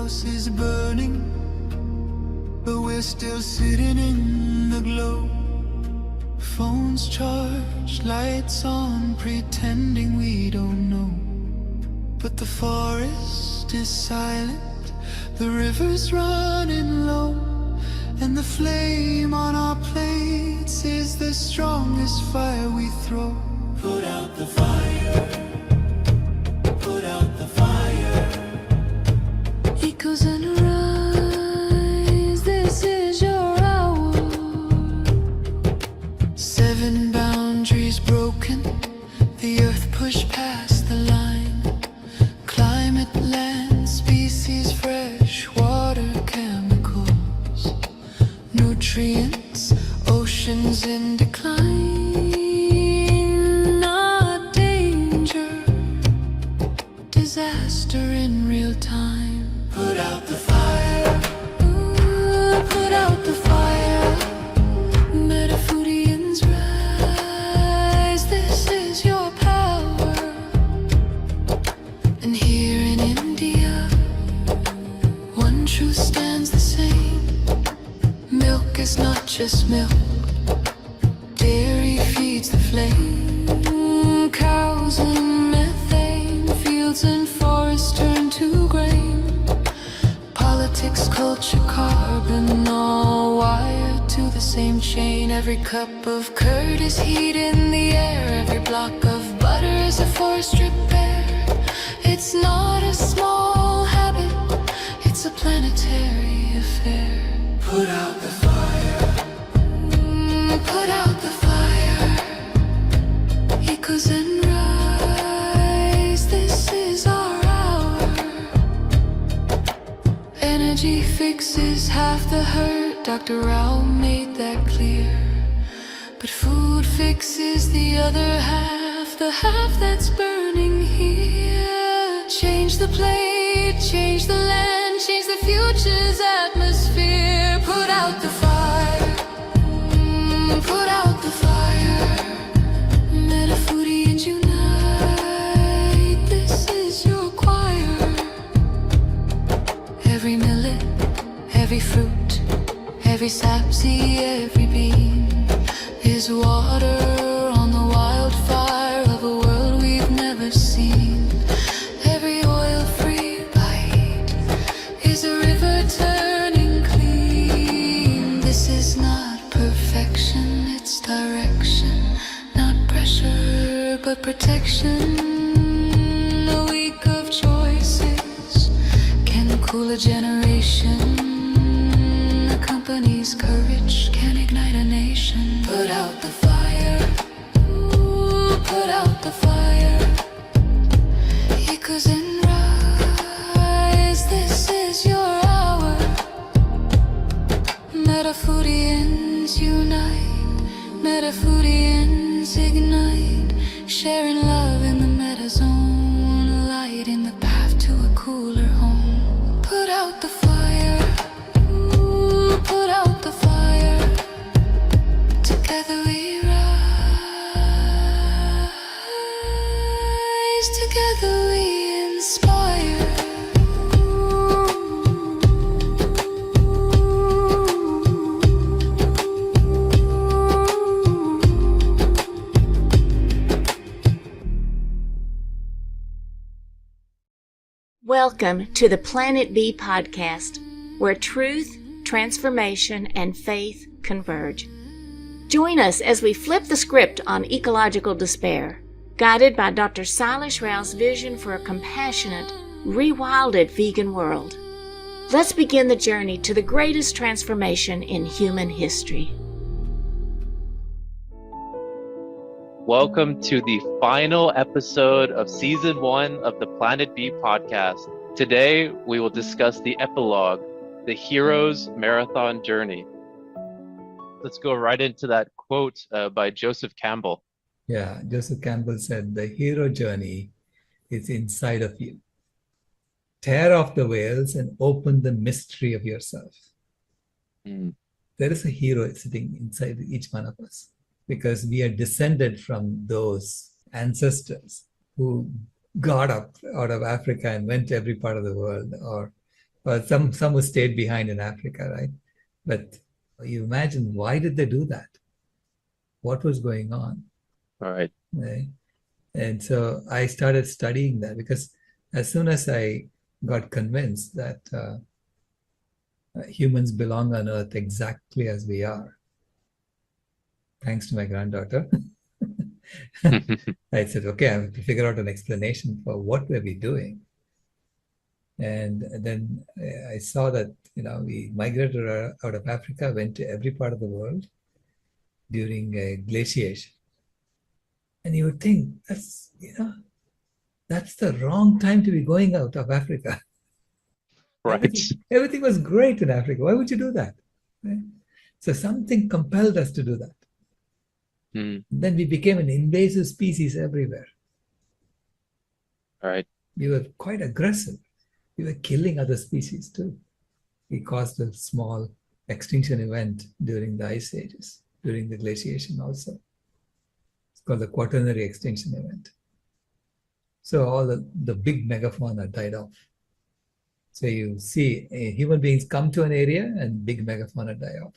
house is burning, but we're still sitting in the glow. Phones charged, lights on, pretending we don't know. But the forest is silent, the river's running low, and the flame on our plates is the strongest fire we throw. Put out the fire, put out the fire. Echoes and rise, this is your hour. 7 boundaries broken, the earth pushed past the line. Climate, land, species, fresh water, chemicals, nutrients, oceans in decline. Not danger, disaster in real time. Put out the fire, put out the fire. Metafudians rise, this is your power. And here in India, one truth stands the same. Milk is not just milk, dairy feeds the flame. Cows and methane, fields and forests turn to grain. Politics, culture, carbon, all wired to the same chain. Every cup of curd is heat in the air, every block of butter is a forest repair. It's not a small habit, it's a planetary affair. Put out the fire, put out the fire. Echoes and rise, this is our hour. Energy fixes half the hurt, Dr. Rao made that clear. But food fixes the other half, the half that's burning here. Change the plate, change the land, change the future's atmosphere. Put out the fire, put out the fire. Metafudians unite, this is your choir. Every millet, every fruit, every sapseed, every bean is water on the wildfire of a world we've never seen. Every oil-free bite is a river turning clean. This is not perfection, it's direction. Not pressure, but protection. A week of choices can cool a generation. A company's courage can ignite a nation. Put out the fire, put out the fire. Echoes and rise, this is your hour. Metafudians unite, Metafudians ignite, sharing love in the metazone, lighting the path to a cooler home. Put out the fire, put out the fire. Together we rise, together we inspire. Welcome to the Planet B podcast, where truth, transformation, and faith converge. Join us as we flip the script on ecological despair, guided by Dr. Sailesh Rao's vision for a compassionate, rewilded vegan world. Let's begin the journey to the greatest transformation in human history. Welcome to the final episode of Season 1 of the Planet B podcast. Today, we will discuss the epilogue, the hero's marathon journey. Let's go right into that quote by Joseph Campbell. Yeah, Joseph Campbell said, the hero journey is inside of you. Tear off the veils and open the mystery of yourself. There is a hero sitting inside each one of us, because we are descended from those ancestors who got up out of Africa and went to every part of the world, or Well, some who stayed behind in Africa, right? But you imagine, why did they do that? What was going on? Right. Right? And so I started studying that, because as soon as I got convinced that humans belong on Earth exactly as we are, thanks to my granddaughter, I said, okay, I have to figure out an explanation for what were we doing. And then I saw that, we migrated out of Africa, went to every part of the world during glaciation. And you would think that's the wrong time to be going out of Africa. Right. Everything was great in Africa. Why would you do that? Right? So something compelled us to do that. Mm. Then we became an invasive species everywhere. Right. We were quite aggressive. We were killing other species too. We caused a small extinction event during the ice ages, during the glaciation also. It's called the Quaternary extinction event. So all the big megafauna died off. So you see human beings come to an area and big megafauna die off.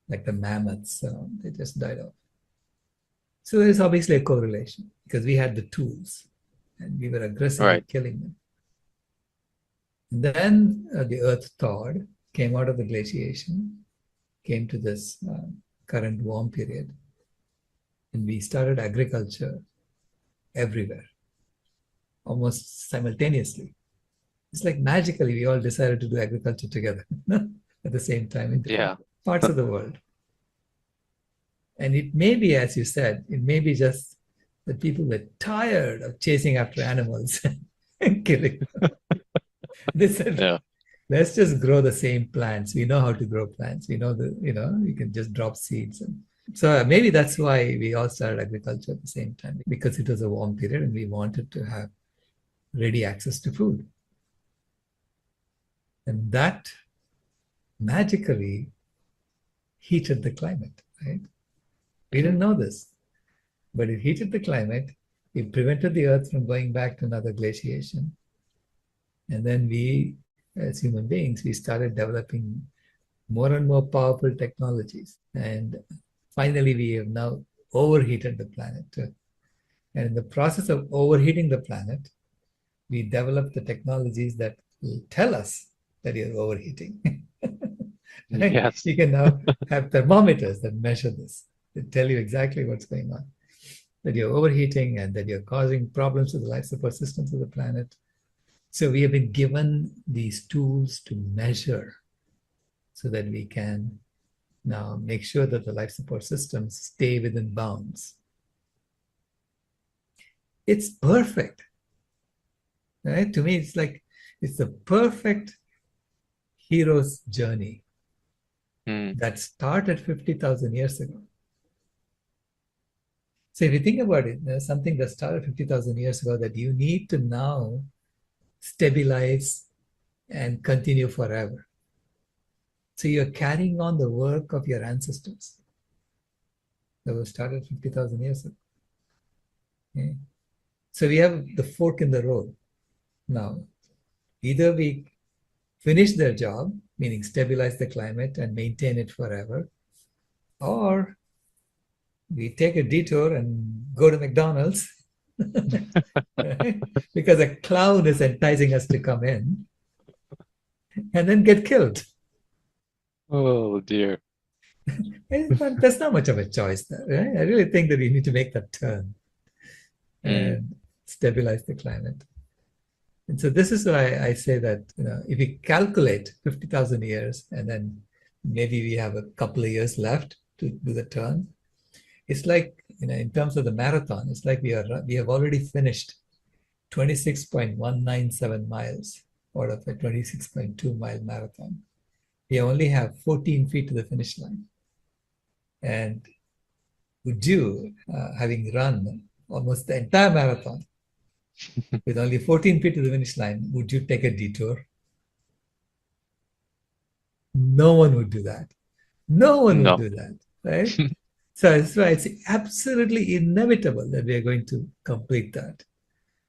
Like the mammoths, they just died off. So there's obviously a correlation, because we had the tools and we were aggressively killing them. And then the earth thawed, came out of the glaciation, came to this current warm period, and we started agriculture everywhere, almost simultaneously. It's like magically we all decided to do agriculture together at the same time in different parts of the world. And it may be, as you said, it may be just that people were tired of chasing after animals and killing them. They said, let's just grow the same plants. We know how to grow plants. We know that, you can just drop seeds. And so maybe that's why we all started agriculture at the same time, because it was a warm period and we wanted to have ready access to food. And that magically heated the climate, right? We didn't know this, but it heated the climate. It prevented the Earth from going back to another glaciation. And then we, as human beings, we started developing more and more powerful technologies. And finally, we have now overheated the planet. And in the process of overheating the planet, we developed the technologies that will tell us that you're overheating. Right? Yes. You can now have thermometers that measure this, that tell you exactly what's going on, that you're overheating and that you're causing problems to the life support systems of the planet. So we have been given these tools to measure so that we can now make sure that the life support systems stay within bounds. It's perfect. Right? To me, it's like it's the perfect hero's journey that started 50,000 years ago. So if you think about it, there's something that started 50,000 years ago that you need to now stabilize and continue forever. So you're carrying on the work of your ancestors that was started 50,000 years ago. Okay? So we have the fork in the road now. Either we finish their job, meaning stabilize the climate and maintain it forever, or we take a detour and go to McDonald's right? Because a clown is enticing us to come in and then get killed. Oh, dear. There's not much of a choice there. Right? I really think that we need to make that turn and stabilize the climate. And so this is why I say that, if we calculate 50,000 years and then maybe we have a couple of years left to do the turn, it's like, in terms of the marathon, it's like we have already finished 26.197 miles out of a 26.2 mile marathon. We only have 14 feet to the finish line. And would you, having run almost the entire marathon, with only 14 feet to the finish line, would you take a detour? No one would do that. No one would do that, right? So that's why it's absolutely inevitable that we are going to complete that.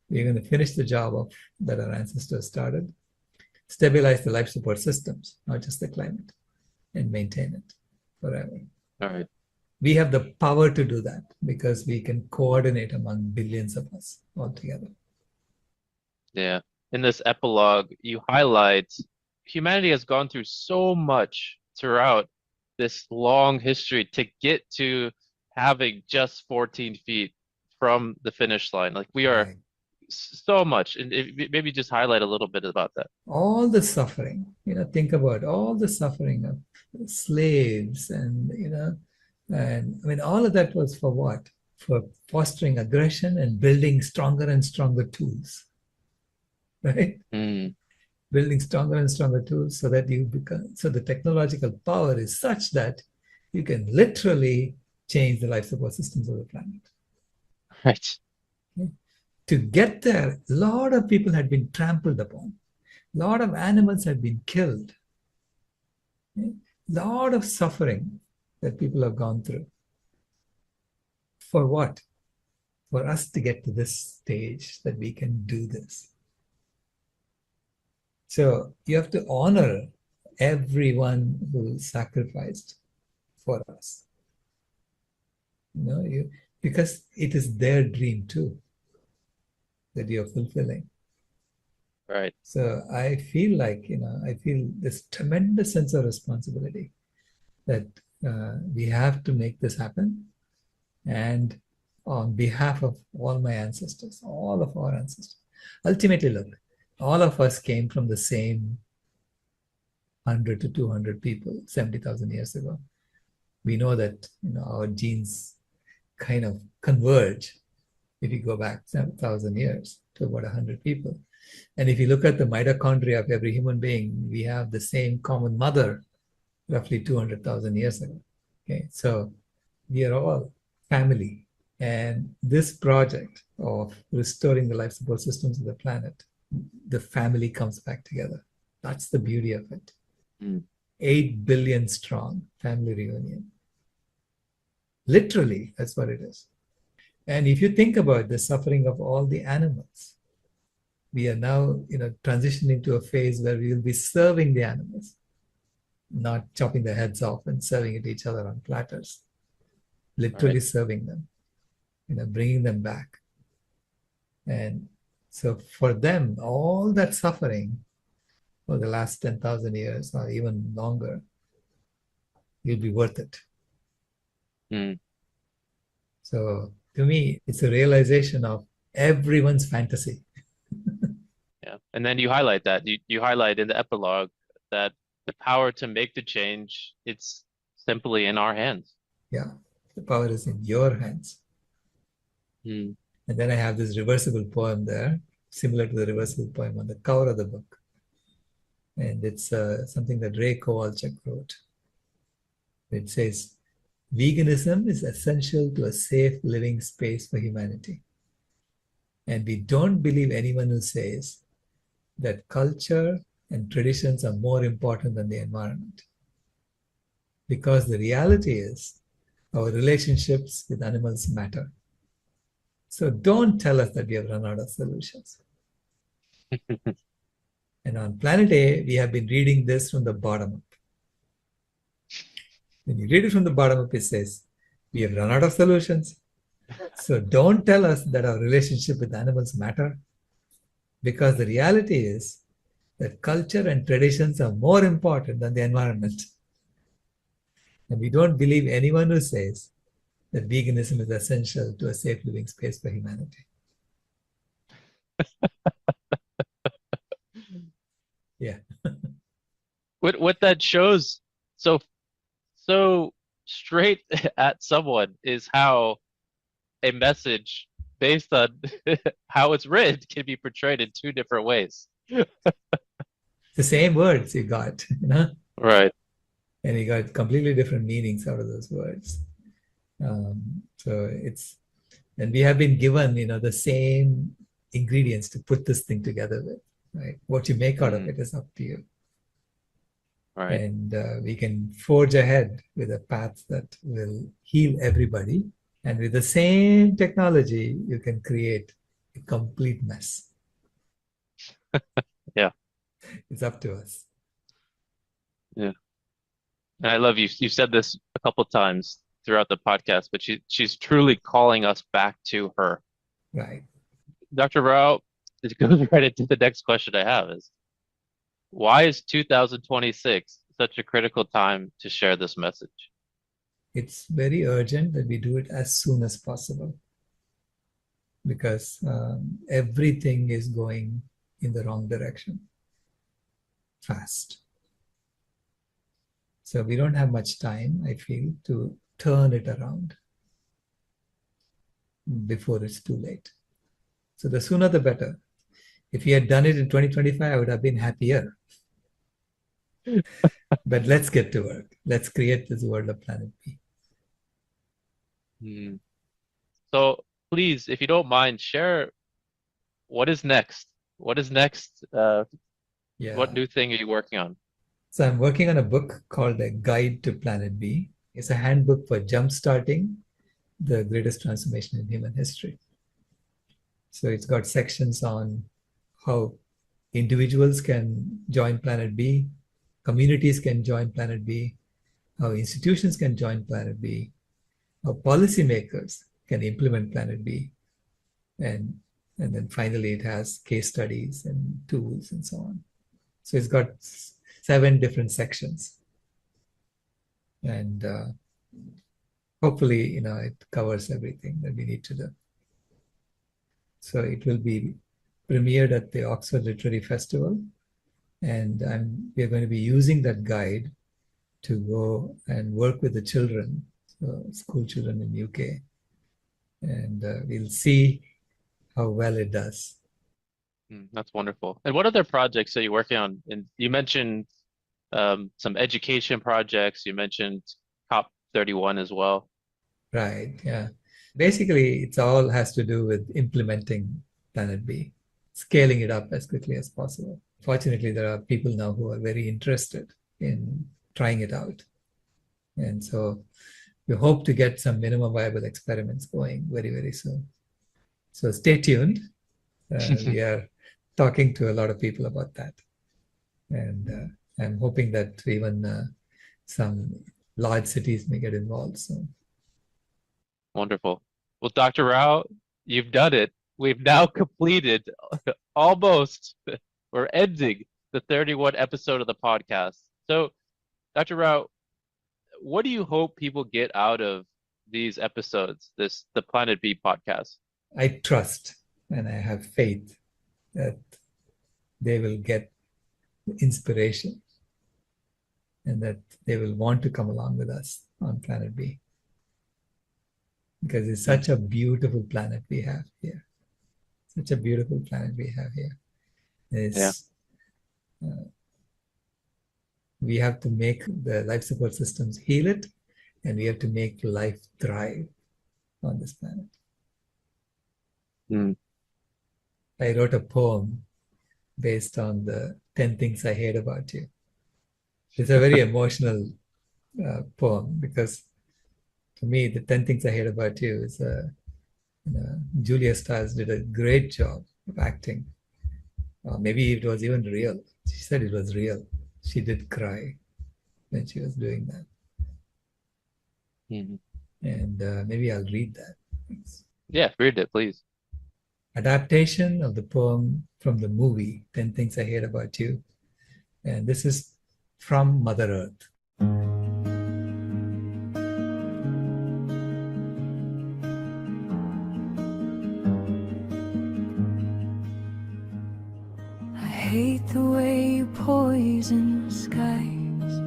We're going to finish the job that our ancestors started. stabilize the life support systems, not just the climate, and maintain it forever. All right. We have the power to do that because we can coordinate among billions of us all together. Yeah. In this epilogue, you highlight humanity has gone through so much throughout this long history to get to having just 14 feet from the finish line. Like we are Right. so much. And maybe just highlight a little bit about that. All the suffering, think about all the suffering of slaves and, and I mean, all of that was for what? For fostering aggression and building stronger and stronger tools, right? Mm, Building stronger and stronger tools so that so the technological power is such that you can literally change the life support systems of the planet. right. Okay? To get there, a lot of people had been trampled upon. A lot of animals had been killed. Okay? A lot of suffering that people have gone through. For what? For us to get to this stage that we can do this. So you have to honor everyone who sacrificed for us. Because it is their dream too that you're fulfilling. Right. So I feel like, I feel this tremendous sense of responsibility that we have to make this happen. And on behalf of all my ancestors, all of our ancestors, ultimately, look, all of us came from the same 100 to 200 people 70,000 years ago. We know that our genes kind of converge if you go back 7,000 years to about 100 people. And if you look at the mitochondria of every human being, we have the same common mother roughly 200,000 years ago. Okay, so we are all family. And this project of restoring the life support systems of the planet, the family comes back together. That's the beauty of it. 8 billion strong family reunion. Literally, that's what it is. And if you think about the suffering of all the animals, we are now, transitioning to a phase where we will be serving the animals, not chopping their heads off and serving it to each other on platters. Literally serving them, bringing them back. And so for them, all that suffering for the last 10,000 years or even longer will be worth it. So to me, it's a realization of everyone's fantasy. Yeah. And then you highlight that. You highlight in the epilogue that the power to make the change, it's simply in our hands. Yeah, the power is in your hands. And then I have this reversible poem there, similar to the reversible poem on the cover of the book. And it's something that Ray Kowalczyk wrote. It says, veganism is essential to a safe living space for humanity. And we don't believe anyone who says that culture and traditions are more important than the environment. Because the reality is, our relationships with animals matter. So don't tell us that we have run out of solutions. And on Planet A, we have been reading this from the bottom up. When you read it from the bottom up, it says, we have run out of solutions. So don't tell us that our relationship with animals matter. Because the reality is that culture and traditions are more important than the environment. And we don't believe anyone who says that veganism is essential to a safe living space for humanity. Yeah. What that shows so straight at someone is how a message based on how it's written can be portrayed in two different ways. The same words you got, Right. And you got completely different meanings out of those words. And we have been given, the same ingredients to put this thing together with, right? What you make out of it is up to you. Right. And we can forge ahead with a path that will heal everybody. And with the same technology, you can create a complete mess. Yeah. It's up to us. Yeah. And I love you. You've said this a couple times throughout the podcast, but she's truly calling us back to her. Right. Dr. Rao, it goes right into the next question I have is, why is 2026 such a critical time to share this message? It's very urgent that we do it as soon as possible, because everything is going in the wrong direction fast. So we don't have much time, I feel, to turn it around before it's too late. So the sooner the better. If he had done it in 2025, I would have been happier. But let's get to work. Let's create this world of Planet B. So please, if you don't mind, share what is next. What is next? What new thing are you working on? So I'm working on a book called A Guide to Planet B. It's a handbook for jumpstarting the greatest transformation in human history. So it's got sections on how individuals can join Planet B, communities can join Planet B, how institutions can join Planet B, how policymakers can implement Planet B, and then finally it has case studies and tools and so on. So it's got 7 different sections, and hopefully, it covers everything that we need to do. So it will be premiered at the Oxford Literary Festival, and we are going to be using that guide to go and work with the children, so school children in UK, and we'll see how well it does. That's wonderful. And what other projects are you working on? And you mentioned some education projects. You mentioned COP31 as well. Right, yeah. Basically, it all has to do with implementing Planet B, scaling it up as quickly as possible. Fortunately, there are people now who are very interested in trying it out. And so we hope to get some minimum viable experiments going very, very soon. So stay tuned. We are talking to a lot of people about that. And I'm hoping that even some large cities may get involved soon. Wonderful. Well, Dr. Rao, you've done it. We've now completed almost, we're ending the 31 episode of the podcast. So, Dr. Rao, what do you hope people get out of these episodes, the Planet B podcast? I trust and I have faith that they will get inspiration and that they will want to come along with us on Planet B. Because it's such a beautiful planet we have here. Such a beautiful planet we have here. We have to make the life support systems heal it, and we have to make life thrive on this planet. I wrote a poem based on the 10 things I hate about you. It's a very emotional poem, because to me, the 10 things I hate about you is Julia Stiles did a great job of acting. Maybe it was even real. She said it was real. She did cry when she was doing that. And maybe I'll read that. Thanks. Yeah, read it, please. Adaptation of the poem from the movie 10 Things I Hate About You. And this is from Mother Earth. I hate the way you poison skies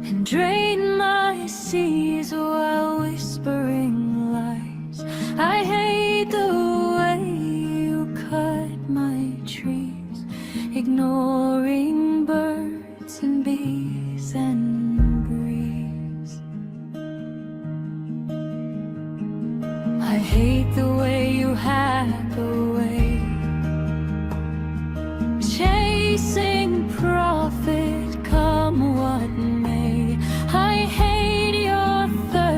and drain my seas while whispering lies. I hate the way you cut my trees, ignoring birds and bees and breeze. I hate the way you hack away, chasing profit come what may. I hate your thirst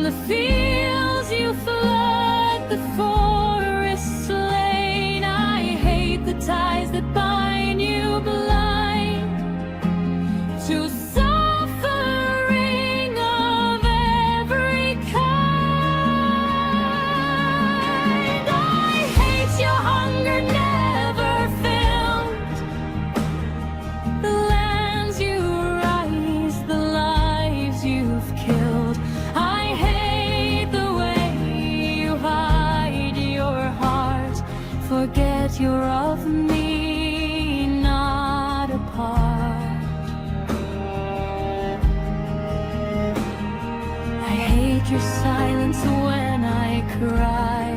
the fields you flood, the forests slain. I hate the ties that bind you blind to suffering of every kind. I hate your hunger never filled, the lands you rise, the lives you've killed. I hate the way you hide your heart, forget you're of me, not a part. I hate your silence when I cry.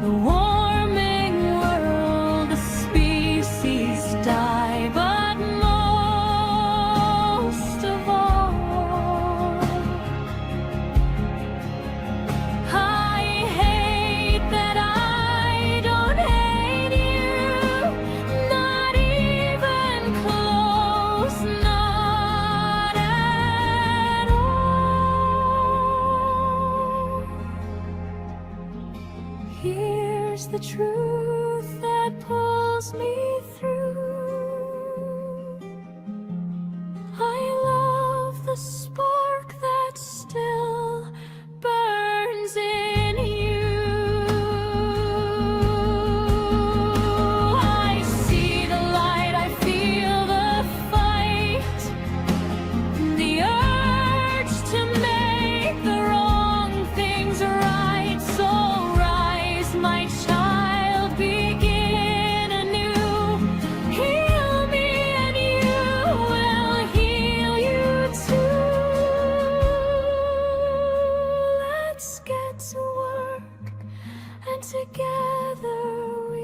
The warming world, the species die, but most of all, I hate that I don't hate you, not even close, not at all. Here's the truth that pulls me through. I love the spark that still burns in you. I see the light, I feel the fight, the urge to make the wrong things right. So rise, my child, begin anew. Heal me and you will heal you too. Let's get to work, and together we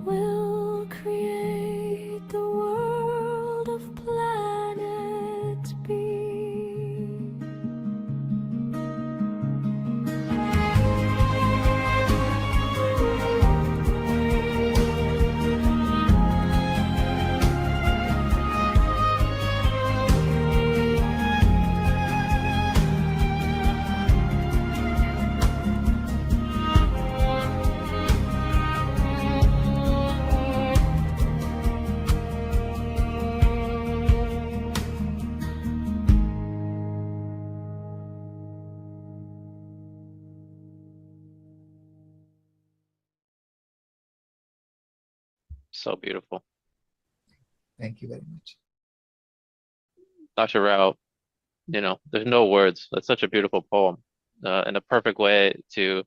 will create the world of planet B. So beautiful. Thank you very much. Dr. Rao, there's no words. That's such a beautiful poem, and a perfect way to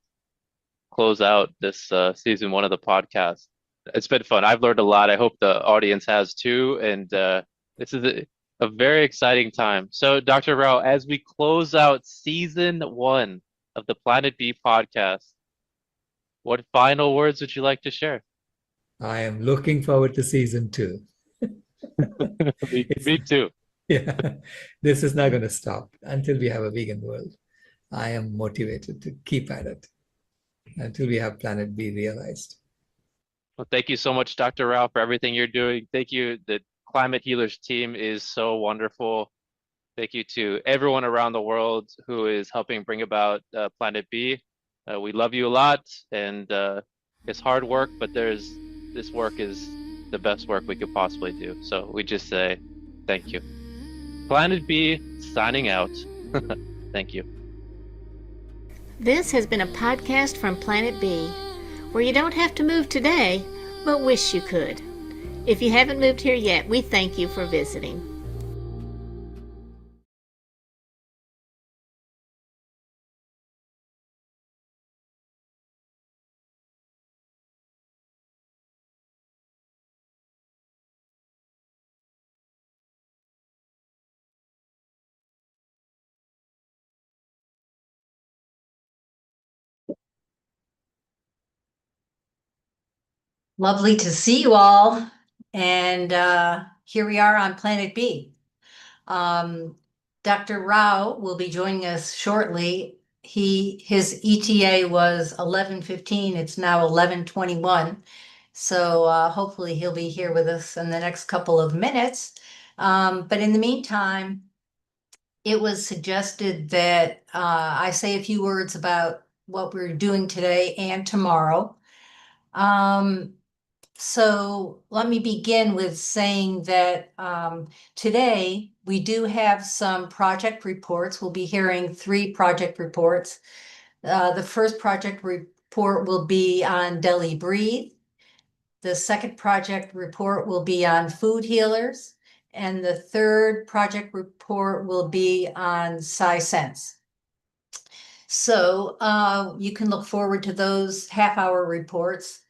close out this season one of the podcast. It's been fun. I've learned a lot. I hope the audience has too. And this is a very exciting time. So, Dr. Rao, as we close out season one of the Planet B podcast, what final words would you like to share? I am looking forward to season 2. Me too. Yeah, this is not going to stop until we have a vegan world. I am motivated to keep at it until we have Planet B realized. Well, thank you so much, Dr. Rao, for everything you're doing. Thank you. The Climate Healers team is so wonderful. Thank you to everyone around the world who is helping bring about Planet B. We love you a lot, and it's hard work, but this work is the best work we could possibly do. So we just say thank you. Planet B signing out. Thank you. This has been a podcast from Planet B, where you don't have to move today, but wish you could. If you haven't moved here yet, we thank you for visiting. Lovely to see you all. And here we are on Planet B. Dr. Rao will be joining us shortly. His ETA was 11:15. It's now 11:21. So hopefully he'll be here with us in the next couple of minutes. But in the meantime, it was suggested that I say a few words about what we're doing today and tomorrow. So let me begin with saying that today we do have some project reports. We'll be hearing 3 project reports. The first project report will be on Delhi Breathe. The second project report will be on food healers. And the third project report will be on SciSense. So you can look forward to those half-hour reports,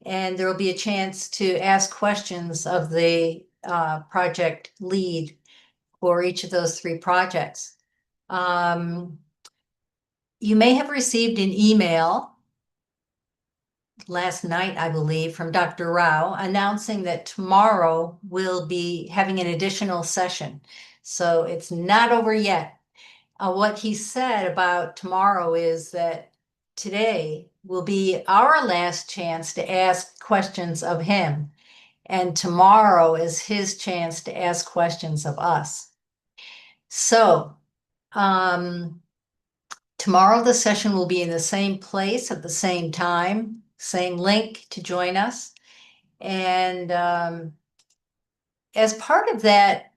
and there will be a chance to ask questions of the project lead for each of those 3 projects. You may have received an email last night, I believe, from Dr. Rao announcing that tomorrow we'll be having an additional session. So it's not over yet. What he said about tomorrow is that today will be our last chance to ask questions of him, and tomorrow is his chance to ask questions of us. So tomorrow the session will be in the same place at the same time, same link to join us. And as part of that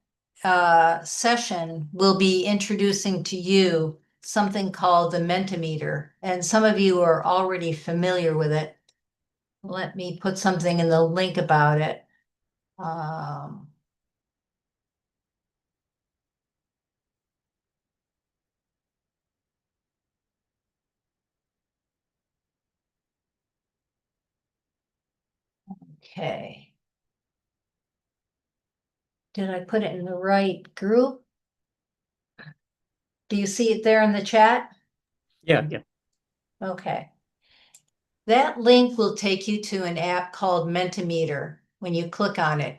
session, we'll be introducing to you something called the Mentimeter, and some of you are already familiar with it. Let me put something in the link about it. Okay. Did I put it in the right group? Do you see it there in the chat? Yeah. Okay. That link will take you to an app called Mentimeter when you click on it.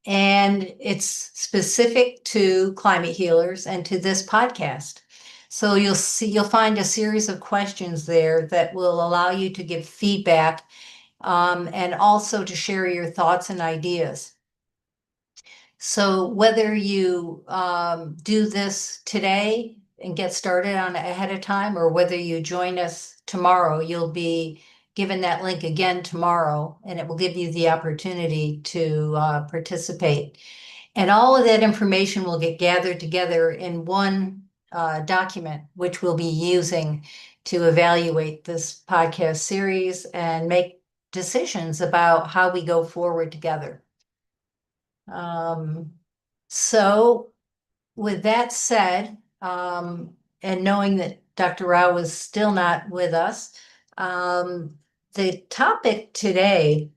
And it's specific to climate healers and to this podcast. So you'll find a series of questions there that will allow you to give feedback and also to share your thoughts and ideas. So whether you do this today and get started on it ahead of time, or whether you join us tomorrow, you'll be given that link again tomorrow, and it will give you the opportunity to participate. And all of that information will get gathered together in one document, which we'll be using to evaluate this podcast series and make decisions about how we go forward together. So with that said, and knowing that Dr. Rao is still not with us, the topic today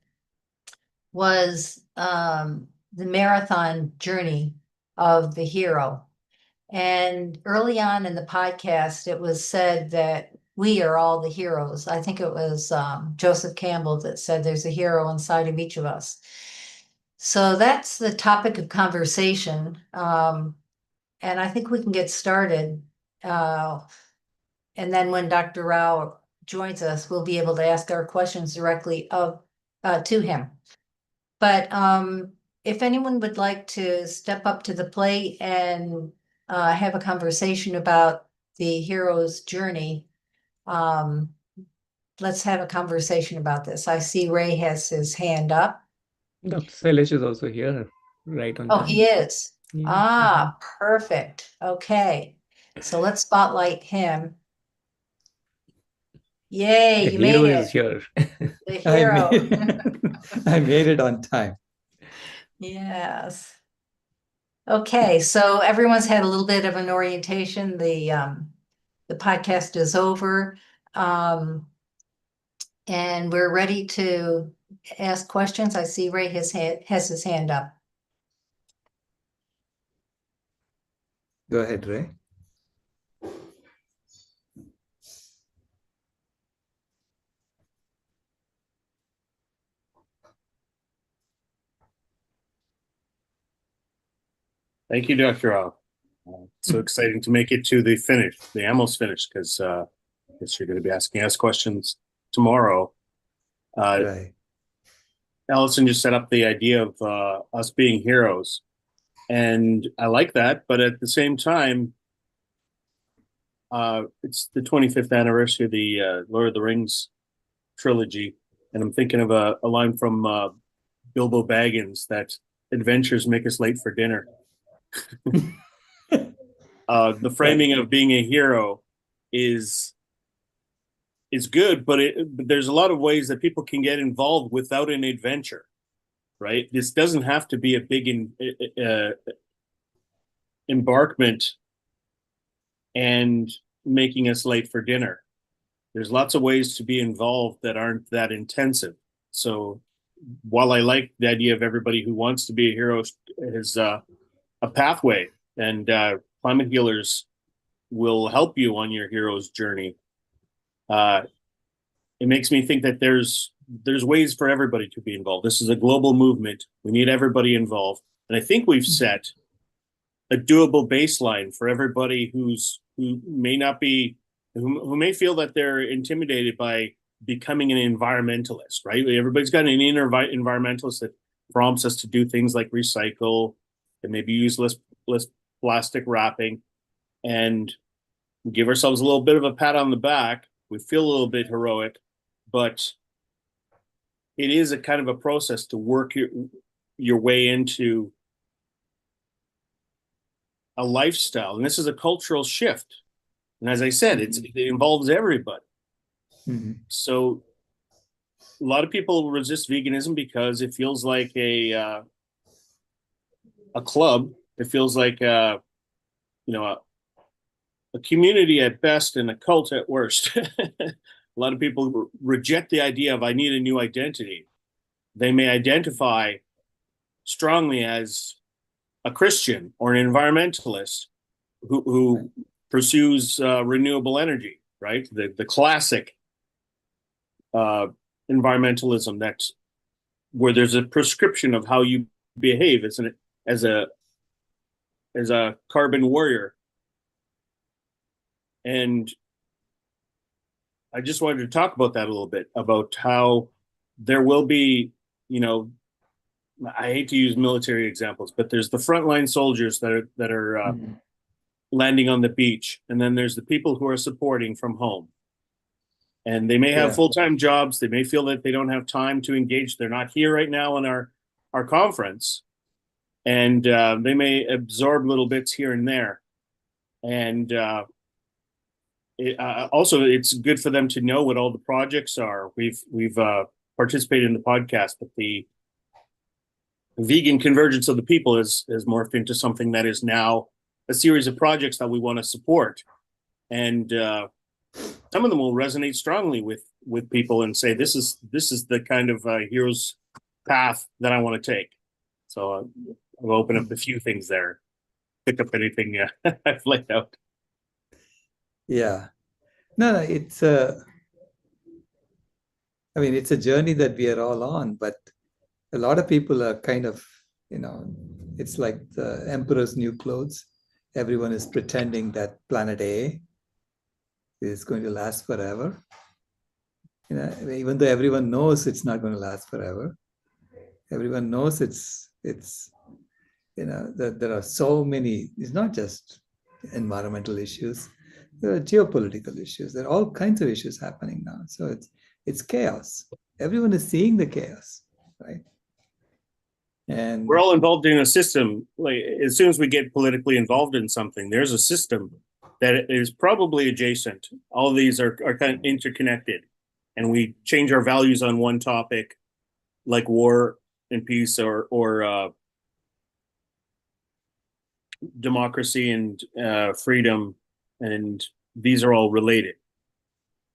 was the marathon journey of the hero. And early on in the podcast, it was said that we are all the heroes. I think it was Joseph Campbell that said there's a hero inside of each of us. So that's the topic of conversation. And I think we can get started. And then when Dr. Rao joins us, we'll be able to ask our questions directly to him. But if anyone would like to step up to the plate and have a conversation about the hero's journey, let's have a conversation about this. I see Ray has his hand up. Dr. Sailesh is also here, right on Oh, time. he is. Yeah. Ah, perfect. Okay. So let's spotlight him. Yay, The you hero made is it. here. The hero. I made it on time. Yes. Okay, so everyone's had a little bit of an orientation. The podcast is over. And we're ready to ask questions. I see Ray has his hand up. Go ahead, Ray. Thank you, Dr. Rao. So exciting to make it to the finish, the almost finished, because I guess you're going to be asking us questions tomorrow. Right. Allison just set up the idea of us being heroes. And I like that, but at the same time, it's the 25th anniversary of the Lord of the Rings trilogy, and I'm thinking of a line from Bilbo Baggins that adventures make us late for dinner. The framing of being a hero is good, but there's a lot of ways that people can get involved without an adventure, right? This doesn't have to be a big embarkment and making us late for dinner. There's lots of ways to be involved that aren't that intensive. So while I like the idea of everybody who wants to be a hero is a pathway, and climate healers will help you on your hero's journey, it makes me think that there's ways for everybody to be involved. This is a global movement. We need everybody involved. And I think we've set a doable baseline for everybody who may feel that they're intimidated by becoming an environmentalist, right? Everybody's got an inner environmentalist that prompts us to do things like recycle and maybe use less plastic wrapping, and give ourselves a little bit of a pat on the back. We feel a little bit heroic, but it is a kind of a process to work your way into a lifestyle. And this is a cultural shift. And as I said, it involves everybody. Mm-hmm. So a lot of people resist veganism because it feels like a club. It feels like a community at best and a cult at worst. A lot of people reject the idea of I need a new identity. They may identify strongly as a Christian or an environmentalist who pursues renewable energy, right? The classic environmentalism that's where there's a prescription of how you behave as a carbon warrior. And I just wanted to talk about that a little bit, about how there will be, I hate to use military examples, but there's the frontline soldiers that are landing on the beach, and then there's the people who are supporting from home. And they may have full-time jobs. They may feel that they don't have time to engage. They're not here right now in our conference, and they may absorb little bits here and there. And also, it's good for them to know what all the projects are. We've participated in the podcast, but the vegan convergence of the people has morphed into something that is now a series of projects that we want to support. And some of them will resonate strongly with people and say, this is the kind of hero's path that I want to take. So I'll open up a few things there. Pick up anything I've laid out. Yeah. No, it's a journey that we are all on, but a lot of people are kind of, it's like the emperor's new clothes. Everyone is pretending that planet A is going to last forever. Even though everyone knows it's not going to last forever. Everyone knows that there are so many, it's not just environmental issues. There are geopolitical issues. There are all kinds of issues happening now. So it's chaos. Everyone is seeing the chaos, right? And we're all involved in a system. Like, as soon as we get politically involved in something, there's a system that is probably adjacent. All of these are kind of interconnected, and we change our values on one topic, like war and peace, or democracy and freedom, and these are all related.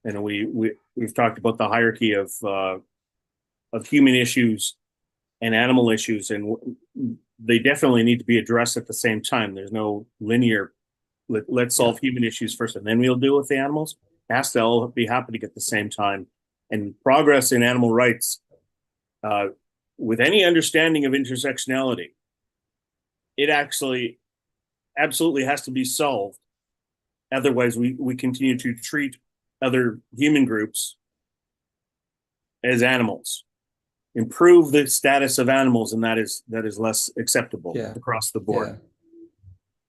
And we've talked about the hierarchy of human issues and animal issues, and they definitely need to be addressed at the same time. There's no linear, let's solve human issues first and then we'll deal with the animals. It has to all be happening at the same time. And progress in animal rights, with any understanding of intersectionality, it actually absolutely has to be solved. Otherwise, we continue to treat other human groups as animals. improve the status of animals, and that is less acceptable Yeah. across the board.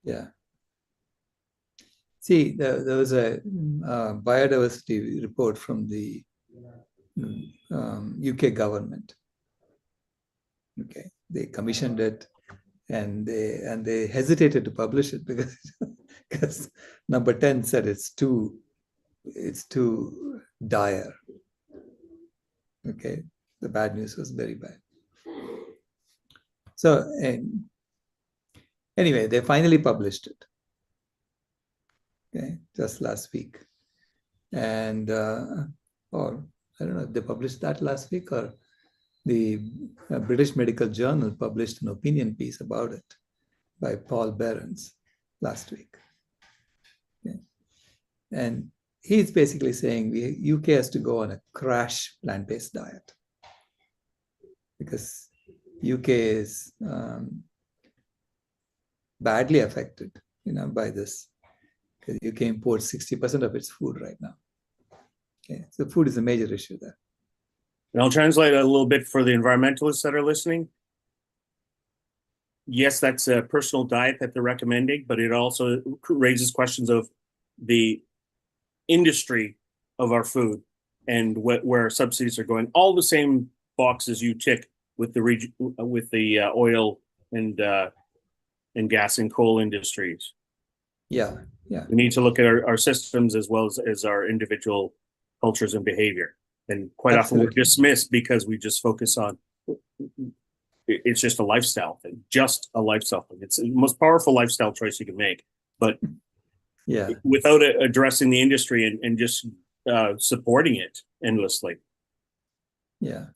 Yeah. See, there was a biodiversity report from the UK government. Okay, they commissioned it, and they hesitated to publish it because number 10 said it's too dire. Okay, the bad news was very bad. So anyway, they finally published it. Okay, just last week, and or I don't know if they published that last week, or the British Medical Journal published an opinion piece about it by Paul Behrens last week. Okay. And he's basically saying the UK has to go on a crash plant-based diet because UK is badly affected, by this. Because UK imports 60% of its food right now. Okay, so food is a major issue there. And I'll translate a little bit for the environmentalists that are listening. Yes, that's a personal diet that they're recommending, but it also raises questions of the industry of our food and where subsidies are going. All the same boxes you tick with the oil and gas and coal industries. Yeah. We need to look at our systems as well as our individual cultures and behavior. And quite often we're dismissed because we just focus on, it's just a lifestyle thing, It's the most powerful lifestyle choice you can make. But without addressing the industry and just supporting it endlessly. Yeah.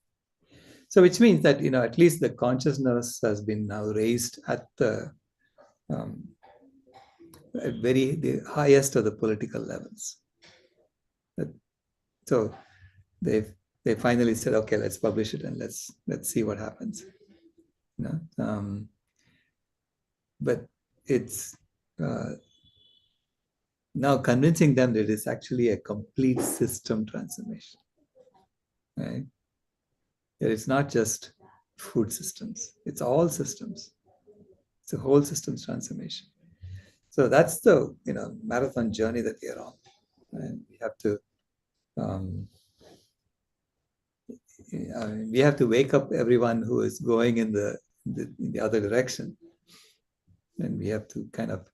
So which means that, at least the consciousness has been now raised at the the highest of the political levels. So they finally said, okay, let's publish it and let's see what happens. But it's now convincing them that it's actually a complete system transformation, right? That it's not just food systems; it's all systems. It's a whole systems transformation. So that's the marathon journey that we are on, and we have to. We have to wake up everyone who is going in the other direction, and we have to kind of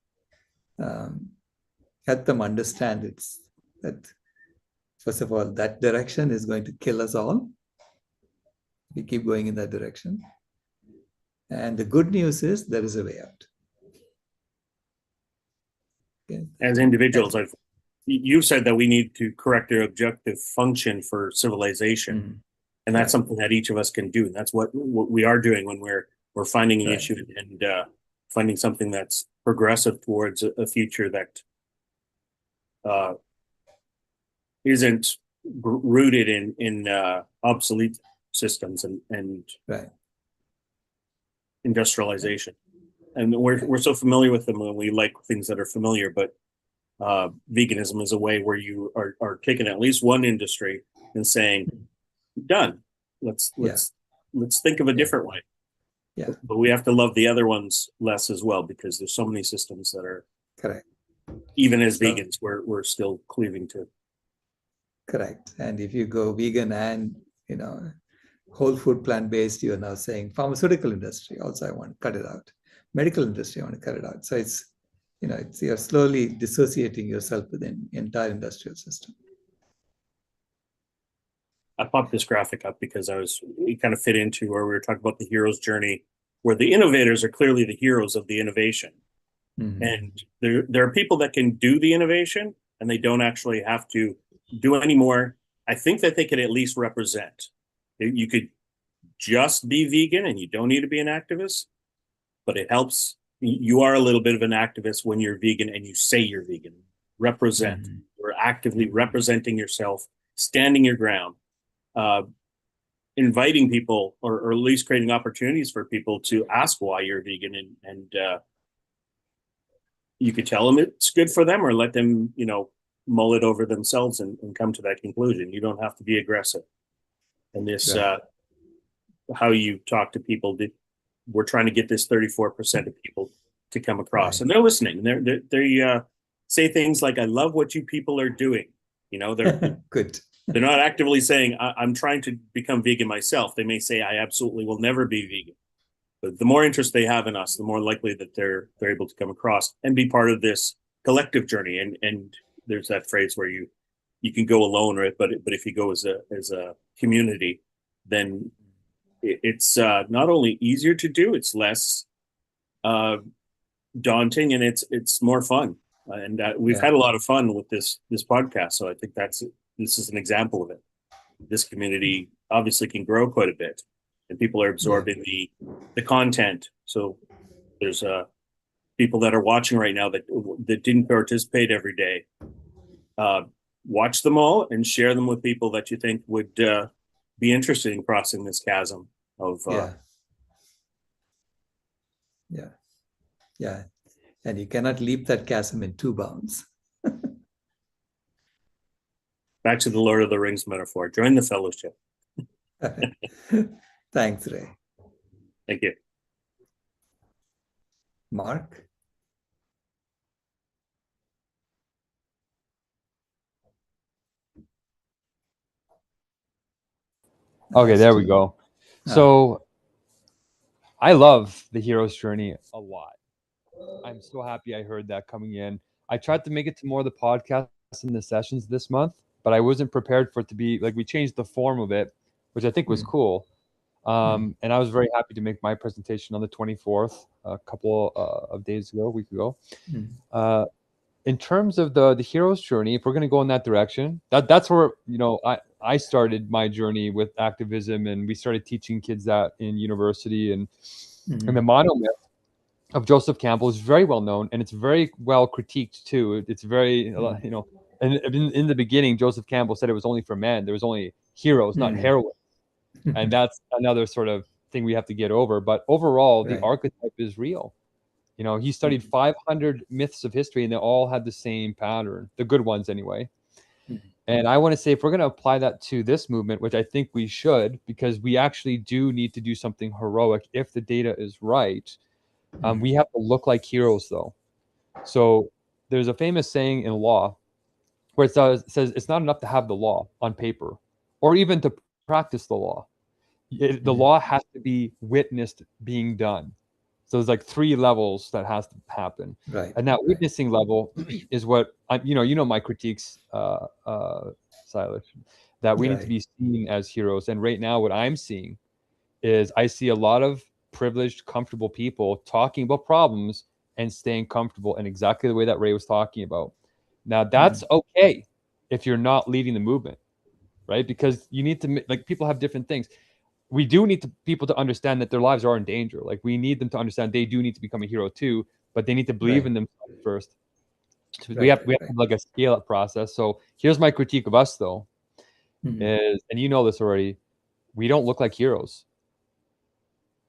help them understand that first of all, that direction is going to kill us all. We keep going in that direction, and the good news is there is a way out. Okay. As individuals, you've said that we need to correct our objective function for civilization. Mm-hmm. And that's something that each of us can do. And that's what we are doing when we're finding an issue and finding something that's progressive towards a future that isn't rooted in obsolete systems and industrialization. And we're so familiar with them, and we like things that are familiar, but veganism is a way where you are taking at least one industry and saying, done. Let's think of a different way. Yeah. But we have to love the other ones less as well, because there's so many systems that are correct. Even as vegans, we're still cleaving to. Correct. And if you go vegan and whole food plant-based, you're now saying pharmaceutical industry also I want to cut it out. Medical industry I want to cut it out. So it's you're slowly dissociating yourself within the entire industrial system. I popped this graphic up because it kind of fit into where we were talking about the hero's journey, where the innovators are clearly the heroes of the innovation. Mm-hmm. And there are people that can do the innovation and they don't actually have to do any more. I think that they could at least represent. You could just be vegan and you don't need to be an activist, but it helps. You are a little bit of an activist when you're vegan and you say you're vegan. Represent. Mm-hmm. You're actively representing yourself, standing your ground. Inviting people or at least creating opportunities for people to ask why you're vegan and you could tell them it's good for them or let them, mull it over themselves and come to that conclusion. You don't have to be aggressive. And this how you talk to people. We're trying to get this 34% of people to come across, Right. and they're listening. They say things like, "I love what you people are doing." You know, Good. they're not actively saying, "I'm trying to become vegan myself." They may say, "I absolutely will never be vegan." But the more interest they have in us, the more likely that they're able to come across and be part of this collective journey. And there's that phrase where you can go alone, right? But if you go as a community, then it's not only easier to do, it's less daunting, and it's more fun. And we've had a lot of fun with this podcast. So I think this is an example of it. This community obviously can grow quite a bit, and people are absorbing the content. So there's people that are watching right now that didn't participate every day. Watch them all and share them with people that you think would be interested in crossing this chasm of yeah. And you cannot leap that chasm in 2 bounds. back to the Lord of the Rings metaphor. Join the fellowship. Thanks, Ray. Thank you. Mark? Okay, there we go. So I love the hero's journey a lot. I'm so happy I heard that coming in. I tried to make it to more of the podcasts and the sessions this month, but I wasn't prepared for it to be like, we changed the form of it, which I think was cool. And I was very happy to make my presentation on the 24th, a couple of days ago, a week ago. In terms of the hero's journey, if we're going to go in that direction, that's where, I started my journey with activism, and we started teaching kids that in university. And the monomyth of Joseph Campbell is very well known, and it's very well critiqued too. It's very, and in the beginning, Joseph Campbell said it was only for men. There was only heroes, not heroines. And that's another sort of thing we have to get over. But overall, the archetype is real. He studied 500 myths of history, and they all had the same pattern, the good ones anyway. And I want to say, if we're going to apply that to this movement, which I think we should, because we actually do need to do something heroic if the data is right, we have to look like heroes, though. So there's a famous saying in law where it says it's not enough to have the law on paper or even to practice the law. The law has to be witnessed being done. So there's like 3 levels that has to happen. Right. And that witnessing level is what my critiques, Sailesh, that we need to be seen as heroes. And right now, what I'm seeing is I see a lot of privileged, comfortable people talking about problems and staying comfortable in exactly the way that Ray was talking about. Now, that's okay if you're not leading the movement, right? Because you need to, people have different things. We do need people to understand that their lives are in danger. Like, we need them to understand they do need to become a hero too, but they need to believe in themselves first. So we have like a scale up process. So here's my critique of us, though, is, and you know this already, we don't look like heroes.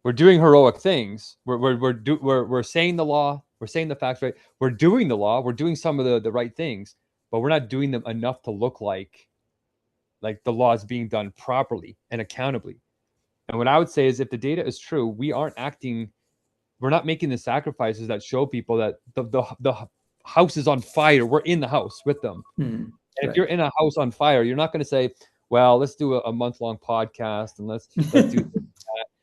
We're doing heroic things. We're saying the law. We're saying the facts right. We're doing the law. We're doing some of the right things, but we're not doing them enough to look like the law is being done properly and accountably. And what I would say is, if the data is true, we're not making the sacrifices that show people that the house is on fire. We're in the house with them. And if you're in a house on fire, you're not going to say, well, let's do a month-long podcast and let's do that.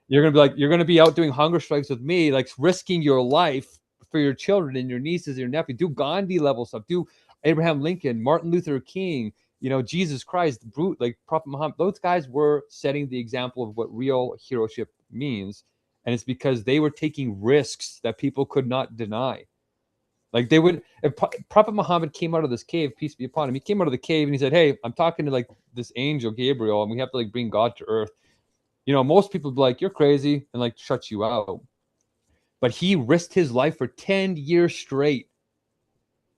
You're going to be like, you're going to be out doing hunger strikes with me, like risking your life for your children and your nieces and your nephew. Do Gandhi level stuff. Do Abraham Lincoln, Martin Luther King, Jesus Christ, like Prophet Muhammad. Those guys were setting the example of what real heroship means. And it's because they were taking risks that people could not deny. Like, they would, if Prophet Muhammad came out of this cave, peace be upon him, he came out of the cave and he said, hey, I'm talking to this angel Gabriel, and we have to bring God to earth. Most people would be like, you're crazy, and shut you out. But he risked his life for 10 years straight.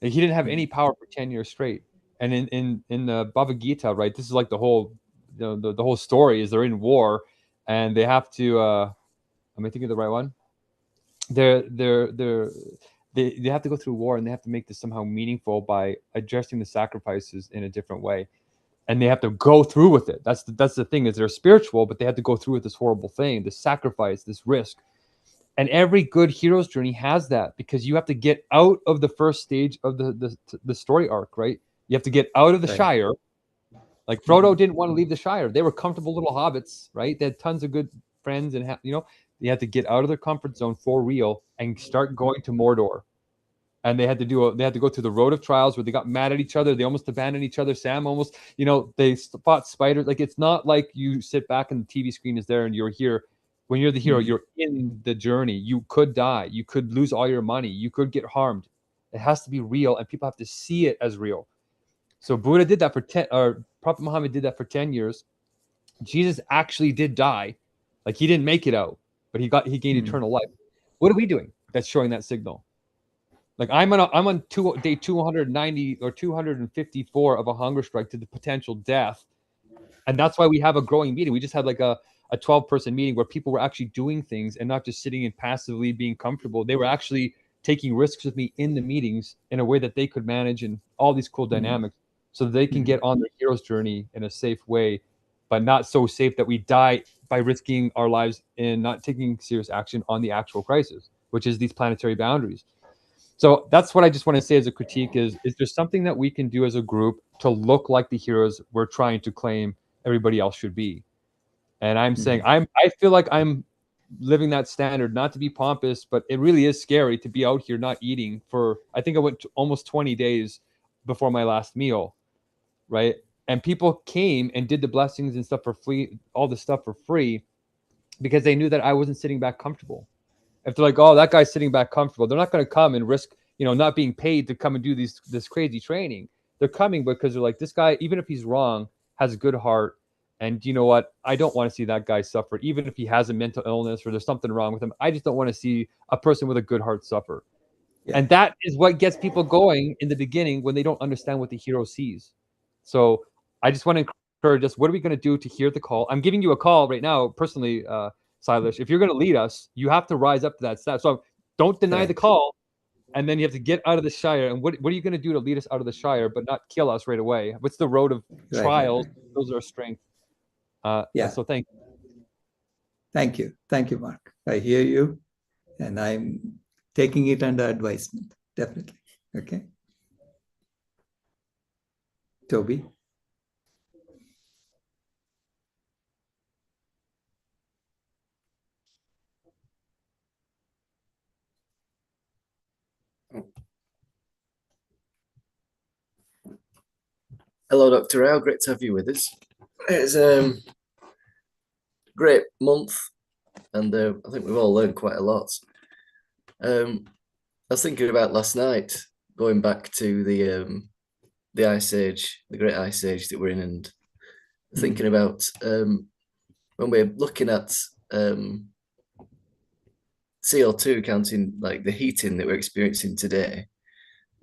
He didn't have any power for 10 years straight. And in the Bhagavad Gita, right, this is the whole the whole story is they're in war, and they have to am I thinking of the right one? They have to go through war, and they have to make this somehow meaningful by addressing the sacrifices in a different way. and they have to go through with it. That's the thing, is they're spiritual, but they have to go through with this horrible thing, this sacrifice, this risk. And every good hero's journey has that, because you have to get out of the first stage of the story arc, right? You have to get out of the Shire. Like Frodo didn't want to leave the Shire. They were comfortable little hobbits, right? They had tons of good friends, and they had to get out of their comfort zone for real and start going to Mordor. And they had to go through the road of trials where they got mad at each other. They almost abandoned each other. Sam almost, they fought spiders. Like, it's not like you sit back and the TV screen is there and you're here. When you're the hero, you're in the journey. You could die. You could lose all your money. You could get harmed. It has to be real, and people have to see it as real. So Buddha did that Prophet Muhammad did that for 10 years. Jesus actually did die. Like, he didn't make it out, but he gained eternal life. What are we doing that's showing that signal? Like, I'm on day 290 or 254 of a hunger strike to the potential death. And that's why we have a growing meeting. We just had like a 12-person meeting where people were actually doing things and not just sitting and passively being comfortable. They were actually taking risks with me in the meetings in a way that they could manage, and all these cool dynamics, so that they can get on their hero's journey in a safe way, but not so safe that we die by risking our lives and not taking serious action on the actual crisis, which is these planetary boundaries. So that's what I just want to say as a critique is there something that we can do as a group to look like the heroes we're trying to claim everybody else should be? And I'm saying I feel like I'm living that standard, not to be pompous, but it really is scary to be out here not eating for, I think I went almost 20 days before my last meal, right? And people came and did the blessings and stuff for free, all the stuff for free, because they knew that I wasn't sitting back comfortable. If they're like, oh, that guy's sitting back comfortable, they're not going to come and risk, not being paid to come and do this crazy training. They're coming because they're like, this guy, even if he's wrong, has a good heart. And you know what? I don't want to see that guy suffer, even if he has a mental illness or there's something wrong with him. I just don't want to see a person with a good heart suffer. Yeah. And that is what gets people going in the beginning when they don't understand what the hero sees. So I just want to encourage us. What are we going to do to hear the call? I'm giving you a call right now, personally, Sailesh. If you're going to lead us, you have to rise up to that step. So don't deny the call. And then you have to get out of the Shire. And what are you going to do to lead us out of the Shire, but not kill us right away? What's the road of trials? Those are our strength. So thank you. Thank you, Mark. I hear you, and I'm taking it under advisement, definitely. Okay. Toby. Hello, Dr. Rao. Great to have you with us. It's a great month, and I think we've all learned quite a lot. I was thinking about last night, going back to the Ice Age, the Great Ice Age that we're in, and thinking about when we're looking at CO2, counting like the heating that we're experiencing today.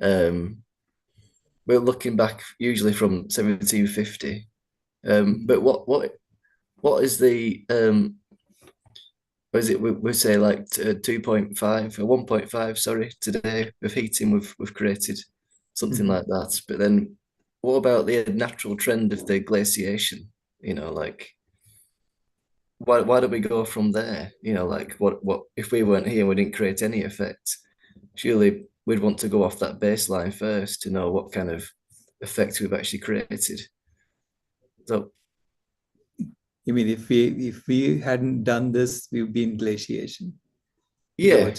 We're looking back usually from 1750. But what is the is it we say like 2.5 or 1.5, sorry, today of heating we've created something like that. But then what about the natural trend of the glaciation? Like why do we go from there? Like what if we weren't here, we didn't create any effect? Surely we'd want to go off that baseline first to know what kind of effect we've actually created. So you mean if we hadn't done this, we'd be in glaciation? Yeah.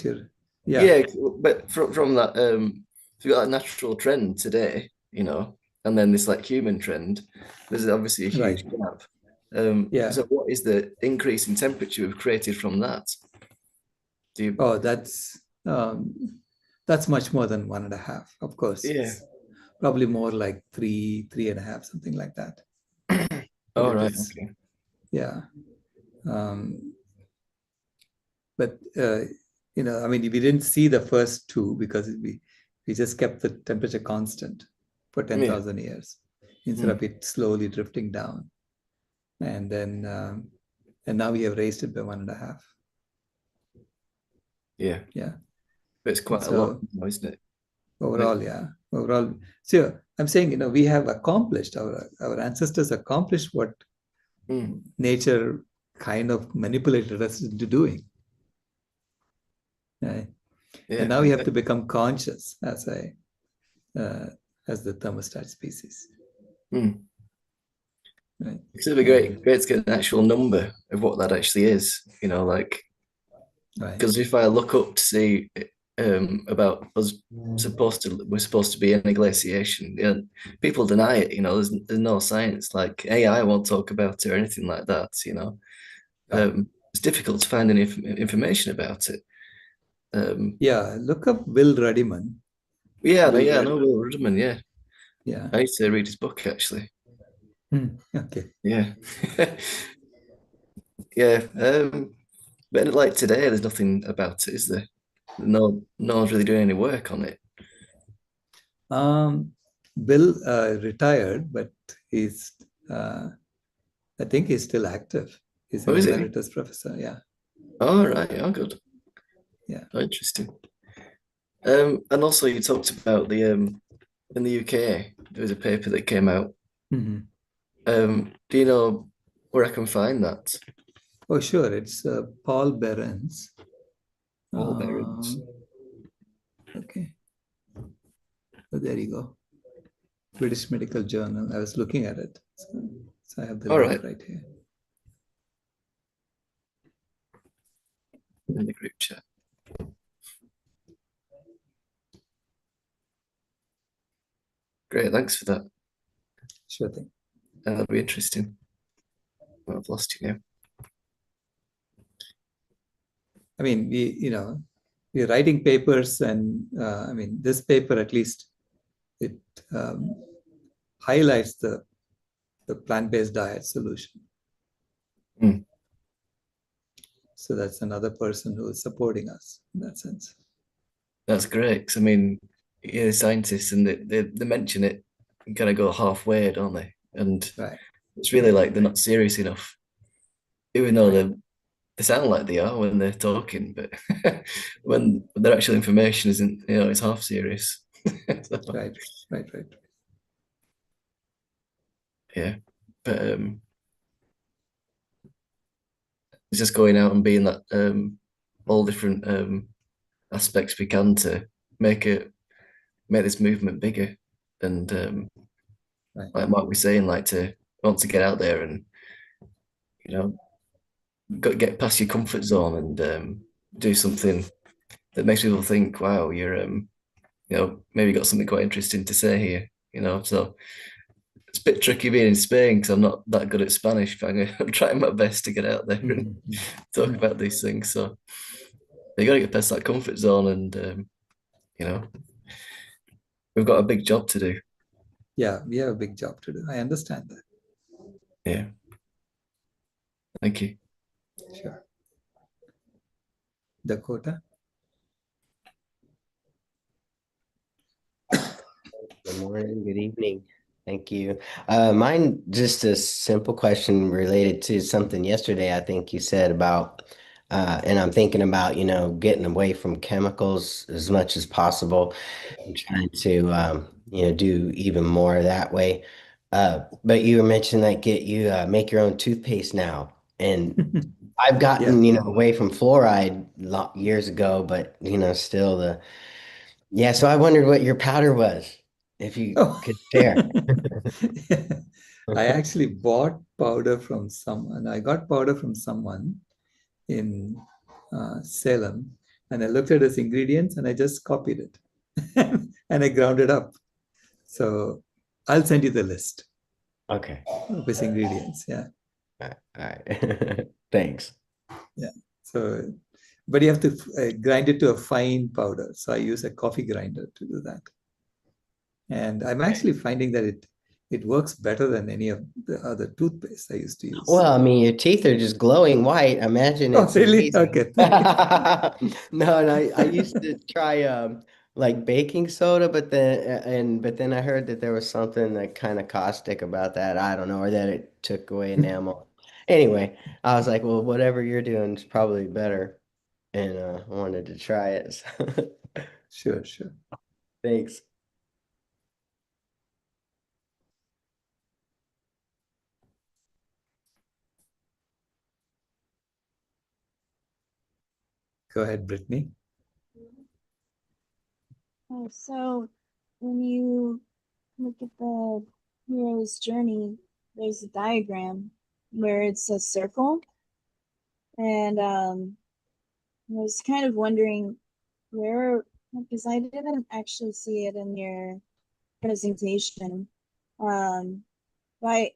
But from that, if you got a natural trend today, and then this like human trend, there's obviously a huge gap. So what is the increase in temperature we've created from that? That's much more than 1.5, of course. Yeah. It's probably more like 3.5, something like that. Oh, right. Okay. Yeah. But I mean, we didn't see the first two because we just kept the temperature constant for 10,000 years instead of it slowly drifting down. And then and now we have raised it by 1.5. Yeah. Yeah. But it's quite a lot, isn't it? Overall, yeah. overall. So I'm saying, we have accomplished, our ancestors accomplished what nature kind of manipulated us into doing. Right? Yeah, And now we have to become conscious as the thermostat species. Right. It'd be great to get an actual number of what that actually is. Like, because if I look up to see about us we're supposed to be in a glaciation, people deny it. There's no science. Like AI won't talk about it or anything like that. It's difficult to find any information about it. Look up Will Ruddiman. I know Will Ruddiman. Yeah. I used to read his book actually. Okay. Yeah. Yeah. But like today, there's nothing about it, is there? No one's really doing any work on it. Bill retired, but he's I think he's still active. He's an emeritus professor. Yeah. Oh, right. Oh, good. Yeah. Oh, interesting. And also you talked about the in the UK, there was a paper that came out. Mm-hmm. Do you know where I can find that? Oh, sure. It's Paul Behrens. Paul Behrens. Okay. So there you go. British Medical Journal. I was looking at it. So I have the link right here. In the group chat. Great, thanks for that. Sure thing. That'll be interesting. Well, I've lost you now. I mean, we're writing papers, and this paper at least it highlights the plant-based diet solution. So that's another person who is supporting us in that sense. That's great, because scientists, and they mention it and kind of go halfway, don't they? And it's really like they're not serious enough, even though they sound like they are when they're talking, but when their actual information isn't, it's half serious. So, Right. Yeah, but it's just going out and being that all different aspects we can to make this movement bigger, and like Mark was saying, like to want to get out there and get past your comfort zone and do something that makes people think, wow, you're maybe got something quite interesting to say here, so it's a bit tricky being in Spain because I'm not that good at Spanish, but I'm trying my best to get out there and talk about these things. So you got to get past that comfort zone, and we've got a big job to do. Yeah, we have a big job to do. I understand that. Yeah. Thank you. Sure. Dakota? Good morning, good evening. Thank you. Mine, just a simple question related to something yesterday I think you said about, and I'm thinking about, getting away from chemicals as much as possible and trying to, do even more that way. But you were mentioning that you make your own toothpaste now. And I've gotten, away from fluoride years ago, but, still so I wondered what your powder was, if you could share. I actually bought powder from someone. I got powder from someone in Salem, and I looked at his ingredients and I just copied it and I ground it up. So I'll send you the list. Okay. Of his ingredients. Yeah. All right. Thanks. Yeah. So, but you have to grind it to a fine powder. So I use a coffee grinder to do that. And I'm actually finding that it works better than any of the other toothpaste I used to use. Well, your teeth are just glowing white. Imagine it's really? amazing. Okay. No, and I used to try like baking soda, but then I heard that there was something like kind of caustic about that. I don't know, or that it took away enamel. Anyway, I was like, well, whatever you're doing is probably better, and I wanted to try it. Sure. Thanks. Go ahead, Brittany. So when you look at the hero's journey, there's a diagram where it's a circle. And I was kind of wondering where, because I didn't actually see it in your presentation. But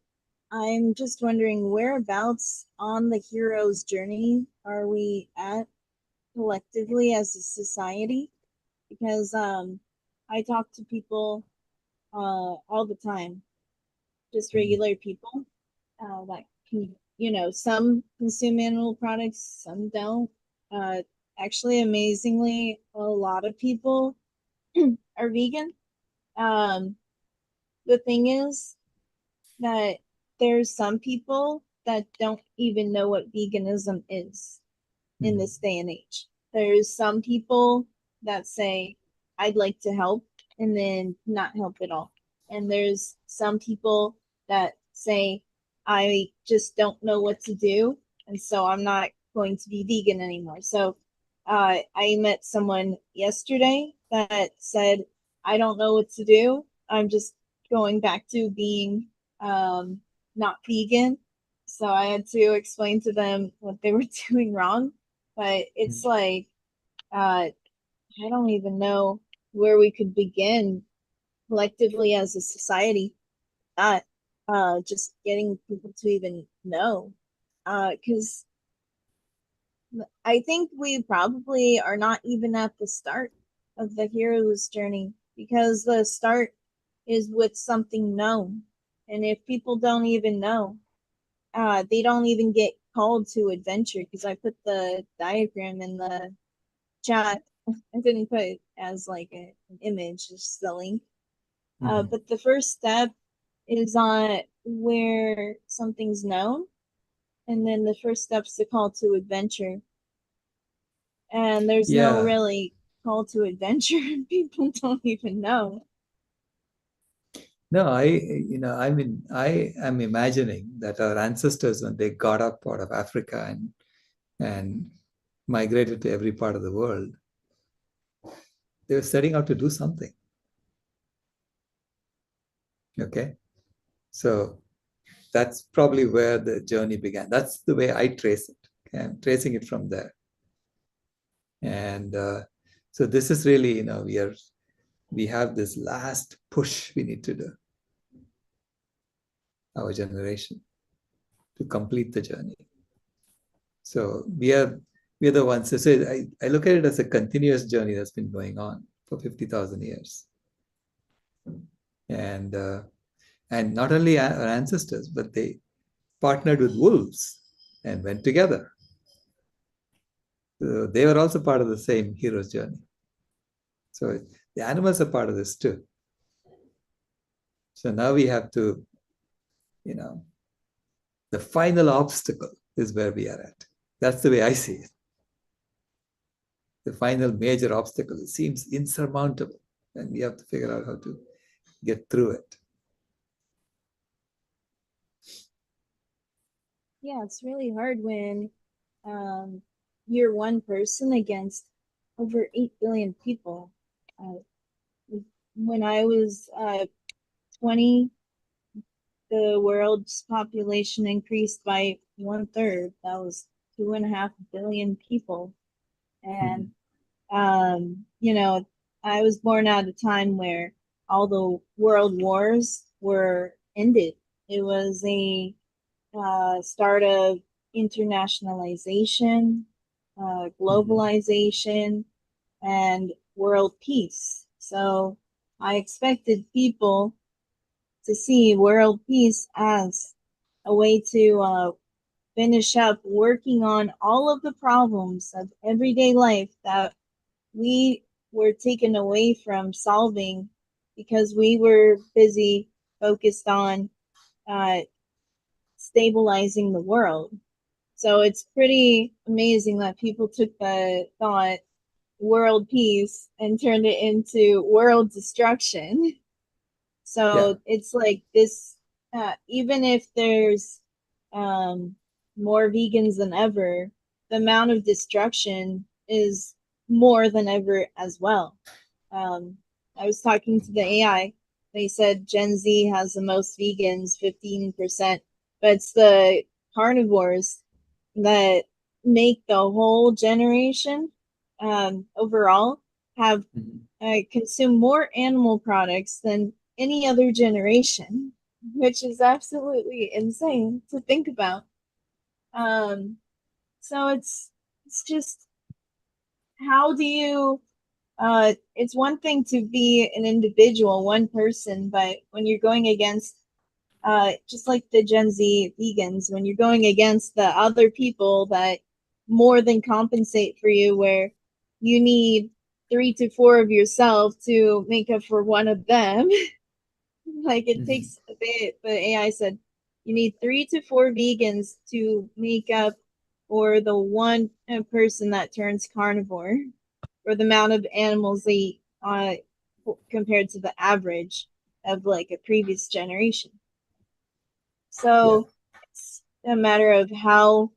I'm just wondering whereabouts on the hero's journey are we at collectively as a society? Because I talk to people all the time, just regular people that can, some consume animal products, some don't. Actually, amazingly, a lot of people are vegan. The thing is that there's some people that don't even know what veganism is in this day and age. There's some people that say, I'd like to help, and then not help at all. And there's some people that say, I just don't know what to do, and so I'm not going to be vegan anymore. So I met someone yesterday that said, I don't know what to do. I'm just going back to being not vegan. So I had to explain to them what they were doing wrong. But it's like, I don't even know where we could begin collectively as a society, not just getting people to even know. Because I think we probably are not even at the start of the hero's journey, because the start is with something known. And if people don't even know, they don't even get called to adventure, because I put the diagram in the chat. I didn't put it as like an image, just the link. But the first step is on where something's known, and then the first step's the call to adventure. And there's no really call to adventure. People don't even know. No, I am imagining that our ancestors, when they got up out of Africa and migrated to every part of the world, they were setting out to do something. Okay, so that's probably where the journey began. That's the way I trace it. Okay? I'm tracing it from there. And so this is really, we have this last push we need to do, our generation, to complete the journey. So we are the ones. So I look at it as a continuous journey that's been going on for 50,000 years. And not only our ancestors, but they partnered with wolves and went together. So they were also part of the same hero's journey. So the animals are part of this too. So now we have to, the final obstacle is where we are at. That's the way I see it. The final major obstacle, it seems insurmountable, and we have to figure out how to get through it. Yeah, it's really hard when you're one person against over 8 billion people. When I was 20, the world's population increased by 1/3. That was 2.5 billion people. And, I was born at a time where all the world wars were ended. It was a start of internationalization, globalization, and world peace. So I expected people to see world peace as a way to finish up working on all of the problems of everyday life that we were taken away from solving because we were busy focused on stabilizing the world. So it's pretty amazing that people took the thought world peace and turned it into world destruction. So it's like this, even if there's more vegans than ever, the amount of destruction is more than ever as well. I was talking to the AI. They said Gen Z has the most vegans, 15%, but it's the carnivores that make the whole generation overall have consume more animal products than any other generation, which is absolutely insane to think about. So it's just, how do you it's one thing to be an individual, one person, but when you're going against just like the Gen Z vegans, when you're going against the other people that more than compensate for you, where you need 3 to 4 of yourself to make up for one of them. Like it takes a bit, but AI said you need 3 to 4 vegans to make up for the one person that turns carnivore, or the amount of animals they eat compared to the average of like a previous generation. So it's a matter of how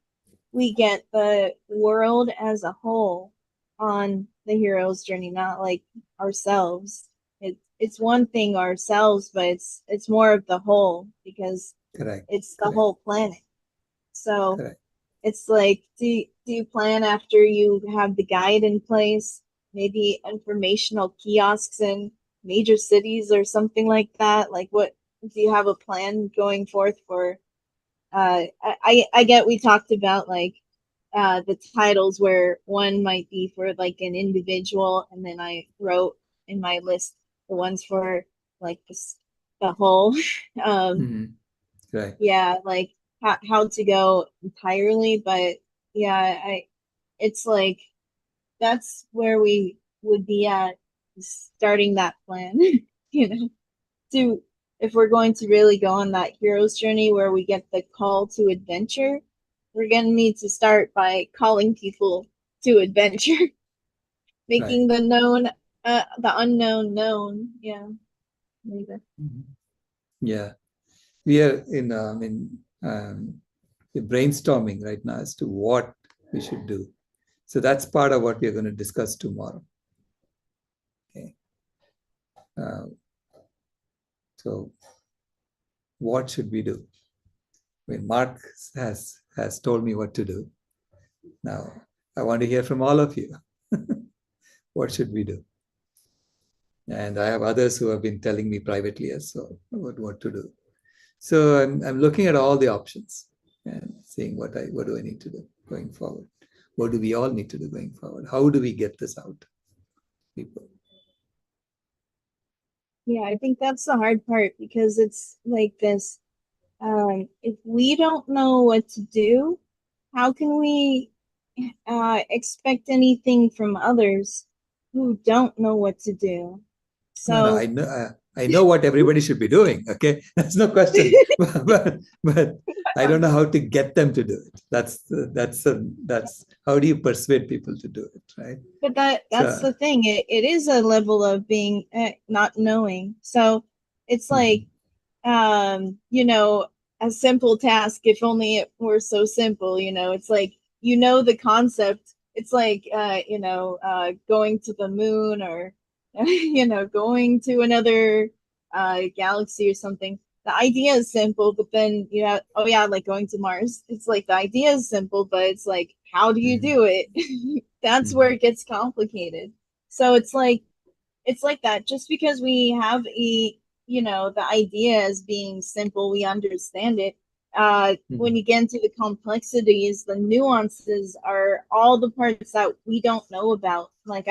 we get the world as a whole on the hero's journey, not like ourselves. It's one thing ourselves, but it's more of the whole, because it's the whole planet. So it's like, do you plan after you have the guide in place, maybe informational kiosks in major cities or something like that? Like, what do you have a plan going forth for? I get, we talked about like the titles where one might be for like an individual, and then I wrote in my list the ones for like the whole. Yeah, like how to go entirely, but yeah, it's like that's where we would be at, starting that plan. You know, to, if we're going to really go on that hero's journey where we get the call to adventure, we're gonna need to start by calling people to adventure, making the known the unknown known. Yeah, maybe. Yeah, we are in brainstorming right now as to what we should do. So that's part of what we're going to discuss tomorrow. Okay. So what should we do? I mean, Mark has told me what to do. Now, I want to hear from all of you. What should we do? And I have others who have been telling me privately as well about what to do. So I'm looking at all the options and seeing what do I need to do going forward. What do we all need to do going forward? How do we get this out, people? Yeah, I think that's the hard part, because it's like this. If we don't know what to do, how can we expect anything from others who don't know what to do? So no, I know what everybody should be doing. Okay, that's no question. but I don't know how to get them to do it. That's how do you persuade people to do it, right? But that's the thing. It is a level of being not knowing. So it's like, you know, a simple task, if only it were so simple. You know, it's like, you know, the concept. It's like you know, going to the moon, or you know, going to another galaxy or something. The idea is simple, but then, you know, oh yeah, like going to Mars. It's like the idea is simple, but it's like, how do you do it? That's where it gets complicated. So it's like that. Just because we have a, you know, the idea as being simple, we understand it. When you get into the complexities, the nuances are all the parts that we don't know about. Like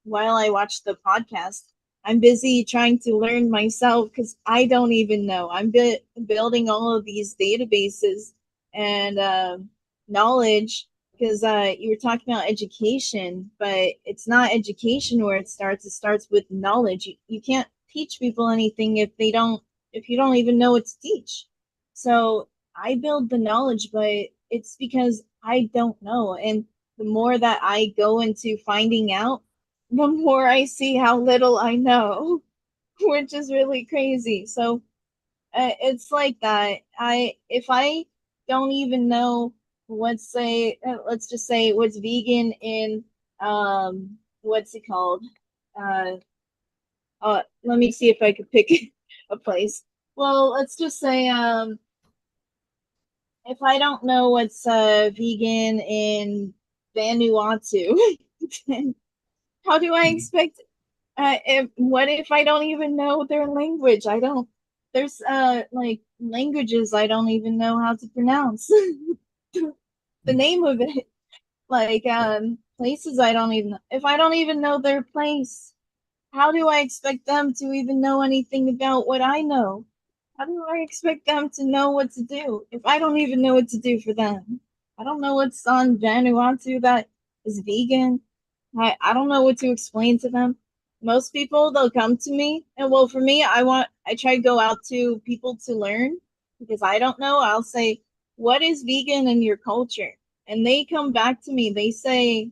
while I watch the podcast, I'm busy trying to learn myself, because I don't even know. I'm building all of these databases and knowledge, because you were talking about education, but it's not education where it starts. It starts with knowledge. You can't teach people anything if you don't even know what to teach. So I build the knowledge, but it's because I don't know. And the more that I go into finding out, the more I see how little I know, which is really crazy. So it's like that. If I don't even know let's just say what's vegan in what's it called? Let me see if I could pick a place. Well, let's just say if I don't know what's vegan in Vanuatu, then how do I expect? What if I don't even know their language? I don't. There's like languages I don't even know how to pronounce the name of it. Like places I don't even. If I don't even know their place, how do I expect them to even know anything about what I know? How do I expect them to know what to do if I don't even know what to do for them? I don't know what's on Vanuatu that is vegan. I don't know what to explain to them. Most people, they'll come to me, and well, for me, I try to go out to people to learn because I don't know. I'll say, what is vegan in your culture? And they come back to me. They say,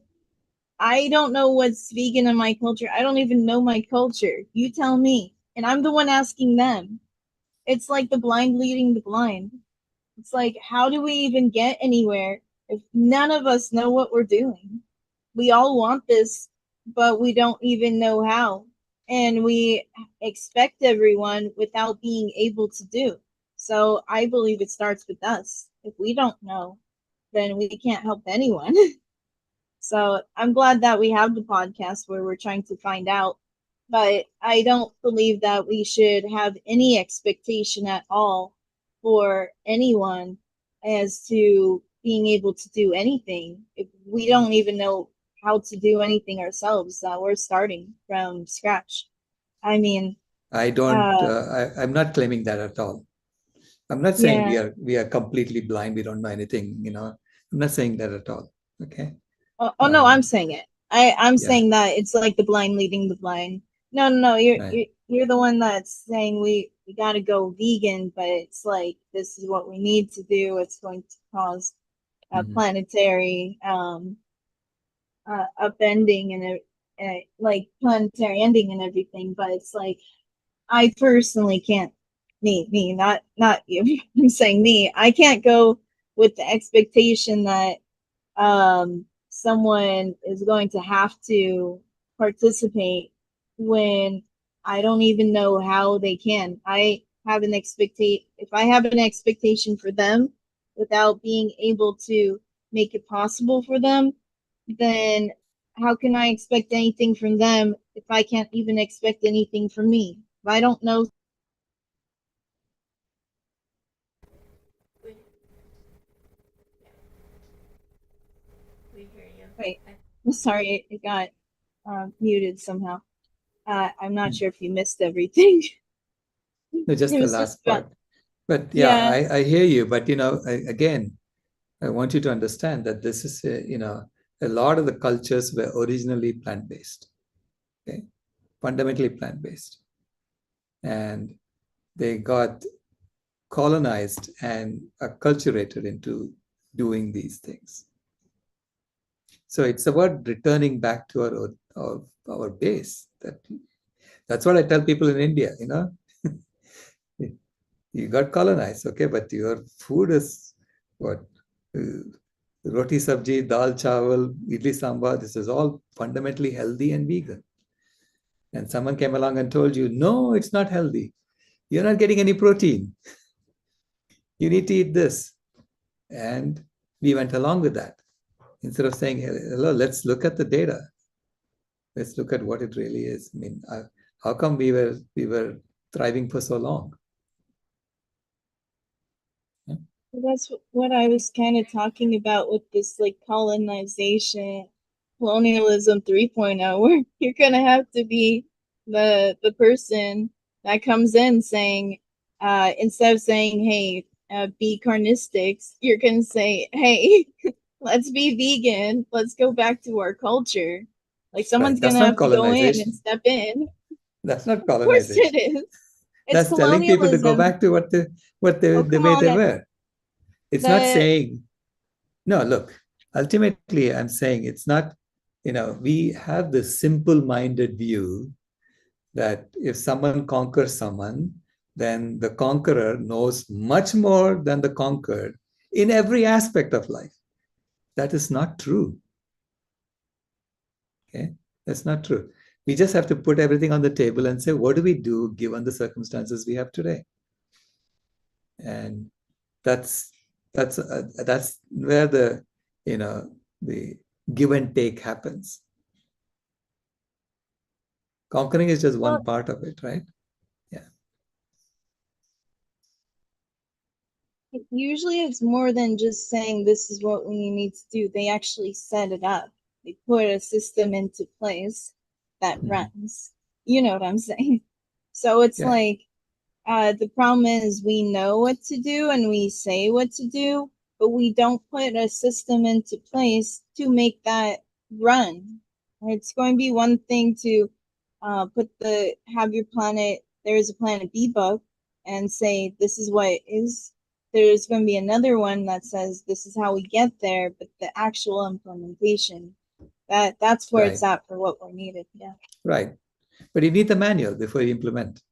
I don't know what's vegan in my culture. I don't even know my culture. You tell me. And I'm the one asking them. It's like the blind leading the blind. It's like, how do we even get anywhere if none of us know what we're doing? We all want this, but we don't even know how. And we expect everyone without being able to do. So I believe it starts with us. If we don't know, then we can't help anyone. So I'm glad that we have the podcast where we're trying to find out. But I don't believe that we should have any expectation at all for anyone as to being able to do anything. If we don't even know how to do anything ourselves, we're starting from scratch. I mean, I'm not claiming that at all. I'm not saying yeah. we are completely blind, we don't know anything, I'm not saying that at all. Okay. Oh no, I'm saying it. I'm yeah. saying that it's like the blind leading the blind. No, Right. you're the one that's saying we got to go vegan, but it's like this is what we need to do. It's going to cause a planetary upending and like planetary ending and everything. But it's like I personally can't. Not you. I'm saying me. I can't go with the expectation that someone is going to have to participate when I don't even know how they can. If I have an expectation for them without being able to make it possible for them, then how can I expect anything from them if I can't even expect anything from me? If I don't know. Wait, I'm sorry, it got muted somehow. I'm not sure if you missed everything. No, just It the was just last about, part. But yeah. I hear you. But again, I want you to understand that this is a lot of the cultures were originally plant-based, okay, fundamentally plant-based, and they got colonized and acculturated into doing these things. So it's about returning back to our base. That's what I tell people in India. You got colonized, okay, but your food is what? Roti sabji, dal chawal, idli sambar. This is all fundamentally healthy and vegan. And someone came along and told you, no, it's not healthy. You're not getting any protein. You need to eat this. And we went along with that. Instead of saying, hello, let's look at the data. Let's look at what it really is. I mean, how come we were thriving for so long? Yeah. That's what I was kind of talking about with this like colonization, colonialism 3.0, where you're gonna have to be the person that comes in saying, instead of saying, hey, be carnistics, you're gonna say, hey, let's be vegan, let's go back to our culture. Like someone's Right. That's gonna not have to go in and colonization. step in. That's not Of course it colonization. is. It's That's telling people to go colonialism. back to Oh, the come way on. they were. It's not saying, no, look, ultimately, I'm saying it's not, we have this simple-minded view that if someone conquers someone, then the conqueror knows much more than the conquered in every aspect of life. That is not true. Okay, that's not true. We just have to put everything on the table and say, what do we do given the circumstances we have today? And that's where the the give and take happens. Conquering is just one part of it, right? Yeah. Usually it's more than just saying this is what we need to do. They actually set it up. They put a system into place that runs. You know what I'm saying? So it's like the problem is we know what to do and we say what to do, but we don't put a system into place to make that run. It's going to be one thing to have your planet, there's a planet B book and say this is what it is. There's going to be another one that says this is how we get there, but the actual implementation, that's where it's at for what we're needed. Yeah. Right. But you need the manual before you implement.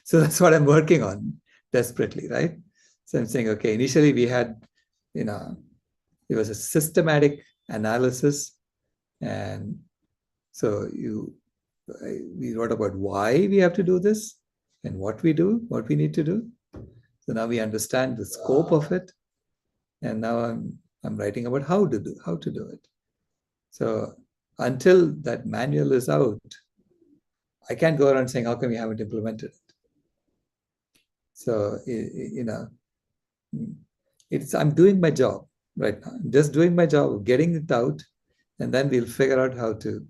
So that's what I'm working on desperately, right? So I'm saying, okay, initially we had, it was a systematic analysis. And so we wrote about why we have to do this and what we do, what we need to do. So now we understand the scope of it. And now I'm writing about how to do it. So until that manual is out, I can't go around saying, how come we haven't implemented it? So, I'm doing my job right now. I'm just doing my job of getting it out, and then we'll figure out how to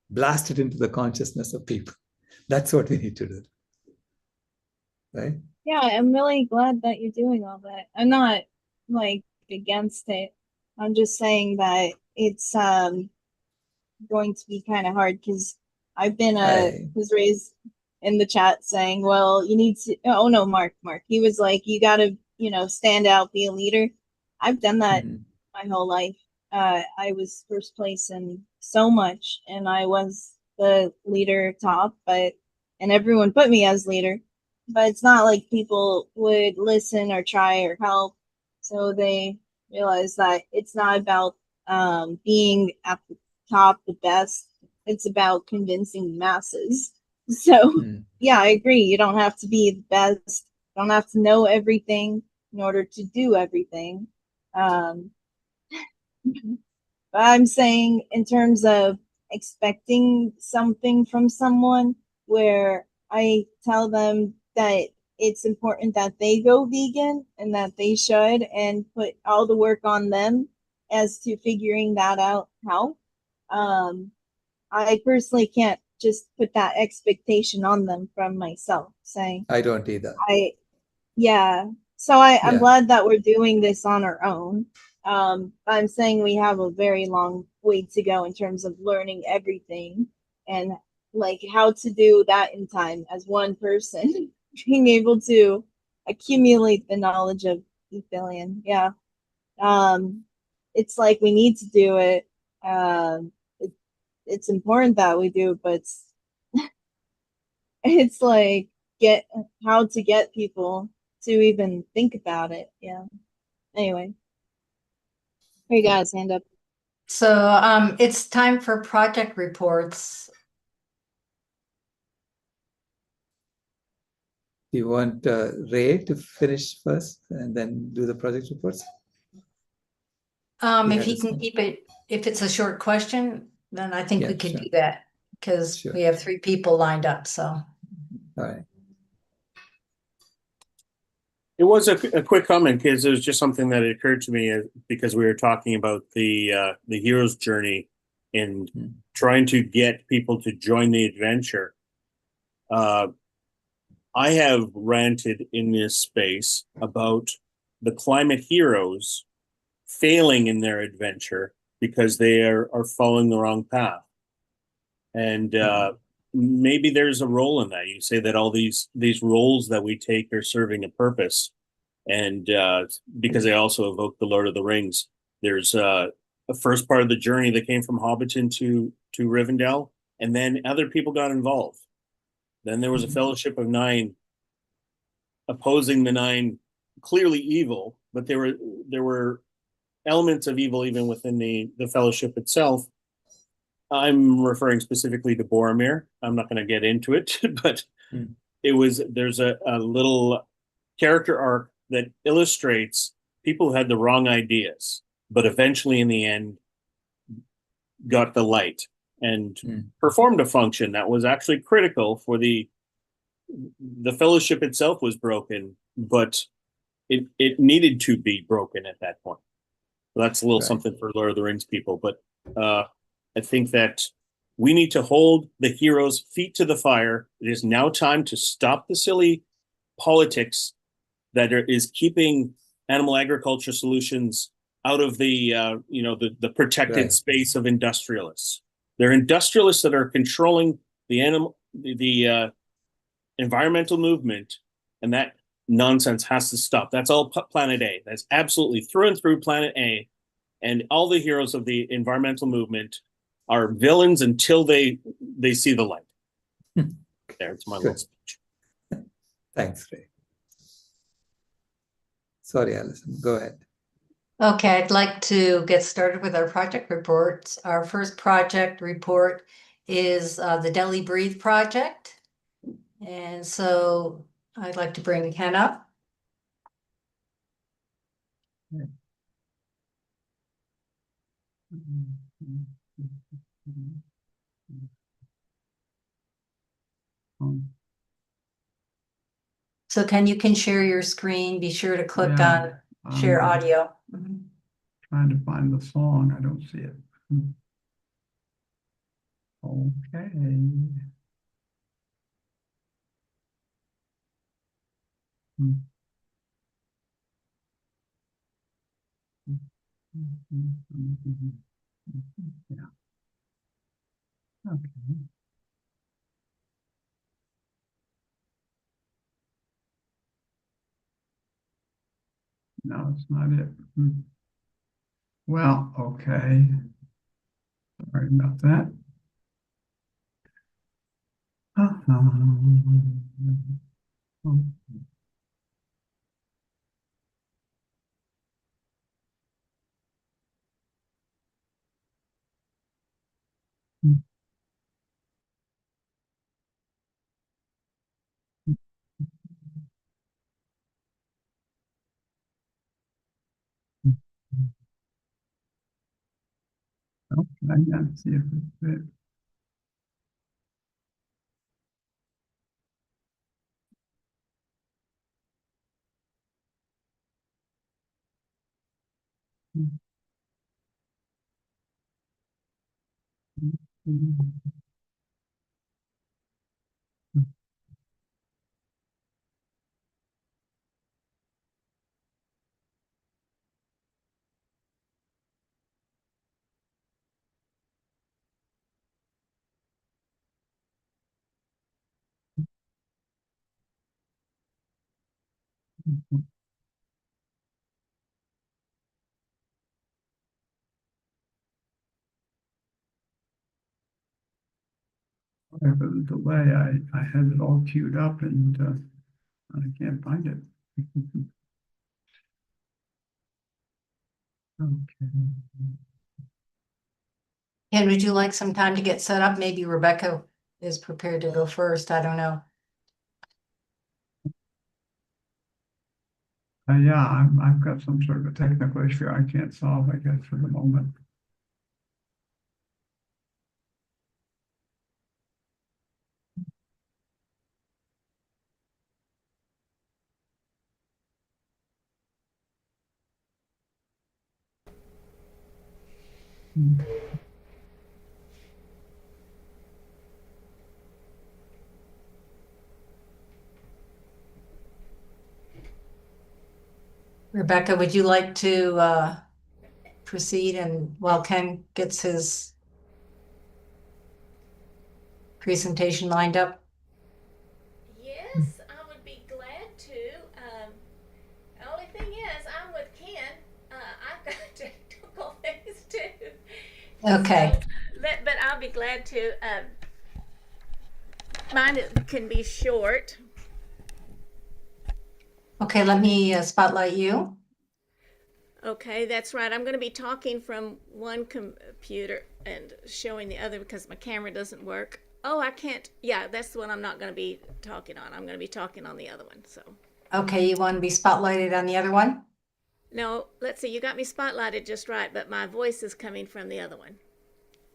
blast it into the consciousness of people. That's what we need to do. Right? Yeah, I'm really glad that you're doing all that. I'm not like against it. I'm just saying that it's going to be kind of hard because I've been was raised in the chat saying, well, you need to, oh no, Mark, he was like, you got to, stand out, be a leader. I've done that my whole life. I was first place in so much and I was the leader top, and everyone put me as leader, but it's not like people would listen or try or help. So they realized that it's not about being at the top, the best. It's about convincing the masses. So yeah, I agree. You don't have to be the best. You don't have to know everything in order to do everything. But I'm saying in terms of expecting something from someone where I tell them that it's important that they go vegan and that they should and put all the work on them as to figuring that out how. I personally can't just put that expectation on them from myself saying I don't either. So I'm glad that we're doing this on our own. I'm saying we have a very long way to go in terms of learning everything and like how to do that in time as one person, being able to accumulate the knowledge of Ethelian. Yeah. It's like we need to do it. It's important that we do, but it's like how to get people to even think about it. Yeah. Anyway. Here you guys, hand up. So it's time for project reports. Do you want Ray to finish first and then do the project reports? If he can keep it, if it's a short question, then I think we could do that because we have 3 people lined up. So, all right. It was a quick comment because it was just something that occurred to me because we were talking about the hero's journey and trying to get people to join the adventure. I have ranted in this space about the climate heroes failing in their adventure because they are following the wrong path. And maybe there's a role in that. You say that all these roles that we take are serving a purpose. And because they also evoke the Lord of the Rings. There's a first part of the journey that came from Hobbiton to Rivendell, and then other people got involved. Then there was a Fellowship of 9 opposing the 9, clearly evil, but there were elements of evil even within the fellowship itself. I'm referring specifically to Boromir. I'm not going to get into it, but there's a little character arc that illustrates people who had the wrong ideas, but eventually in the end got the light and performed a function that was actually critical for the fellowship itself was broken, but it needed to be broken at that point. So that's a little something for Lord of the Rings people, but I think that we need to hold the heroes' feet to the fire. It is now time to stop the silly politics that is keeping animal agriculture solutions out of the protected space of industrialists. They're industrialists that are controlling the environmental movement, and that nonsense has to stop. That's all Planet A. That's absolutely through and through Planet A, and all the heroes of the environmental movement are villains until they see the light. There, it's my little speech. Thanks, Ray. Sorry, Alison, go ahead. Okay, I'd like to get started with our project reports. Our first project report is the Delhi Breathe project. And so I'd like to bring Ken up. So Ken, you can share your screen. Be sure to click on share audio. Trying to find the song. I don't see it. Okay. Yeah. Okay. No, it's not it. Well, okay. Sorry about that. Okay, I gotta see if it's it. Sorry for the delay. I had it all queued up and I can't find it. Okay. Ken, would you like some time to get set up? Maybe Rebecca is prepared to go first. I don't know. Yeah, I've got some sort of a technical issue I can't solve, I guess, for the moment. Rebecca, would you like to proceed and while Ken gets his presentation lined up? Yes, I would be glad to. The only thing is, I'm with Ken. I've got technical things too. Okay. So, but I'll be glad to. Mine can be short. Okay, let me spotlight you. Okay, that's right. I'm going to be talking from one computer and showing the other because my camera doesn't work. Oh, I can't. Yeah, that's the one I'm not going to be talking on. I'm going to be talking on the other one. So. Okay, you want to be spotlighted on the other one? No, let's see. You got me spotlighted just right, but my voice is coming from the other one.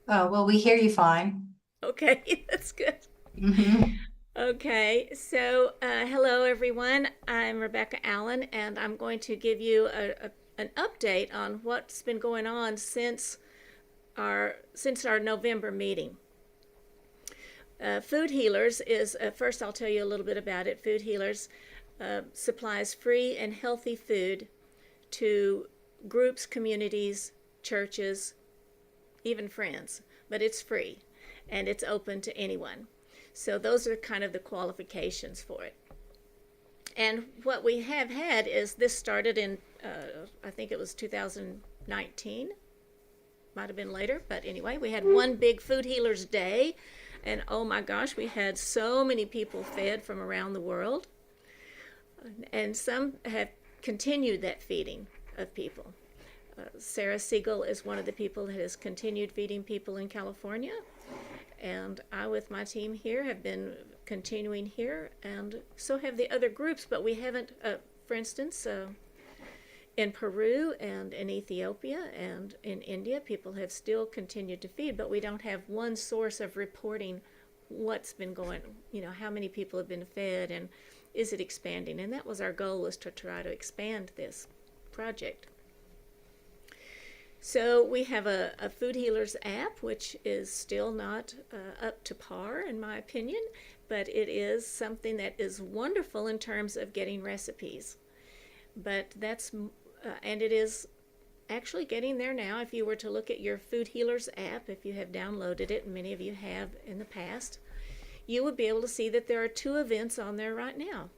Oh, well, we hear you fine. Okay, that's good. Mm-hmm. Okay, so hello everyone. I'm Rebecca Allen, and I'm going to give you an update on what's been going on since our November meeting. Food Healers is first. I'll tell you a little bit about it. Food Healers supplies free and healthy food to groups, communities, churches, even friends, but it's free and it's open to anyone. So those are kind of the qualifications for it. And what we have had is this started in, I think it was 2019, might have been later, but anyway, we had one big Food Healers Day, and oh my gosh, we had so many people fed from around the world, and some have continued that feeding of people. Sarah Siegel is one of the people that has continued feeding people in California, and I with my team here have been continuing here, and so have the other groups, but we haven't, for instance, in Peru and in Ethiopia and in India, people have still continued to feed, but we don't have one source of reporting what's been going, how many people have been fed and is it expanding, and that was our goal, was to try to expand this project. So we have a Food Healers app, which is still not up to par, in my opinion, but it is something that is wonderful in terms of getting recipes. But that's, and it is actually getting there now. If you were to look at your Food Healers app, if you have downloaded it, and many of you have in the past, you would be able to see that there are 2 events on there right now.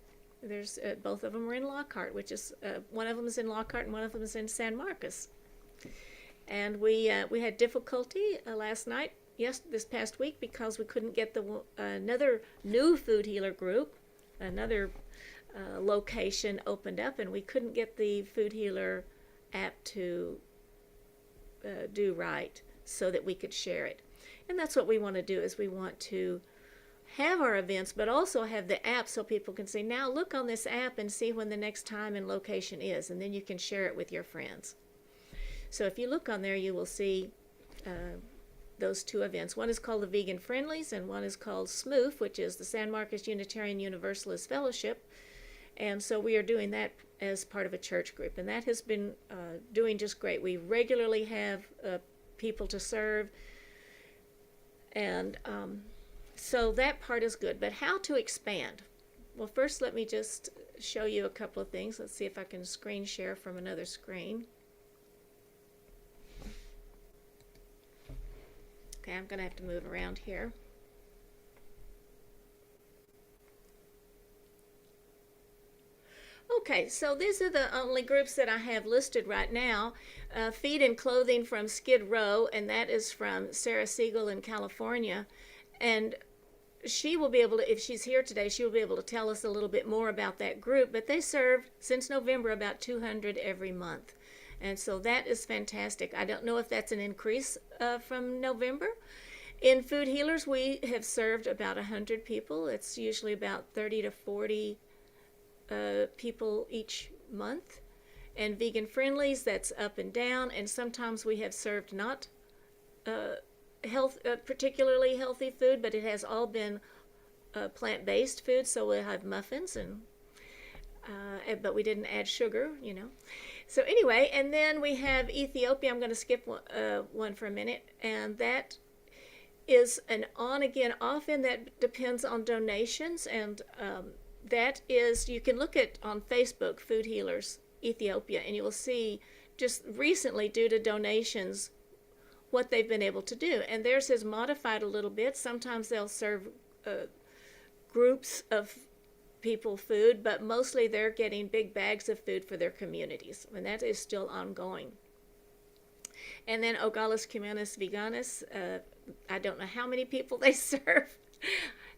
There's both of them are in Lockhart, which is, one of them is in Lockhart and one of them is in San Marcos. And we had difficulty last night, this past week, because we couldn't get another new Food Healer group, another location opened up, and we couldn't get the Food Healer app to do right so that we could share it. And that's what we want to do, is we want to have our events, but also have the app so people can say, now look on this app and see when the next time and location is, and then you can share it with your friends. So if you look on there, you will see those 2 events. One is called the Vegan Friendlies, and one is called SMOOF, which is the San Marcos Unitarian Universalist Fellowship. And so we are doing that as part of a church group, and that has been doing just great. We regularly have people to serve, and so that part is good. But how to expand? Well, first let me just show you a couple of things. Let's see if I can screen share from another screen. Okay, I'm going to have to move around here. Okay, so these are the only groups that I have listed right now. Feed and Clothing from Skid Row, and that is from Sarah Siegel in California. And she will be able to, if she's here today, she will be able to tell us a little bit more about that group. But they serve, since November, about 200 every month. And so that is fantastic. I don't know if that's an increase from November. In Food Healers, we have served about 100 people. It's usually about 30 to 40 people each month. And Vegan Friendlies, that's up and down. And sometimes we have served not particularly healthy food, but it has all been plant-based food. So we'll have muffins, but we didn't add sugar, So anyway, and then we have Ethiopia. I'm going to skip one for a minute, and that is an on-again, off-in. That depends on donations, and that is, you can look at on Facebook, Food Healers Ethiopia, and you will see just recently, due to donations, what they've been able to do. And theirs has modified a little bit. Sometimes they'll serve groups of people food, but mostly they're getting big bags of food for their communities, and that is still ongoing. And then Ogalis Cumanis Veganis, I don't know how many people they serve.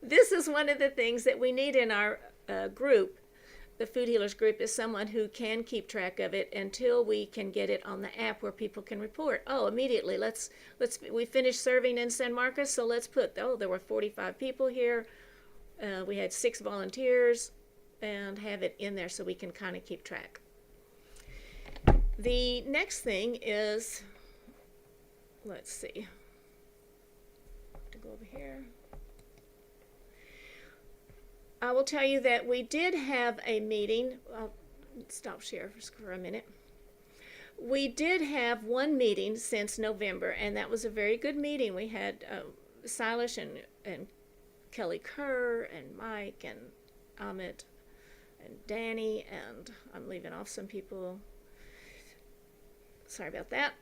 This is one of the things that we need in our group. the Food Healers group is someone who can keep track of it until we can get it on the app where people can report. Oh, immediately, we finished serving in San Marcos, so let's put, there were 45 people here. We had 6 volunteers, and have it in there so we can kind of keep track. The next thing is, let's see, to go over here. I will tell you that we did have a meeting. I'll stop share for a minute. We did have one meeting since November, and that was a very good meeting. We had Sailesh and Kelly Kerr and Mike and Amit and Danny, and I'm leaving off some people. Sorry about that.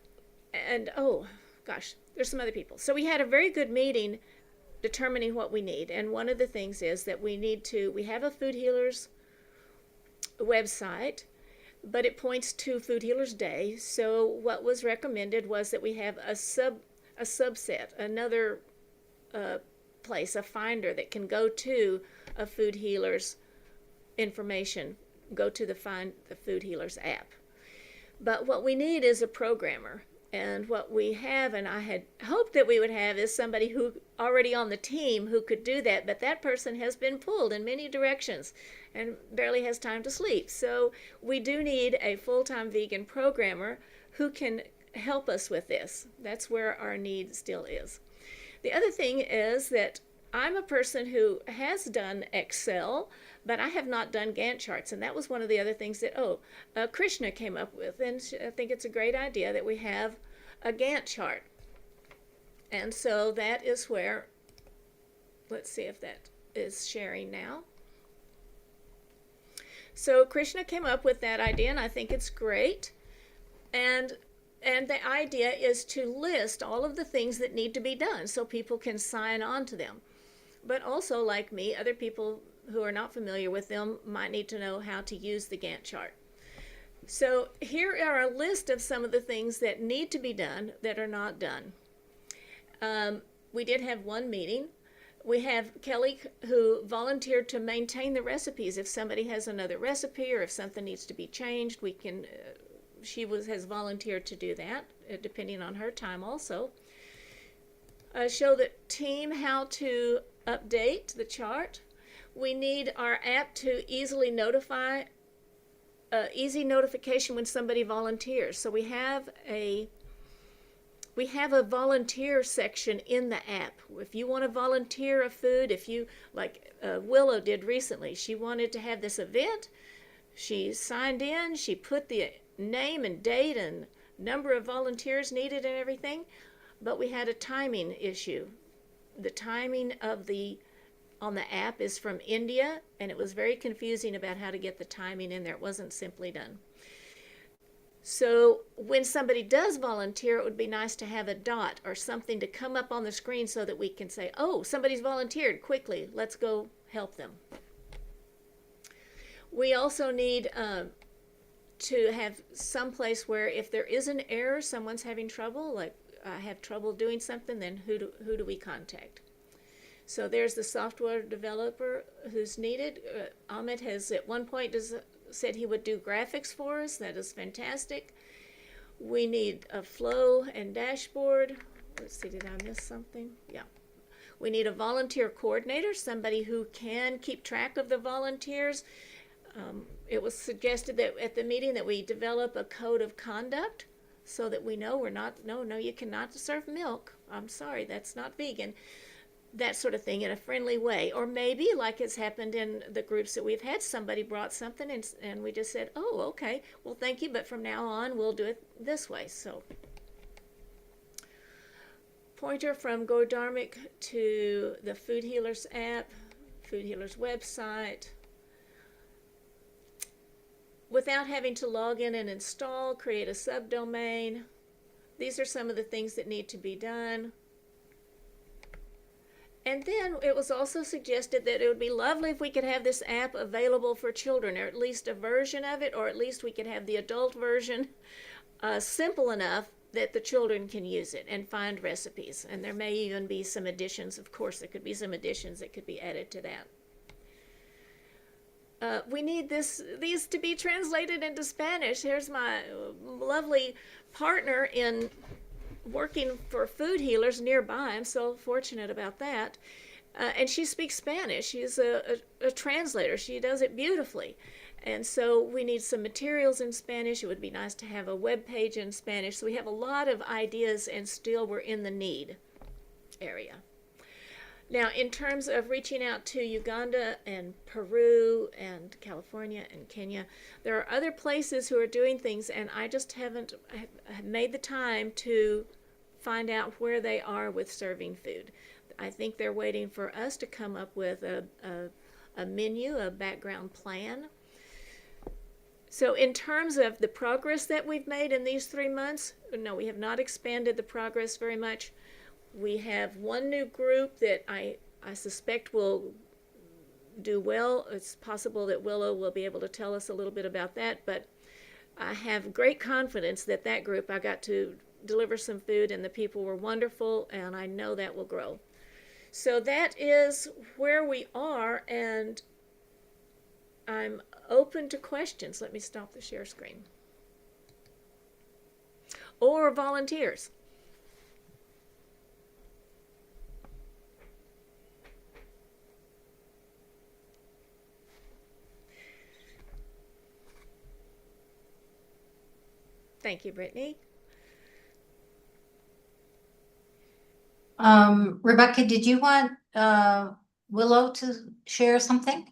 And oh gosh, there's some other people. So we had a very good meeting determining what we need. And one of the things is that we have a Food Healers website, but it points to Food Healers Day. So what was recommended was that we have a subset, another place, a finder that can go to a Food Healers information, go to the Find the Food Healers app. But what we need is a programmer. And what we have, and I had hoped that we would have, is somebody who already on the team who could do that, but that person has been pulled in many directions and barely has time to sleep. So we do need a full-time vegan programmer who can help us with this. That's where our need still is. The other thing is that I'm a person who has done Excel, but I have not done Gantt charts, and that was one of the other things that Krishna came up with, and I think it's a great idea that we have a Gantt chart. And so that is where, let's see if that is sharing now. So Krishna came up with that idea, and I think it's great. And the idea is to list all of the things that need to be done so people can sign on to them. But also, like me, other people who are not familiar with them might need to know how to use the Gantt chart. So here are a list of some of the things that need to be done that are not done. We did have one meeting. We have Kelly, who volunteered to maintain the recipes. If somebody has another recipe or if something needs to be changed, we can. She has volunteered to do that, depending on her time also. Show the team how to update the chart. We need our app to easily notify, easy notification when somebody volunteers. So we have a volunteer section in the app. If you want to volunteer a food, if you, like Willow did recently, she wanted to have this event. She signed in, she put the name and date and number of volunteers needed and everything, but we had a timing issue. The timing on the app is from India, and it was very confusing about how to get the timing in there. It wasn't simply done. So when somebody does volunteer, it would be nice to have a dot or something to come up on the screen so that we can say, oh, somebody's volunteered, quickly, let's go help them. We also need to have some place where if there is an error, someone's having trouble, like I have trouble doing something, then who do we contact? So there's the software developer who's needed. Amit has at one point said he would do graphics for us. That is fantastic. We need a flow and dashboard. Let's see, did I miss something? Yeah. We need a volunteer coordinator, somebody who can keep track of the volunteers. It was suggested that at the meeting that we develop a code of conduct so that we know we're not, no, you cannot serve milk. I'm sorry, that's not vegan. That sort of thing in a friendly way. Or maybe, like it's happened in the groups that we've had, somebody brought something and we just said, oh, okay, well, thank you, but from now on, we'll do it this way. So, pointer from Godharmic to the Food Healers app, Food Healers website. Without having to log in and install, create a subdomain. These are some of the things that need to be done. And then it was also suggested that it would be lovely if we could have this app available for children, or at least a version of it, or at least we could have the adult version simple enough that the children can use it and find recipes. And there may even be some additions. Of course, there could be some additions that could be added to that. we need these to be translated into Spanish. Here's my lovely partner in working for food healers nearby. I'm so fortunate about that. And she speaks Spanish. She's a translator. She does it beautifully. And so we need some materials in Spanish. It would be nice to have a web page in Spanish. So we have a lot of ideas, and still we're in the need area. Now, in terms of reaching out to Uganda and Peru and California and Kenya, there are other places who are doing things, and I just haven't made the time to find out where they are with serving food. I think they're waiting for us to come up with a menu, a background plan. So in terms of the progress that we've made in these 3 months, no, we have not expanded the progress very much. We have one new group that I suspect will do well. It's possible that Willow will be able to tell us a little bit about that, but I have great confidence that that group, I got to deliver some food and the people were wonderful, and I know that will grow. So that is where we are, and I'm open to questions. Let me stop the share screen. Or volunteers. Thank you, Brittany. Rebecca, did you want Willow to share something?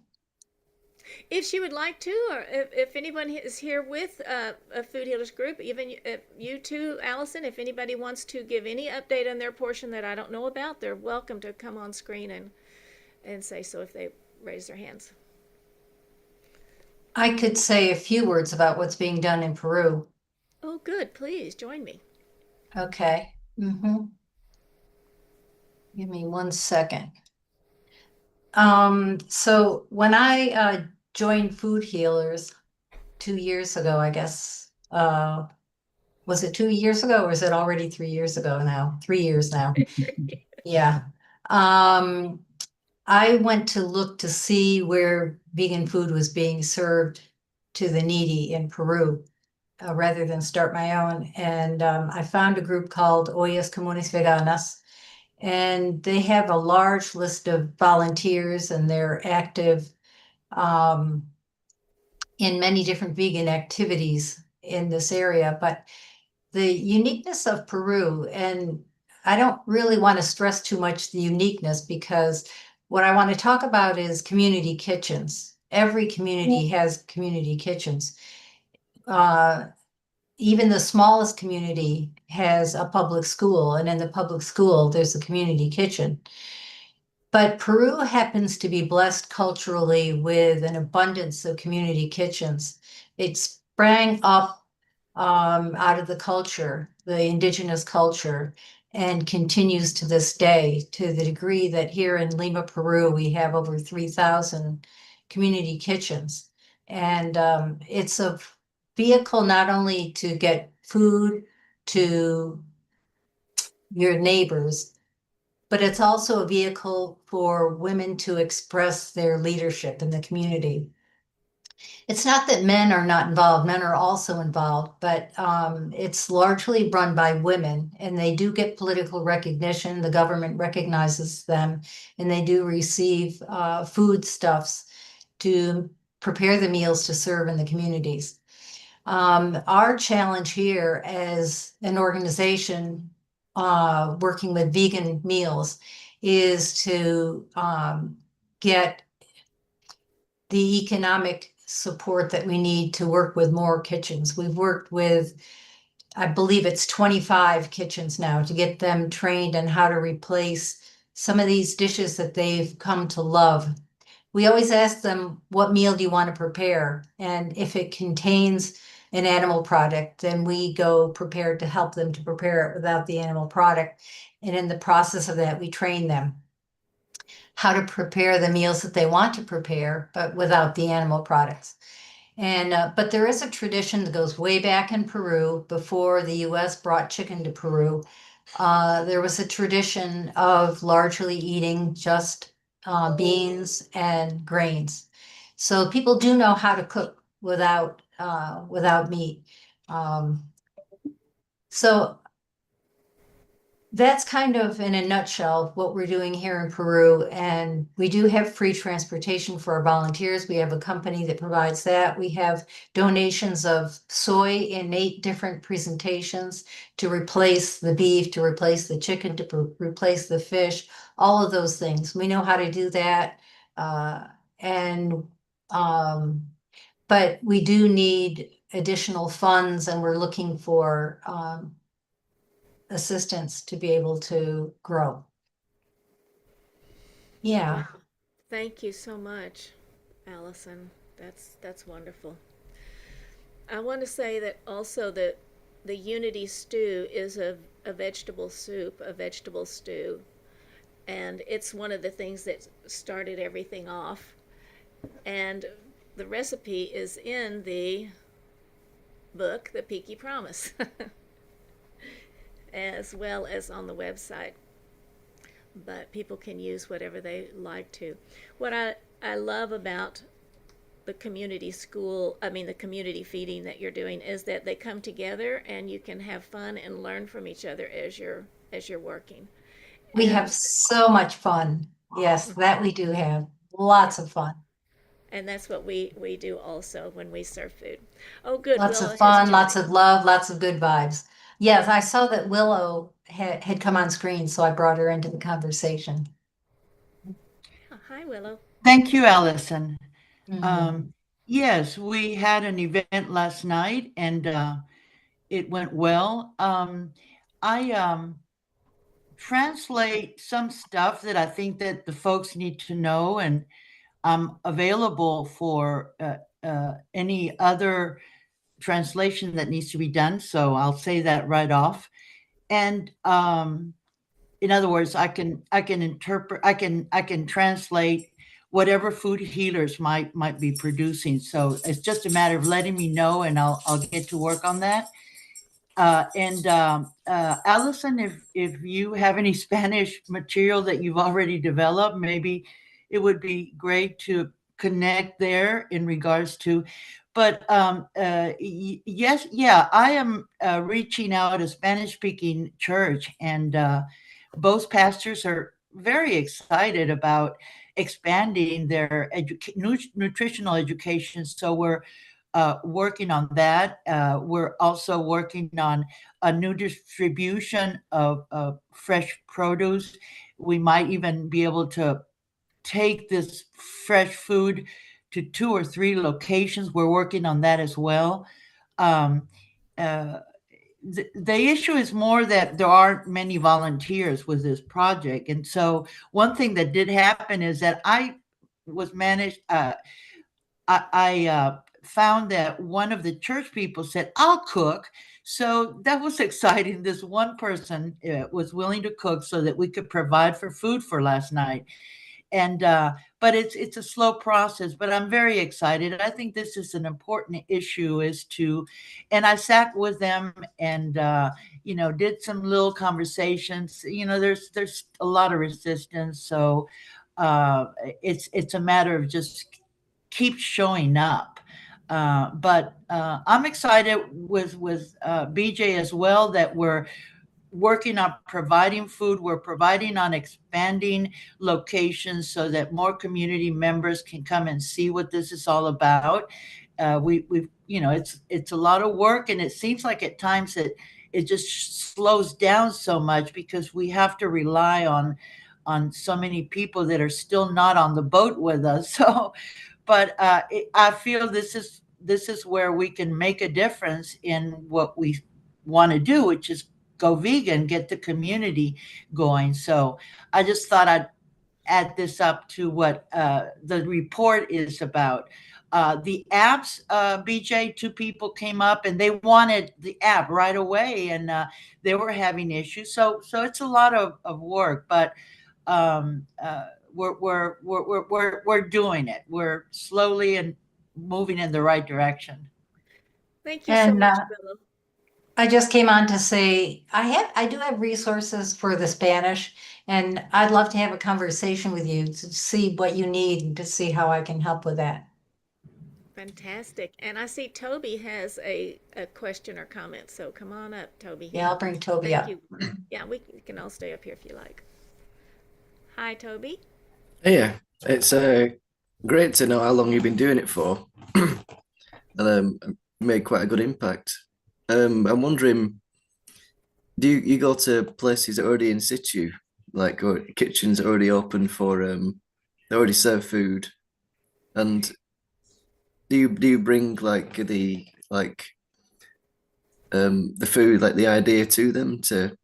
If she would like to, or if anyone is here with a Food Healers group, even you too, Allison, if anybody wants to give any update on their portion that I don't know about, they're welcome to come on screen and say so if they raise their hands. I could say a few words about what's being done in Peru. Oh, good. Please join me. Okay. Give me 1 second. So when I joined Food Healers 2 years ago, I guess, was it 2 years ago, or is it already 3 years ago now? 3 years now. Yeah. I went to look to see where vegan food was being served to the needy in Peru, rather than start my own. And I found a group called Ollas Comunes Veganas, and they have a large list of volunteers, and they're active in many different vegan activities in this area. But the uniqueness of Peru, and I don't really want to stress too much the uniqueness, because what I want to talk about is community kitchens. Every community has community kitchens. Even the smallest community has a public school, and in the public school, there's a community kitchen. But Peru happens to be blessed culturally with an abundance of community kitchens. It sprang up out of the culture, the indigenous culture, and continues to this day, to the degree that here in Lima, Peru, we have over 3,000 community kitchens. And it's a vehicle not only to get food to your neighbors, but it's also a vehicle for women to express their leadership in the community. It's not that men are not involved, men are also involved, but it's largely run by women, and they do get political recognition. The government recognizes them, and they do receive foodstuffs to prepare the meals to serve in the communities. Our challenge here as an organization working with vegan meals is to get the economic support that we need to work with more kitchens. We've worked with, I believe it's 25 kitchens now, to get them trained on how to replace some of these dishes that they've come to love. We always ask them, what meal do you want to prepare? And if it contains an animal product, then we go prepared to help them to prepare it without the animal product. And in the process of that, we train them how to prepare the meals that they want to prepare, but without the animal products. And but there is a tradition that goes way back in Peru, before the US brought chicken to Peru. There was a tradition of largely eating just beans and grains. So people do know how to cook without meat. So that's kind of in a nutshell what we're doing here in Peru. And we do have free transportation for our volunteers. We have a company that provides that. We have donations of soy in 8 different presentations to replace the beef, to replace the chicken, to replace the fish, all of those things. We know how to do that. And but we do need additional funds, and we're looking for assistance to be able to grow. Yeah. Wow. Thank you so much, Allison. That's wonderful. I want to say that also that the unity stew is a vegetable soup, a vegetable stew, and it's one of the things that started everything off. And the recipe is in the book, The Peaky Promise, as well as on the website. But people can use whatever they like to. What I love about the community school, the community feeding that you're doing, is that they come together and you can have fun and learn from each other as you're working. We have so much fun. Yes, that we do have. Lots of fun. And that's what we do also when we serve food. Oh, good. Lots Willow of fun, has lots joined. of love, lots of good vibes. Yes, I saw that Willow had come on screen, so I brought her into the conversation. Oh, hi, Willow. Thank you, Allison. Mhm. Yes, we had an event last night and it went well. I translate some stuff that I think that the folks need to know, and I'm available for any other translation that needs to be done. So I'll say that right off. And in other words, I can interpret, I can translate whatever food healers might be producing. So it's just a matter of letting me know, and I'll get to work on that. Allison, if you have any Spanish material that you've already developed, maybe it would be great to connect there in regards to. But yes, yeah, I am reaching out a Spanish-speaking church, and both pastors are very excited about expanding their nutritional education. So we're working on that. We're also working on a new distribution of fresh produce. We might even be able to take this fresh food to 2 or 3 locations. We're working on that as well. Um, the issue is more that there aren't many volunteers with this project. And so one thing that did happen is that I was managed, I found that one of the church people said, I'll cook. So that was exciting. This one person was willing to cook so that we could provide for food for last night. And but it's a slow process, but I'm very excited. I think this is an important issue, and I sat with them and did some little conversations. There's a lot of resistance, so it's a matter of just keep showing up. But I'm excited with BJ as well, that we're working on providing food. We're providing on expanding locations so that more community members can come and see what this is all about. We've it's a lot of work, and it seems like at times it just slows down so much because we have to rely on so many people that are still not on the boat with us. So, but I feel this is where we can make a difference in what we want to do, which is go vegan, get the community going. So I just thought I'd add this up to what the report is about. The apps, BJ, 2 people came up and they wanted the app right away, and they were having issues. So it's a lot of work, but we're doing it. We're slowly and moving in the right direction. Thank you so much, Willow. I just came on to say I do have resources for the Spanish, and I'd love to have a conversation with you to see what you need and to see how I can help with that. Fantastic. And I see Toby has a question or comment. So come on up, Toby. Yeah, I'll bring Toby Thank up. you. Yeah, we can all stay up here if you like. Hi, Toby. Yeah, it's great to know how long you've been doing it for, and made quite a good impact. I'm wondering, do you go to places that are already in situ, like or kitchens already open for they already serve food, and do you bring like the food, like the idea to them to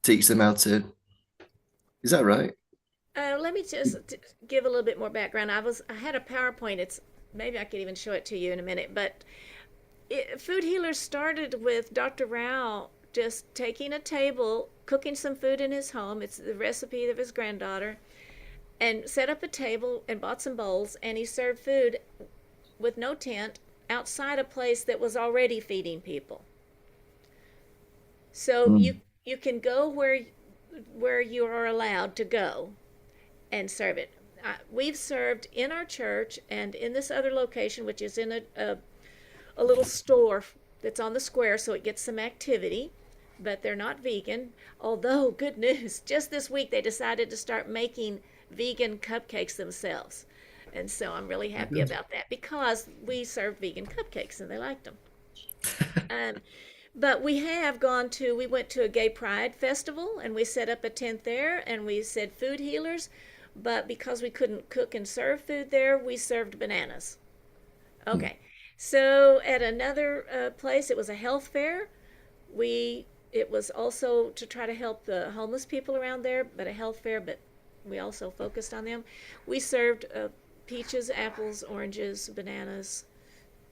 teach them how to? Is that right? Let me just give a little bit more background. I had a PowerPoint. It's maybe I could even show it to you in a minute. But Food Healers started with Dr. Rao just taking a table, cooking some food in his home. It's the recipe of his granddaughter, and set up a table and bought some bowls, and he served food with no tent outside a place that was already feeding people. So you can go where you are allowed to go and serve it. We've served in our church and in this other location, which is in a little store that's on the square, so it gets some activity, but they're not vegan. Although, good news, just this week they decided to start making vegan cupcakes themselves. And so I'm really happy about that because we served vegan cupcakes and they liked them. But we went to a gay pride festival and we set up a tent there and we said Food Healers, but because we couldn't cook and serve food there, we served bananas. Okay. So at another place, it was a health fair. It was also to try to help the homeless people around there, but a health fair, but we also focused on them. We served peaches, apples, oranges, bananas.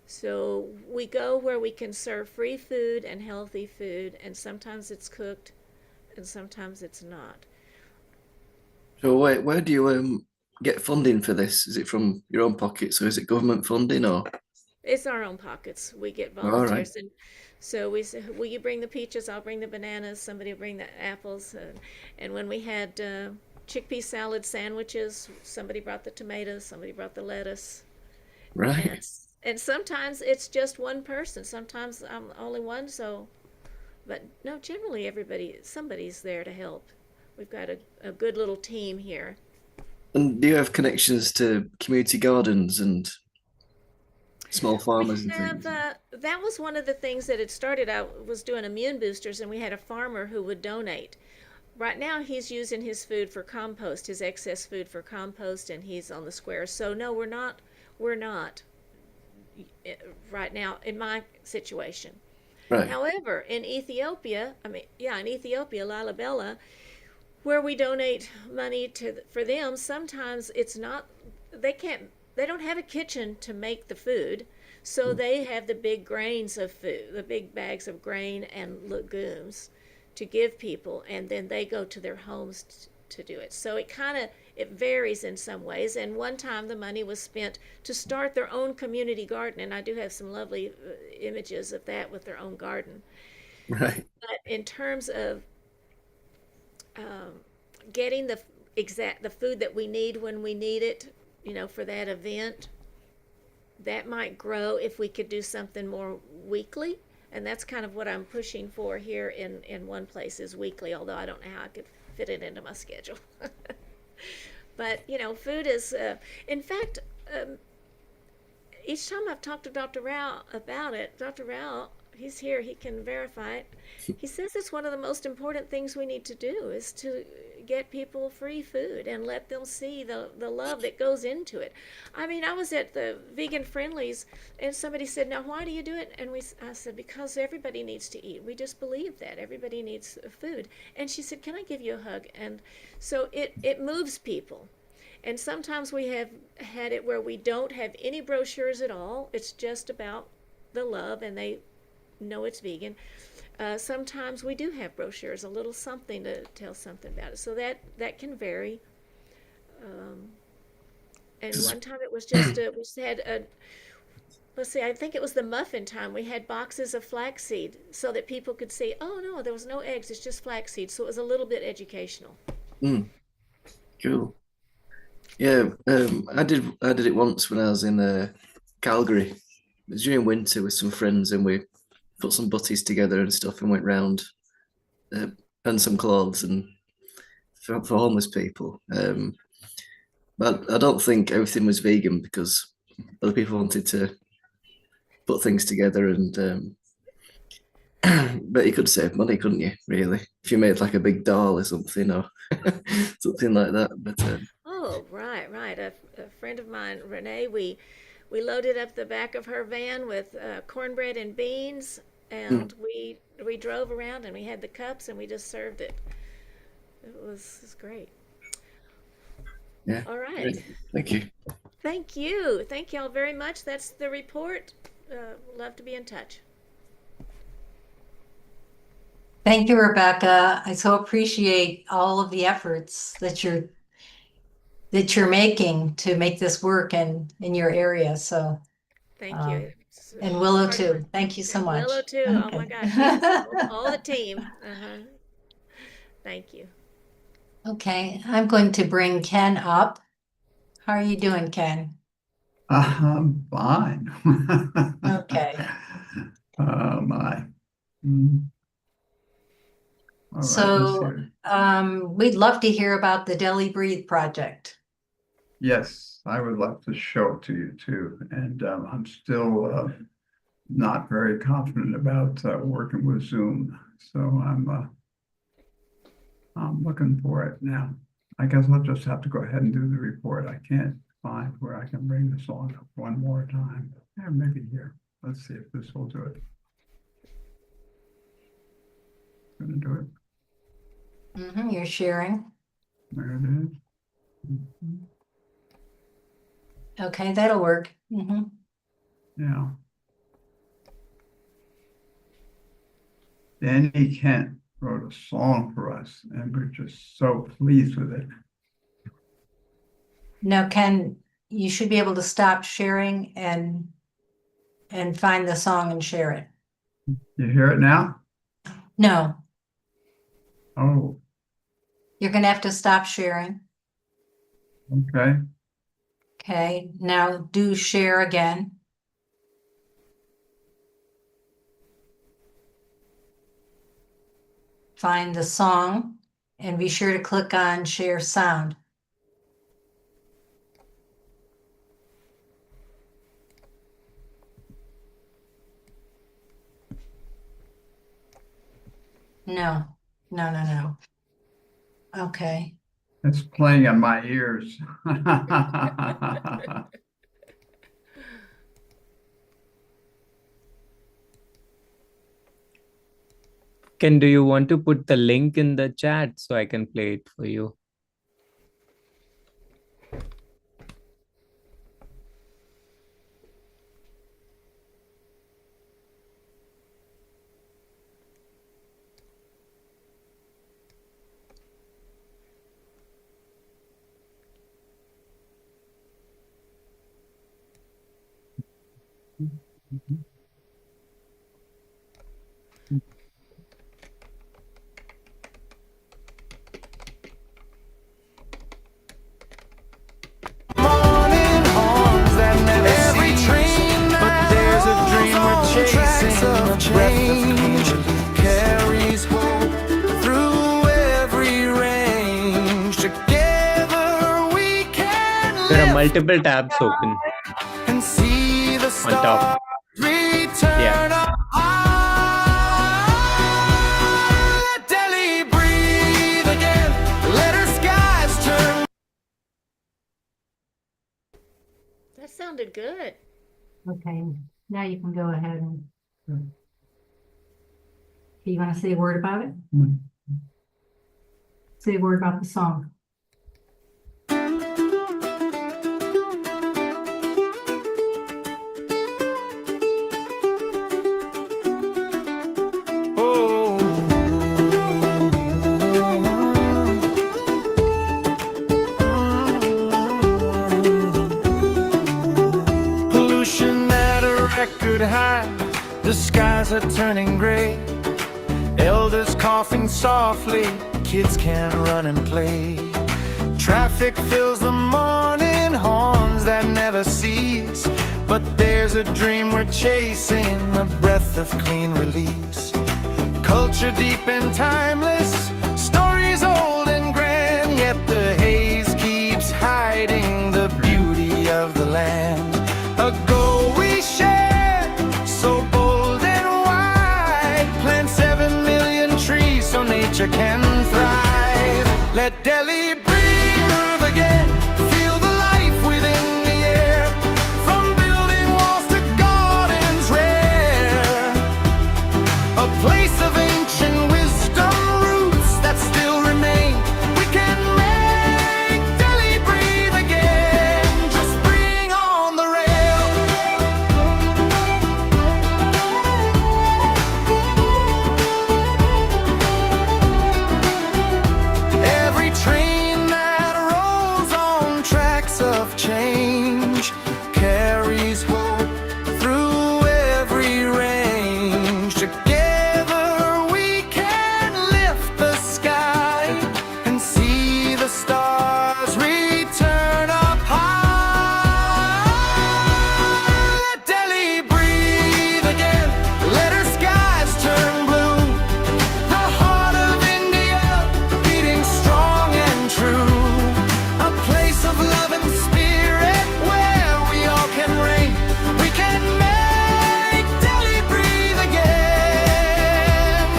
So we go where we can serve free food and healthy food, and sometimes it's cooked and sometimes it's not. So where do you get funding for this? Is it from your own pockets or is it government funding or? It's our own pockets. We get All right. volunteers, and so we say, "Will you bring the peaches? I'll bring the bananas. Somebody will bring the apples." And when we had chickpea salad sandwiches, somebody brought the tomatoes, somebody brought the lettuce. Right. And sometimes it's just one person. Sometimes I'm only one. But no, generally somebody's there to help. We've got a good little team here. And do you have connections to community gardens and small farmers and things? That was one of the things that had started. I was doing immune boosters, and we had a farmer who would donate. Right now, he's using his food for compost, his excess food for compost, and he's on the square. So no, we're not right now in my situation. Right. However, in Ethiopia, Lalibela, where we donate money for them, sometimes it's not, they don't have a kitchen to make the food, so they have the big grains of food, the big bags of grain and legumes to give people, and then they go to their homes to do it. So it varies in some ways. And one time the money was spent to start their own community garden, and I do have some lovely images of that with their own garden. Right. But in terms of getting the food that we need when we need it, for that event, that might grow if we could do something more weekly. And that's kind of what I'm pushing for here in one place is weekly, although I don't know how I could fit it into my schedule. But, food is, in fact, each time I've talked to Dr. Rao about it, Dr. Rao, he's here, he can verify it. He says it's one of the most important things we need to do is to get people free food and let them see the love that goes into it. I mean, I was at the Vegan Friendlies and somebody said, "Now, why do you do it?" And I said, "Because everybody needs to eat. We just believe that. Everybody needs food." And she said, "Can I give you a hug?" And so it moves people. And sometimes we have had it where we don't have any brochures at all. It's just about the love and they know it's vegan. Sometimes we do have brochures, a little something to tell something about it. So that can vary. And one time it was just, we had let's see, I think it was the muffin time. We had boxes of flaxseed so that people could see, oh no, there was no eggs, it's just flaxseed. So it was a little bit educational. Cool. Yeah, I did it once when I was in Calgary. It was during winter with some friends, and we put some butties together and stuff and went round and some clothes and for homeless people. But I don't think everything was vegan because other people wanted to put things together and but you could save money, couldn't you, really? If you made like a big doll or something or something like that. But Oh, right. A friend of mine, Renee, we loaded up the back of her van with cornbread and beans, and we drove around and we had the cups and we just served it. It was great. Yeah. All right. Great. Thank you. Thank you. Thank y'all very much. That's the report. Love to be in touch. Thank you, Rebecca. I so appreciate all of the efforts that you're making to make this work in your area. So thank you. And Willow too. Thank you so and much. Willow too. Okay. Oh my gosh. Yes. all the team. Thank you. Okay, I'm going to bring Ken up. How are you doing, Ken? I'm fine. Okay. My. All right, So let's hear. we'd love to hear about the Delhi Breathe project. Yes, I would love to show it to you too. And I'm still not very confident about working with Zoom. So I'm looking for it now. I guess I'll just have to go ahead and do the report. I can't find where I can bring this on up one more time. Yeah, maybe here. Let's see if this will do it. Gonna do it. You're sharing. There it is. Okay, that'll work. Yeah. Danny Kent wrote a song for us, and we're just so pleased with it. Now, Ken, you should be able to stop sharing and find the song and share it. You hear it now? No, Oh, you're gonna have to stop sharing. okay. Okay, now do share again. Find the song and be sure to click on share sound. No. Okay. It's playing in my ears. Ken, do you want to put the link in the chat so I can play it for you? There are multiple tabs open on top. Yeah. That sounded good. Okay, now you can go ahead and. Do you want to say a word about it? Say a word about the song. Pollution at a record high, the skies are turning gray. Elders coughing softly, kids can't run and play. Traffic fills the morning, horns that never cease, but there's There's a dream we're chasing, a breath of clean release. Culture deep and timeless, stories old and grand, yet the haze keeps hiding the beauty of the land. A goal we share, so bold and wide. Plant 7 million trees so nature can thrive. Let Delhi breathe again, feel the life within the air. From building walls to gardens rare, a place of ancient wisdom, roots that still remain. We can make Delhi breathe again. Just bring on the rail. Every train that rolls on tracks of change carries hope through every range. Together we can lift the sky and see the stars return up high. Let Delhi breathe again, let her skies turn blue. The heart of India beating strong and true. A place of love and spirit where we all can reign. We can make Delhi breathe again.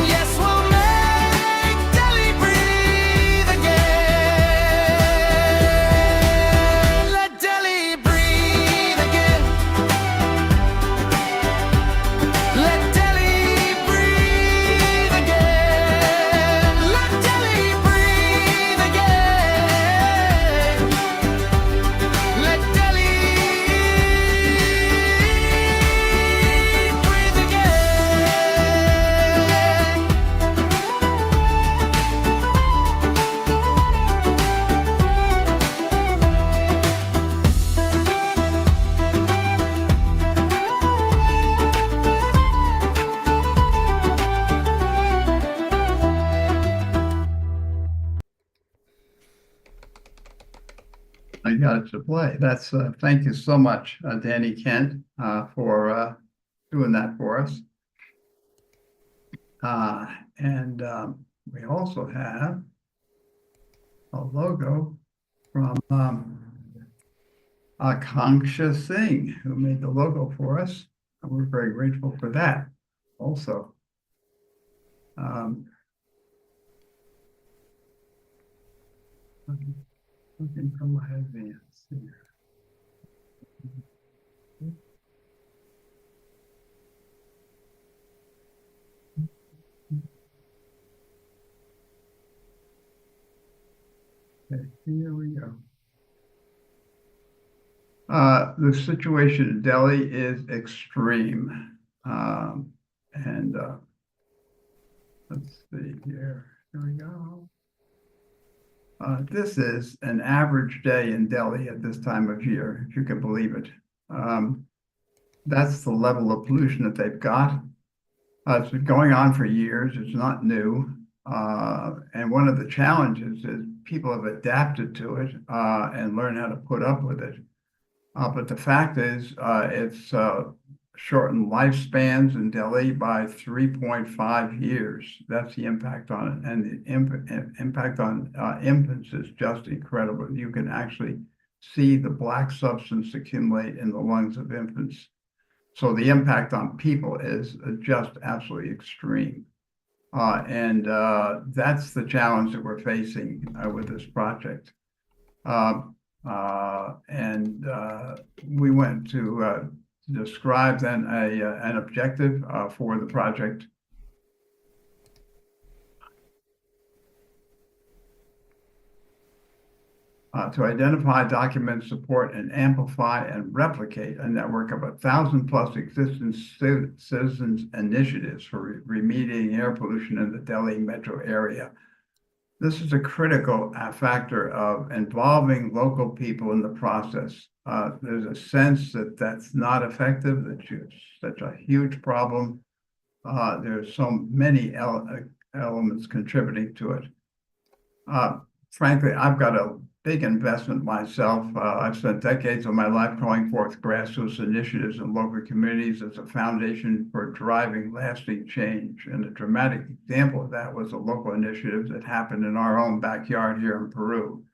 Yes, we'll make Delhi breathe again. Let Delhi breathe again. Let Delhi breathe again. Let Delhi breathe again. Let Delhi breathe I got it to play. That's thank you so much, Danny Kent, for doing that for us. And we also have a logo from Akanksha Singh, who made the logo for us. And we're very grateful for that also. Looking from my advance here. Okay, here we go. The situation in Delhi is extreme. And let's see here. Here we go. This is an average day in Delhi at this time of year, if you can believe it. That's the level of pollution that they've got. It's been going on for years. It's not new. And one of the challenges is people have adapted to it and learned how to put up with it. But the fact is, it's shortened lifespans in Delhi by 3.5 years. That's the impact on it. And the impact on infants is just incredible. You can actually see the black substance accumulate in the lungs of infants. So the impact on people is just absolutely extreme. And that's the challenge that we're facing with this project. We went to describe then an objective for the project. To identify, document, support, and amplify and replicate a network of 1,000+ existing citizens initiatives for remediating air pollution in the Delhi metro area. This is a critical factor of involving local people in the process. There's a sense that that's not effective, that it's such a huge problem. There's so many elements contributing to it. Frankly, I've got a big investment myself. I've spent decades of my life calling forth grassroots initiatives in local communities as a foundation for driving lasting change. And a dramatic example of that was a local initiative that happened in our own backyard here in Peru.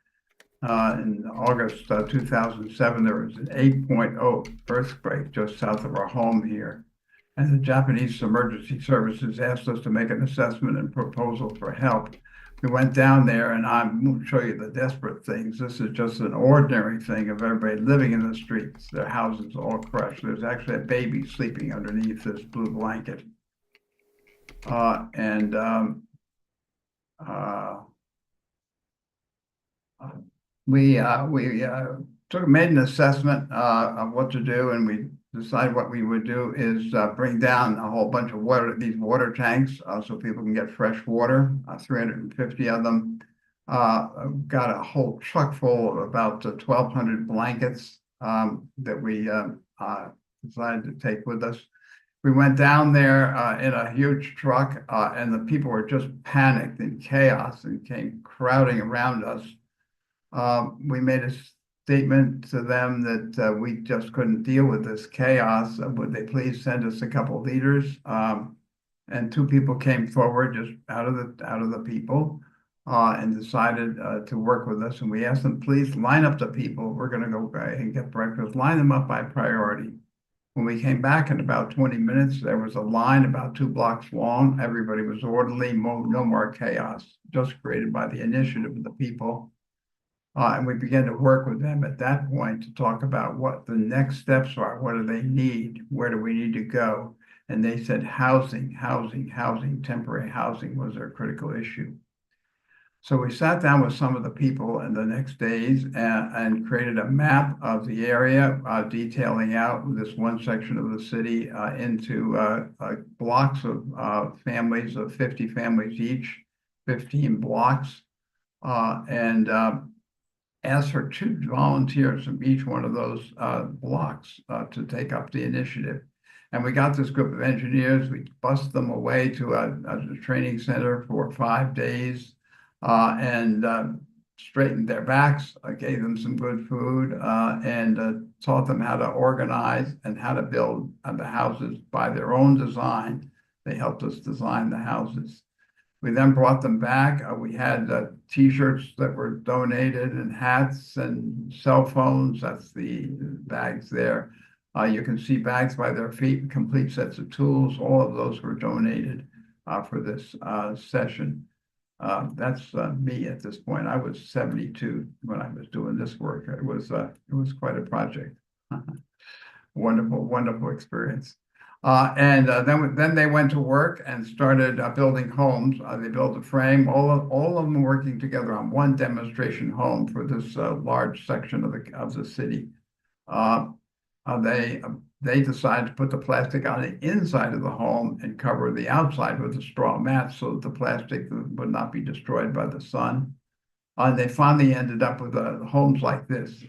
In August 2007, there was an 8.0 earthquake just south of our home here. And the Japanese emergency services asked us to make an assessment and proposal for help. We went down there, and I won't show you the desperate things. This is just an ordinary thing of everybody living in the streets, their houses all crushed. There's actually a baby sleeping underneath this blue blanket. We made an assessment of what to do, and we decided what we would do is bring down a whole bunch of water, these water tanks, so people can get fresh water, 350 of them. Got a whole truck full of about 1,200 blankets that we decided to take with us. We went down there in a huge truck, and the people were just panicked and chaos and came crowding around us. We made a statement to them that we just couldn't deal with this chaos. Would they please send us a couple of leaders? And two people came forward just out of the people and decided to work with us. And we asked them, please line up the people. We're going to go and get breakfast. Line them up by priority. When we came back in about 20 minutes, there was a line about 2 blocks long. Everybody was orderly, no more chaos, just created by the initiative of the people. And we began to work with them at that point to talk about what the next steps are. What do they need? Where do we need to go? And they said housing, temporary housing was their critical issue. So we sat down with some of the people in the next days and created a map of the area, detailing out this one section of the city into blocks of families, of 50 families each, 15 blocks, and asked for 2 volunteers from each one of those blocks to take up the initiative. And we got this group of engineers, we bussed them away to a training center for 5 days and straightened their backs, gave them some good food, and taught them how to organize and how to build the houses by their own design. They helped us design the houses. We then brought them back. We had T-shirts that were donated and hats and cell phones. That's the bags there. You can see bags by their feet, complete sets of tools. All of those were donated for this session. That's me at this point. I was 72 when I was doing this work. It was quite a project. Wonderful experience. Then they went to work and started building homes. They built a frame, all of them working together on one demonstration home for this large section of the city. They decided to put the plastic on the inside of the home and cover the outside with a straw mat so that the plastic would not be destroyed by the sun. They finally ended up with homes like this.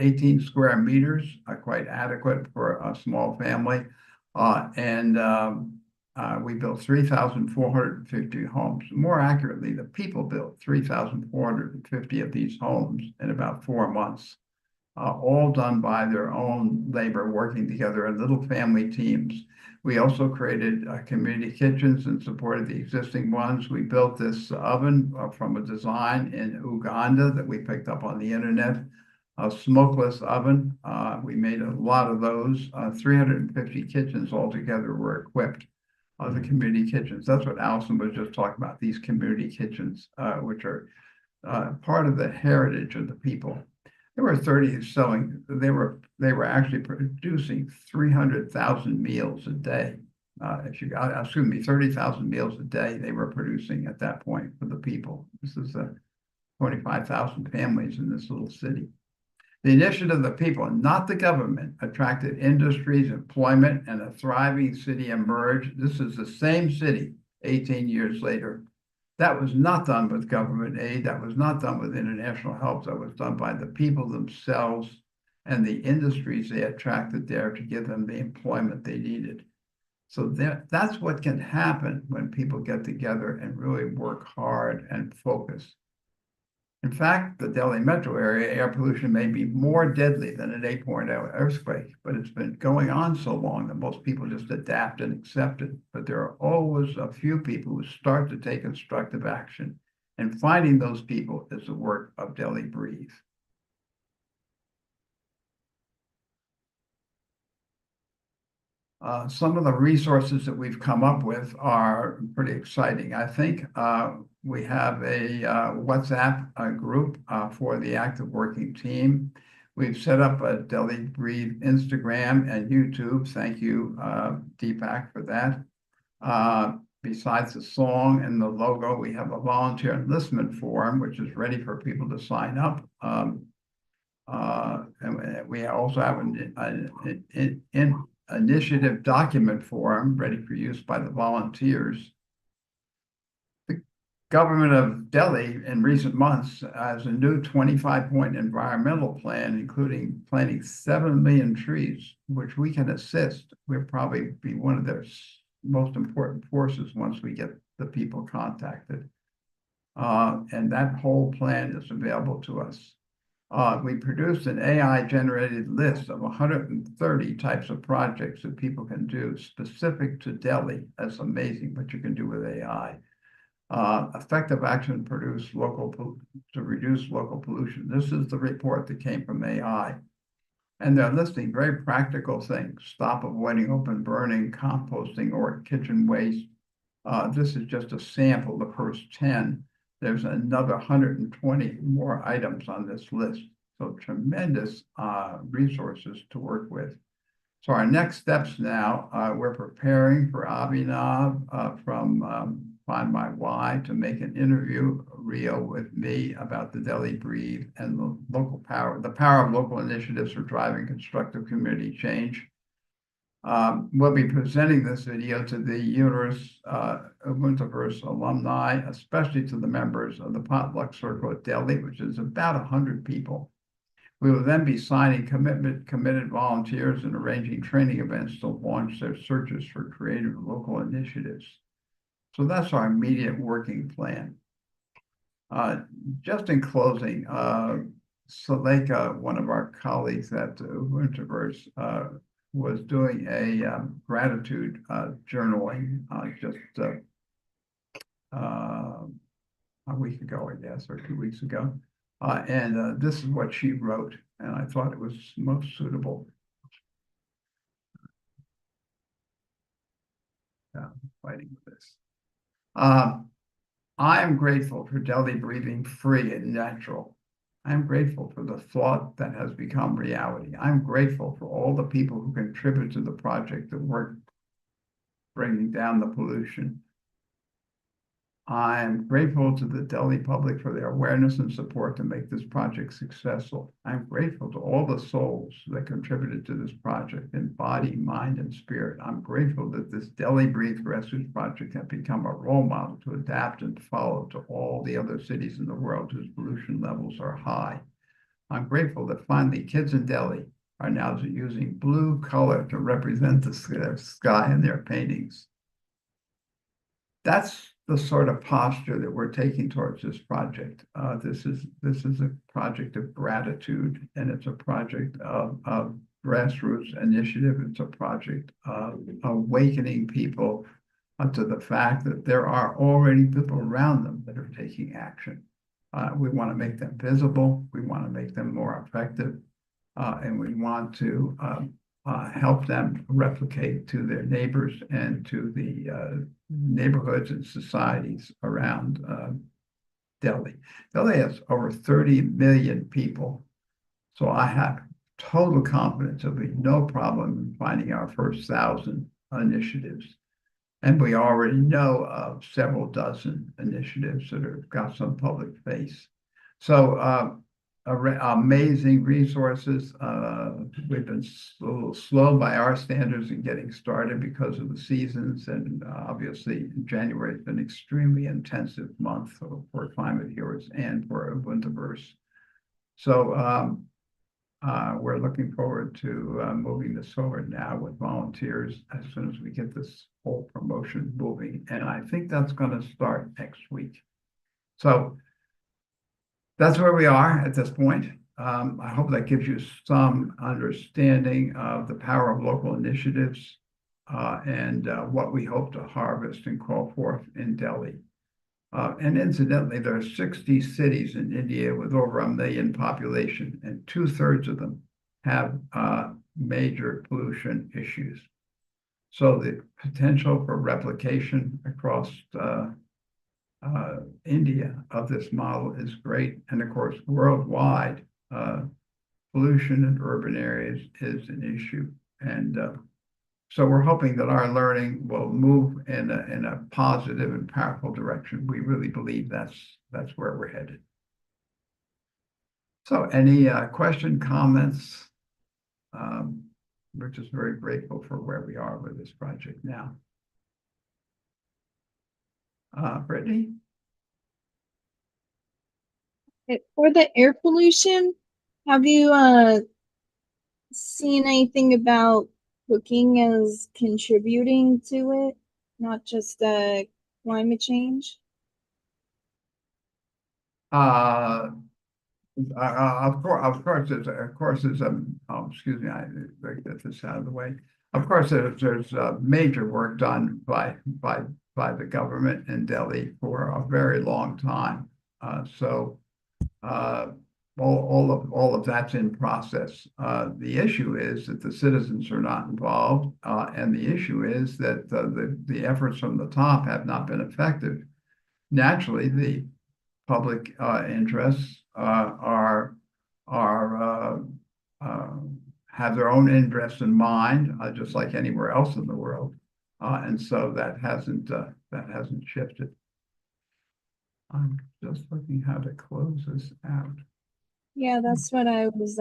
18 square meters, quite adequate for a small family. We built 3,450 homes. More accurately, the people built 3,450 of these homes in about 4 months, all done by their own labor, working together in little family teams. We also created community kitchens and supported the existing ones. We built this oven from a design in Uganda that we picked up on the internet. A smokeless oven. We made a lot of those. 350 kitchens altogether were equipped, the community kitchens. That's what Allison was just talking about, these community kitchens, which are part of the heritage of the people. There were 30 selling, they were actually producing 300,000 meals a day. 30,000 meals a day they were producing at that point for the people. This is 25,000 families in this little city. The initiative of the people, not the government, attracted industries, employment, and a thriving city emerged. This is the same city 18 years later. That was not done with government aid. That was not done with international help. That was done by the people themselves and the industries they attracted there to give them the employment they needed. So that's what can happen when people get together and really work hard and focus. In fact, the Delhi metro area air pollution may be more deadly than an 8.0 earthquake, but it's been going on so long that most people just adapt and accept it. But there are always a few people who start to take constructive action, and finding those people is the work of Delhi Breathe. Some of the resources that we've come up with are pretty exciting. I think we have a WhatsApp group for the active working team. We've set up a Delhi Breathe Instagram and YouTube. Thank you, Deepak, for that. Besides the song and the logo, we have a volunteer enlistment form, which is ready for people to sign up. And we also have an initiative document form ready for use by the volunteers. The government of Delhi in recent months has a new 25-point environmental plan, including planting 7 million trees, which we can assist. We'll probably be one of their most important forces once we get the people contacted. And that whole plan is available to us. We produced an AI-generated list of 130 types of projects that people can do specific to Delhi. That's amazing what you can do with AI. Effective action to reduce local pollution. This is the report that came from AI. And they're listing very practical things: stop avoiding open burning, composting, or kitchen waste. This is just a sample, the first 10. There's another 120 more items on this list. So tremendous resources to work with. So our next steps now, we're preparing for Abhinav from Find My Why to make an interview reel with me about the Delhi Breathe and the power of local initiatives for driving constructive community change. We'll be presenting this video to the Ubuntuverse alumni, especially to the members of the Potluck Circle at Delhi, which is about 100 people. We will then be signing committed volunteers and arranging training events to launch their searches for creative local initiatives. So that's our immediate working plan. Just in closing, Suleika, one of our colleagues at Ubuntuverse, was doing a gratitude journaling just a week ago, I guess, or 2 weeks ago. And this is what she wrote, and I thought it was most suitable. Fighting with this. I am grateful for Delhi breathing free and natural. I'm grateful for the thought that has become reality. I'm grateful for all the people who contribute to the project that work bringing down the pollution. I'm grateful to the Delhi public for their awareness and support to make this project successful. I'm grateful to all the souls that contributed to this project in body, mind, and spirit. I'm grateful that this Delhi Breathe Rescue project has become a role model to adapt and follow to all the other cities in the world whose pollution levels are high. I'm grateful that finally kids in Delhi are now using blue color to represent the sky in their paintings. That's the sort of posture that we're taking towards this project. This is a project of gratitude, and it's a project of grassroots initiative. It's a project of awakening people to the fact that there are already people around them that are taking action. We want to make them visible. We want to make them more effective, and we want to help them replicate to their neighbors and to the neighborhoods and societies around Delhi. Delhi has over 30 million people, so I have total confidence there'll be no problem in finding our first 1,000 initiatives. And we already know of several dozen initiatives that have got some public face. So amazing resources. We've been a little slow by our standards in getting started because of the seasons, and obviously January has been an extremely intensive month for Climate Heroes and for Ubuntuverse. So we're looking forward to moving this forward now with volunteers as soon as we get this whole promotion moving, and I think that's going to start next week. So that's where we are at this point. I hope that gives you some understanding of the power of local initiatives and what we hope to harvest and call forth in Delhi. And incidentally, there are 60 cities in India with over 1 million population, and 2/3 of them have major pollution issues. So the potential for replication across India of this model is great. And of course, worldwide, pollution in urban areas is an issue. And so we're hoping that our learning will move in a positive and powerful direction. We really believe that's where we're headed. So any question, comments? We're just very grateful for where we are with this project now. Brittany? For the air pollution, have you seen anything about cooking as contributing to it, not just climate change? Of course, there's excuse me, I get this out of the way. Of course, there's major work done by the government in Delhi for a very long time. All of that's in process. The issue is that the citizens are not involved, and the issue is that the efforts from the top have not been effective. Naturally, the public interests have their own interests in mind, just like anywhere else in the world, and so that hasn't shifted. I'm just looking how to close this out. Yeah, that's what I was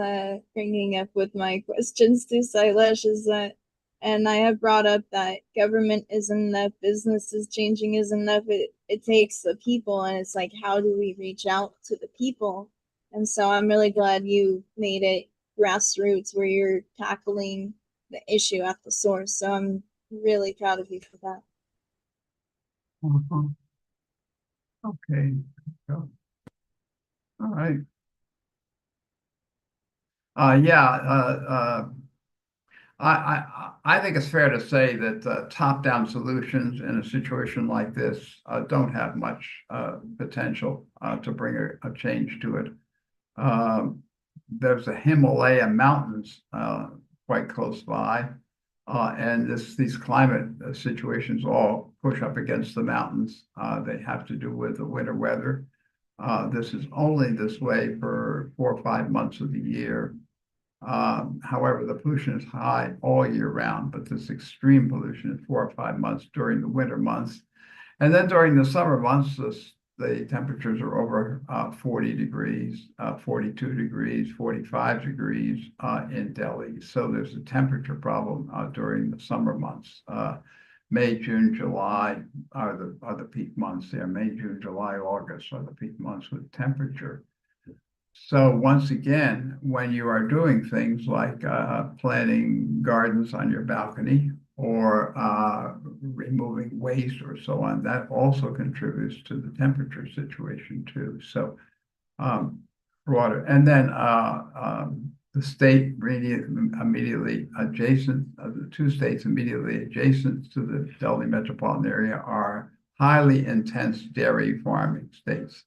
bringing up with my questions to Sailesh is that, and I have brought up that government isn't enough, business is changing isn't enough. It takes the people, and it's like, how do we reach out to the people? And so I'm really glad you made it grassroots where you're tackling the issue at the source. So I'm really proud of you for that. Okay. All right. I think it's fair to say that top-down solutions in a situation like this don't have much potential to bring a change to it. There's the Himalaya mountains quite close by, and these climate situations all push up against the mountains. They have to do with the winter weather. This is only this way for 4 or 5 months of the year. However, the pollution is high all year round, but this extreme pollution is 4 or 5 months during the winter months. And then during the summer months, the temperatures are over 40 degrees, 42 degrees, 45 degrees in Delhi. So there's a temperature problem during the summer months. May, June, July are the peak months there. May, June, July, August are the peak months with temperature. So once again, when you are doing things like planting gardens on your balcony or removing waste or so on, that also contributes to the temperature situation too. So water, and then the state immediately adjacent, the 2 states immediately adjacent to the Delhi metropolitan area are highly intense dairy farming states.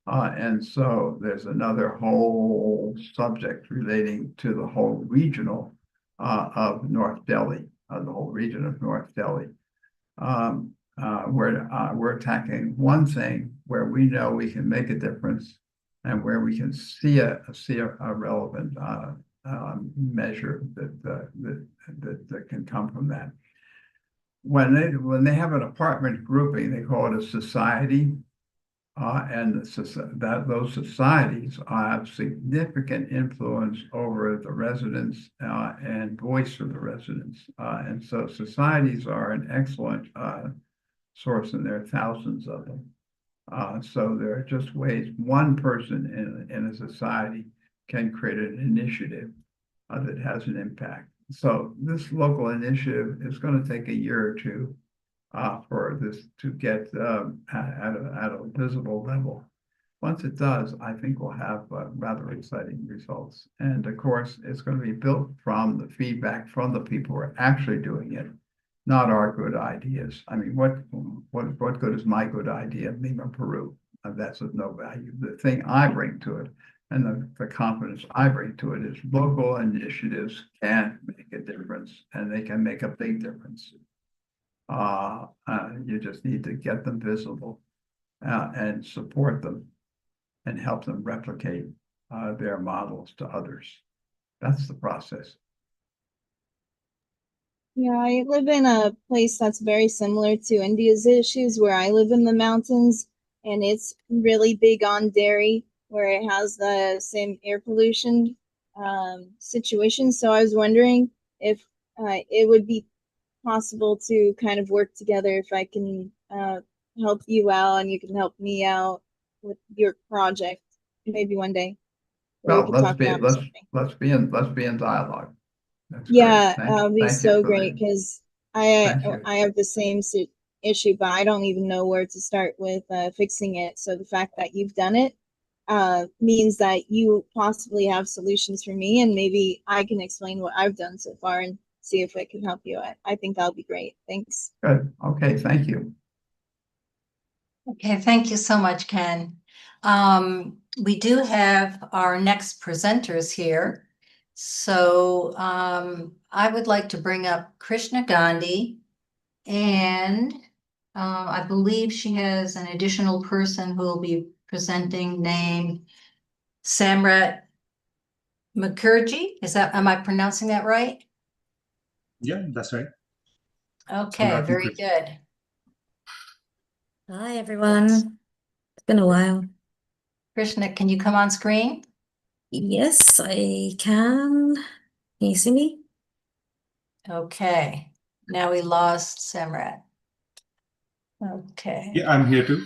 And so there's another whole subject relating to the whole regional of North Delhi, the whole region of North Delhi. We're attacking one thing where we know we can make a difference and where we can see a relevant measure that can come from that. When they have an apartment grouping, they call it a society. And those societies have significant influence over the residents and voice of the residents. And so societies are an excellent source, and there are thousands of them. So there are just ways one person in a society can create an initiative that has an impact. So this local initiative is going to take a year or two for this to get at a visible level. once it does, I think we'll have rather exciting results. And of course, it's going to be built from the feedback from the people who are actually doing it, not our good ideas. I mean, what good is my good idea of Lima, Peru? That's of no value. The thing I bring to it and the confidence I bring to it is local initiatives can make a difference, and they can make a big difference. You just need to get them visible and support them and help them replicate their models to others. That's the process. Yeah, I live in a place that's very similar to India's issues, where I live in the mountains, and it's really big on dairy, where it has the same air pollution situation. So I was wondering if it would be possible to kind of work together, if I can help you out and you can help me out with your project, maybe one day. Well, let's be in dialogue. That's Yeah, great. that'll be Thank you so for great, the- because Thank you. I have the same issue, but I don't even know where to start with fixing it. So the fact that you've done it means that you possibly have solutions for me, and maybe I can explain what I've done so far and see if I can help you. I think that'll be great. Thanks. Good. Okay, thank you. Okay, thank you so much, Ken. We do have our next presenters here. So I would like to bring up Krishna Gandhi, and I believe she has an additional person who will be presenting named Samrat Mukherjee. Am I pronouncing that right? Yeah, that's right. Okay, Samrat very Mukherjee. good. Hi, everyone. It's been a while. Krishna, can you come on screen? Yes, I can. Can you see me? Okay, now we lost Samrat. Okay. Yeah, I'm here too.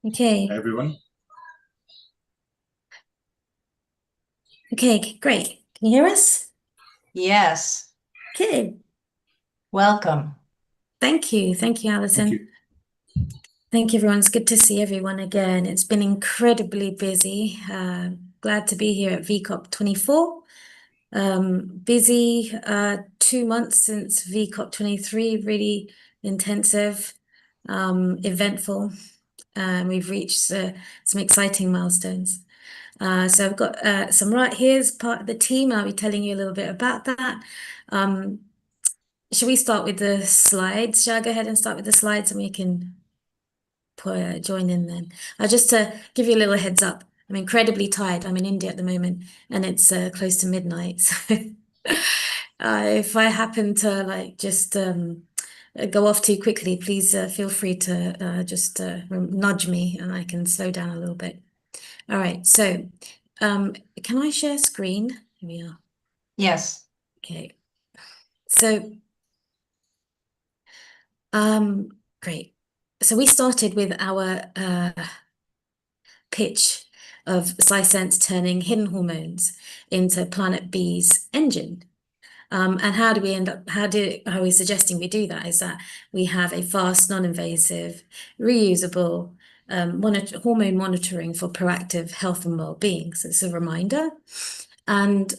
Okay. Hi, everyone. Okay, great. Can you hear us? Yes. Okay. Welcome. Thank you. Thank you, Alison. Thank you. Thank you, everyone. It's good to see everyone again. It's been incredibly busy. Glad to be here at VCOP 24. Busy 2 months since VCOP 23, really intensive, eventful. We've reached some exciting milestones. So I've got Samrat here as part of the team. I'll be telling you a little bit about that. Should we start with the slides? Shall I go ahead and start with the slides and we can join in then? Just to give you a little heads up, I'm incredibly tired. I'm in India at the moment and it's close to midnight. So if I happen to just go off too quickly, please feel free to just nudge me and I can slow down a little bit. All right, so can I share screen? Here we are. Yes. Okay. So great. So we started with our pitch of SciSense turning hidden hormones into Planet B's engine. And how do we end up, how are we suggesting we do that? Is that we have a fast, non-invasive, reusable hormone monitoring for proactive health and well-being. So it's a reminder. And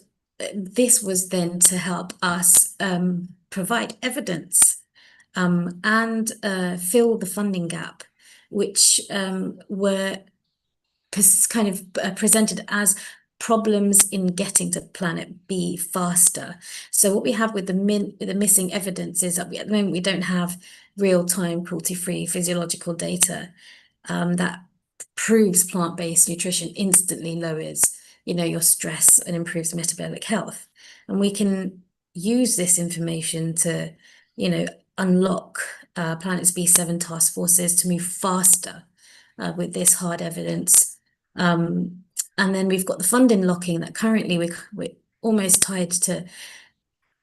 this was then to help us provide evidence and fill the funding gap, which were kind of presented as problems in getting to Planet B faster. So what we have with the missing evidence is that at the moment we don't have real-time cruelty-free physiological data that proves plant-based nutrition instantly lowers, your stress and improves metabolic health. And we can use this information to, unlock Planet's B7 task forces to move faster with this hard evidence. And then we've got the funding locking that currently we're almost tied to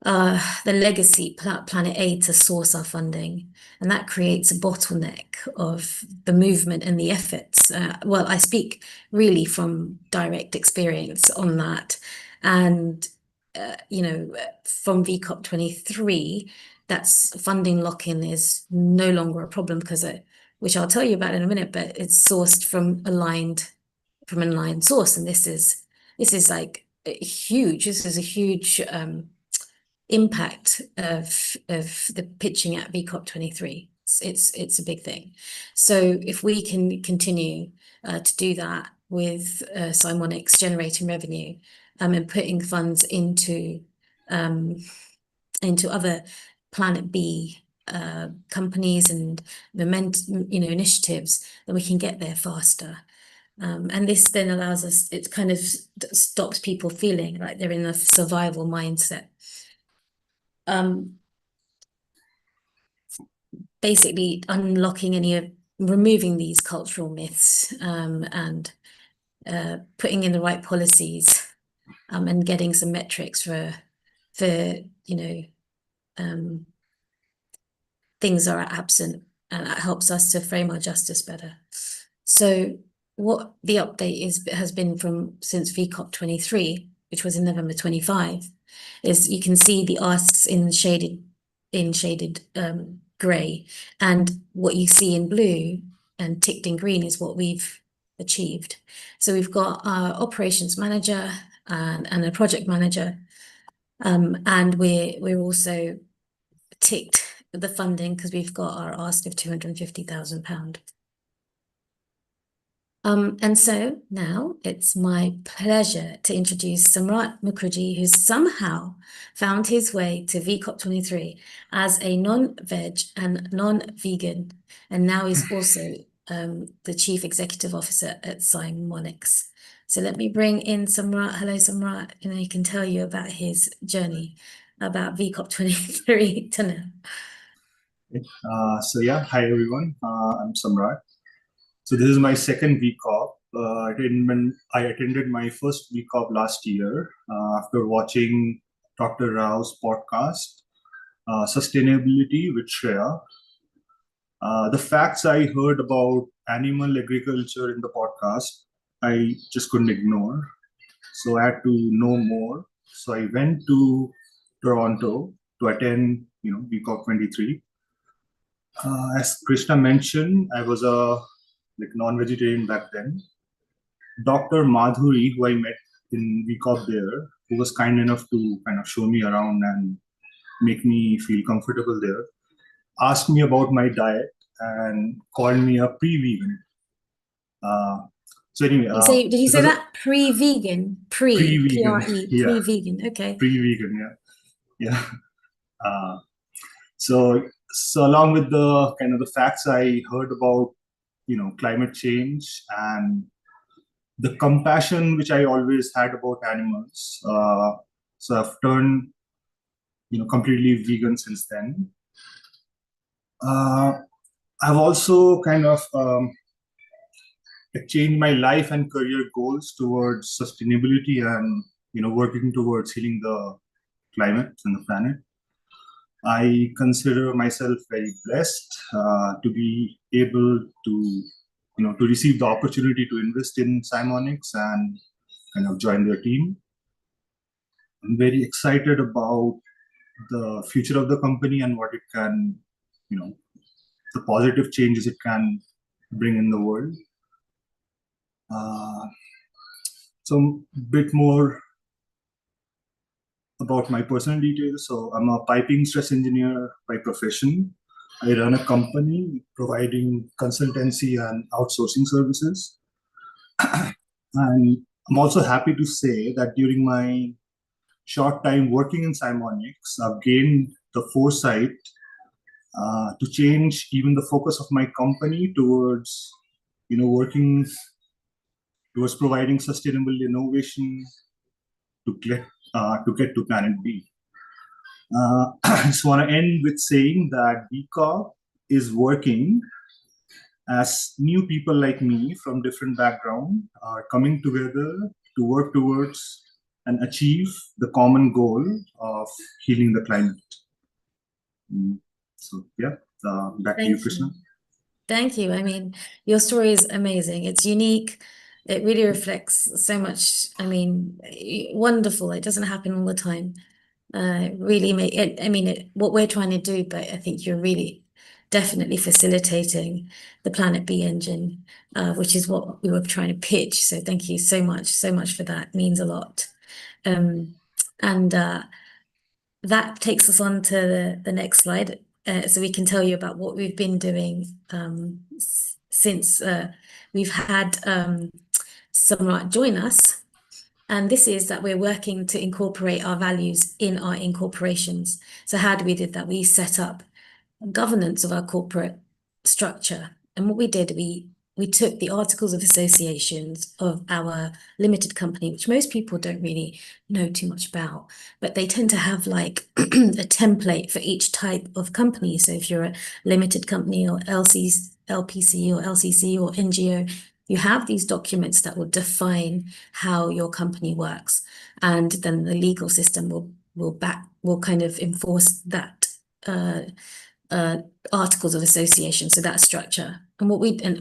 the legacy Planet A to source our funding. And that creates a bottleneck of the movement and the efforts. Well, I speak really from direct experience on that. And, from VCOP 23, that's funding lock-in is no longer a problem because which I'll tell you about in a minute, but it's sourced from an aligned source, and this is like huge. This is a huge impact of the pitching at VCOP 23. It's a big thing. So if we can continue to do that with Simonics generating revenue and putting funds into other Planet B companies and initiatives, then we can get there faster. And this then allows us, it kind of stops people feeling like they're in a survival mindset. Basically unlocking removing these cultural myths and putting in the right policies and getting some metrics for things are absent, and that helps us to frame our justice better. So what the update has been since VCOP 23, which was in November 25, is you can see the asks in shaded grey, and what you see in blue and ticked in green is what we've achieved. So we've got our operations manager and a project manager, and we're also ticked the funding because we've got our ask of £250,000. And so now it's my pleasure to introduce Samrat Mukherjee, who's somehow found his way to VCOP 23 as a non-veg and non-vegan, and now he's also the Chief Executive Officer at Simonics. So let me bring in Samrat. Hello, Samrat. He can tell you about his journey about VCOP 23 to now. Hi everyone. I'm Samrat. So this is my second VCOP. I attended my first VCOP last year after watching Dr. Rao's podcast, Sustainability with Shreya. The facts I heard about animal agriculture in the podcast, I just couldn't ignore. So I had to know more. So I went to Toronto to attend, VCOP 23. As Krishna mentioned, I was a non-vegetarian back then. Dr. Madhuri, who I met in VCOP there, who was kind enough to kind of show me around and make me feel comfortable there, asked me about my diet and called me a pre-vegan. Did you say that pre-vegan? Pre-vegan, P-R-E, pre-vegan. Okay. Pre-vegan, yeah. So along with the kind of the facts I heard about, climate change and the compassion which I always had about animals, so I've turned, completely vegan since then. I've also kind of changed my life and career goals towards sustainability and, working towards healing the climate and the planet. I consider myself very blessed to be able to, to receive the opportunity to invest in Simonics and kind of join their team. I'm very excited about the future of the company and what it can, the positive changes it can bring in the world. So a bit more about my personal details. So I'm a piping stress engineer by profession. I run a company providing consultancy and outsourcing services. And I'm also happy to say that during my short time working in Simonics, I've gained the foresight to change even the focus of my company towards, working towards providing sustainable innovation to get to Planet B. I just want to end with saying that VCOP is working as new people like me from different backgrounds are coming together to work towards and achieve the common goal of healing the climate. So back to you, Krishna. Thank you. I mean, your story is amazing. It's unique. It really reflects so much. I mean, wonderful. It doesn't happen all the time. really make it. I mean, what we're trying to do, but I think you're really definitely facilitating the Planet B engine, which is what we were trying to pitch. So thank you so much for that. It means a lot. And that takes us on to the next slide. So we can tell you about what we've been doing since we've had Samrat join us. And this is that we're working to incorporate our values in our incorporations. So how do we did that? We set up governance of our corporate structure. And what we did, we took the articles of associations of our limited company, which most people don't really know too much about, but they tend to have like a template for each type of company. So if you're a limited company or LPC or LCC or NGO, you have these documents that will define how your company works, and then the legal system will kind of enforce that articles of association, so that structure. And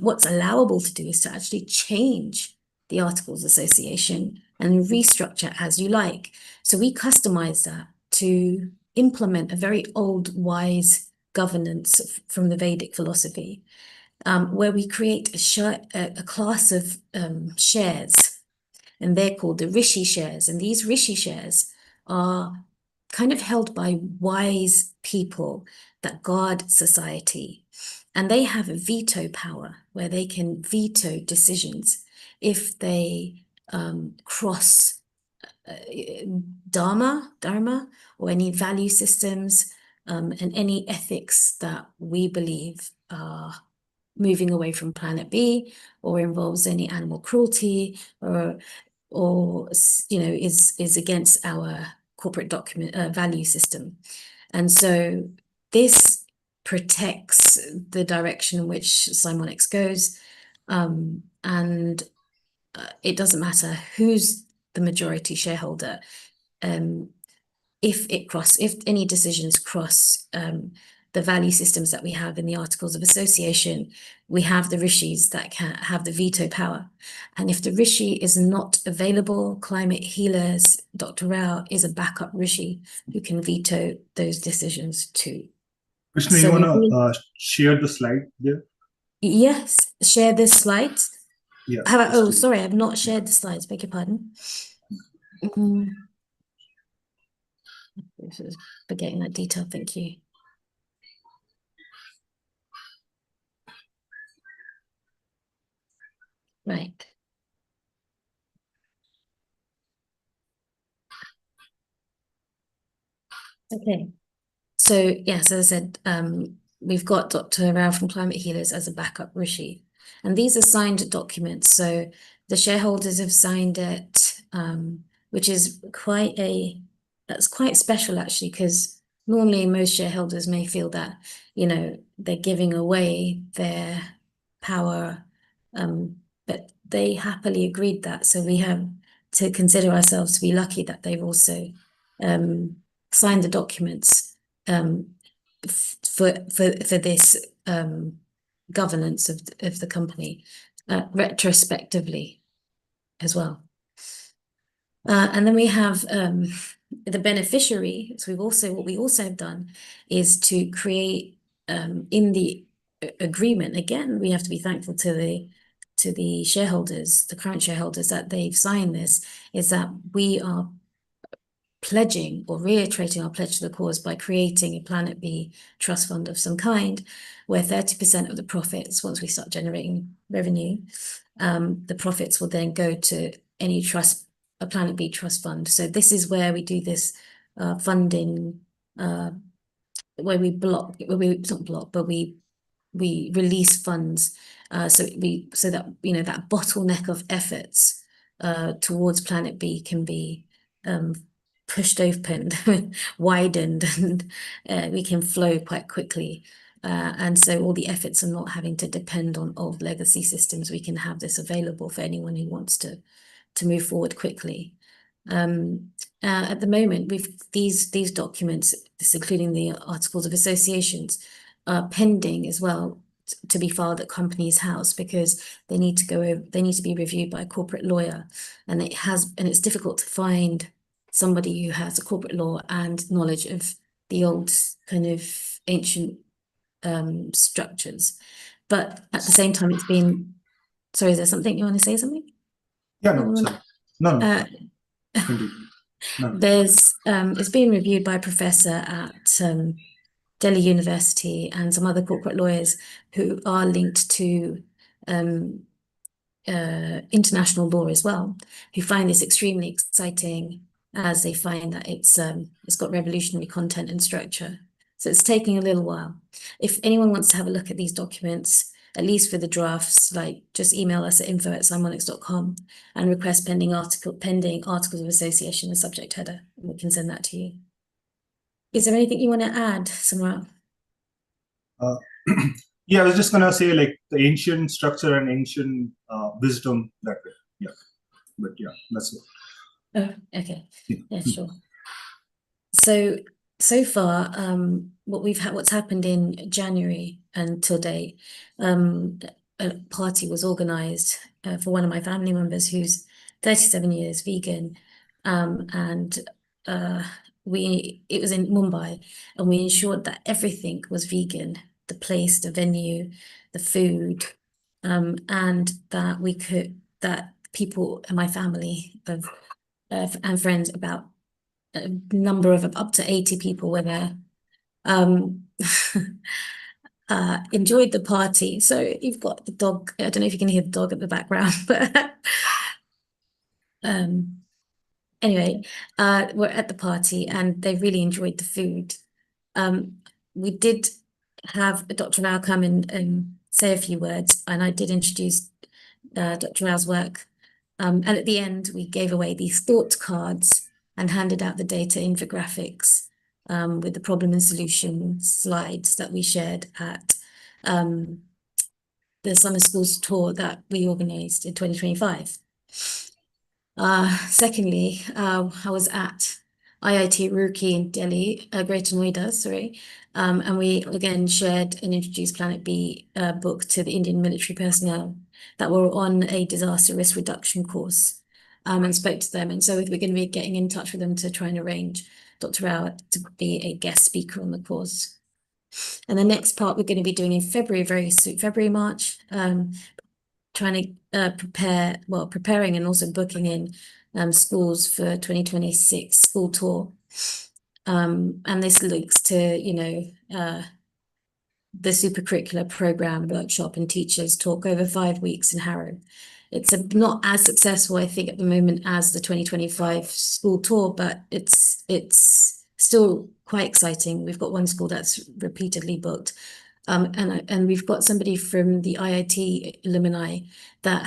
what's allowable to do is to actually change the articles of association and restructure as you like. So we customize that to implement a very old, wise governance from the Vedic philosophy, where we create a class of shares, and they're called the Rishi shares. And these Rishi shares are kind of held by wise people that guard society. And they have a veto power where they can veto decisions if they cross dharma or any value systems and any ethics that we believe are moving away from Planet B, or involves any animal cruelty, or is against our corporate document value system. And so this protects the direction in which Simonics goes, and it doesn't matter who's the majority shareholder. If any decisions cross the value systems that we have in the articles of association, we have the rishis that can have the veto power. And if the rishi is not available, Climate Healers, Dr. Rao is a backup rishi who can veto those decisions too. Krishna, you want to share the slide there? Yes, share the slides. Yeah. Sorry, I've not shared the slides, beg your pardon. Forgetting that detail, thank you. Right. Okay. So yes, as I said, we've got Dr. Rao from Climate Healers as a backup rishi, and these are signed documents. So the shareholders have signed it, which is that's quite special actually, because normally most shareholders may feel that, they're giving away their power, but they happily agreed that. So we have to consider ourselves to be lucky that they've also signed the documents for this governance of the company retrospectively as well. And then we have the beneficiary. So what we also have done is to create in the agreement. Again, we have to be thankful to the shareholders, the current shareholders, that they've signed this, is that we are pledging or reiterating our pledge to the cause by creating a Planet B trust fund of some kind, where 30% of the profits, once we start generating revenue, the profits will then go to any a Planet B trust fund. So this is where we do this funding, where we release funds, so that that bottleneck of efforts towards Planet B can be pushed open, widened, and we can flow quite quickly. And so all the efforts are not having to depend on old legacy systems. We can have this available for anyone who wants to move forward quickly. At the moment, these documents, including the articles of associations, are pending as well to be filed at Companies House, because they need to be reviewed by a corporate lawyer, and it's difficult to find somebody who has a corporate law and knowledge of the old kind of ancient structures. But at the same time, it's been, sorry, is there something you want to say something? Yeah, no, sorry. No. No. There's it's being reviewed by a professor at Delhi University and some other corporate lawyers who are linked to international law as well, who find this extremely exciting, as they find that it's got revolutionary content and structure. So it's taking a little while. If anyone wants to have a look at these documents, at least for the drafts, like just email us at info@simonics.com and request pending articles of association and subject header, and we can send that to you. Is there anything you want to add, Samrat? Yeah, I was just gonna say like the ancient structure and ancient wisdom that way. Yeah, but yeah, that's it. Oh, okay. Yeah, sure. So far, what's happened in January until date, a party was organized for one of my family members who's 37 years vegan, and it was in Mumbai, and we ensured that everything was vegan, the place, the venue, the food, and that people in my family and friends, about a number of up to 80 people were there, enjoyed the party. So you've got the dog. I don't know if you can hear the dog at the background, but anyway, we're at the party and they really enjoyed the food. We did have Dr. Rao come and say a few words, and I did introduce Dr. Rao's work. And at the end, we gave away these thought cards and handed out the data infographics with the problem and solution slides that we shared at the summer schools tour that we organized in 2025. Secondly, I was at IIT Roorkee in Delhi, Greater Noida, sorry, and we again shared and introduced Planet B book to the Indian military personnel that were on a disaster risk reduction course, and spoke to them. And so we're going to be getting in touch with them to try and arrange Dr. Rao to be a guest speaker on the course. And the next part we're going to be doing in February, very soon, February, March, trying to preparing and also booking in schools for 2026 school tour. And this links to, the supercurricular program workshop and teachers talk over 5 weeks in Harrow. It's not as successful, I think, at the moment as the 2025 school tour, but it's still quite exciting. We've got one school that's repeatedly booked. And we've got somebody from the IIT alumni that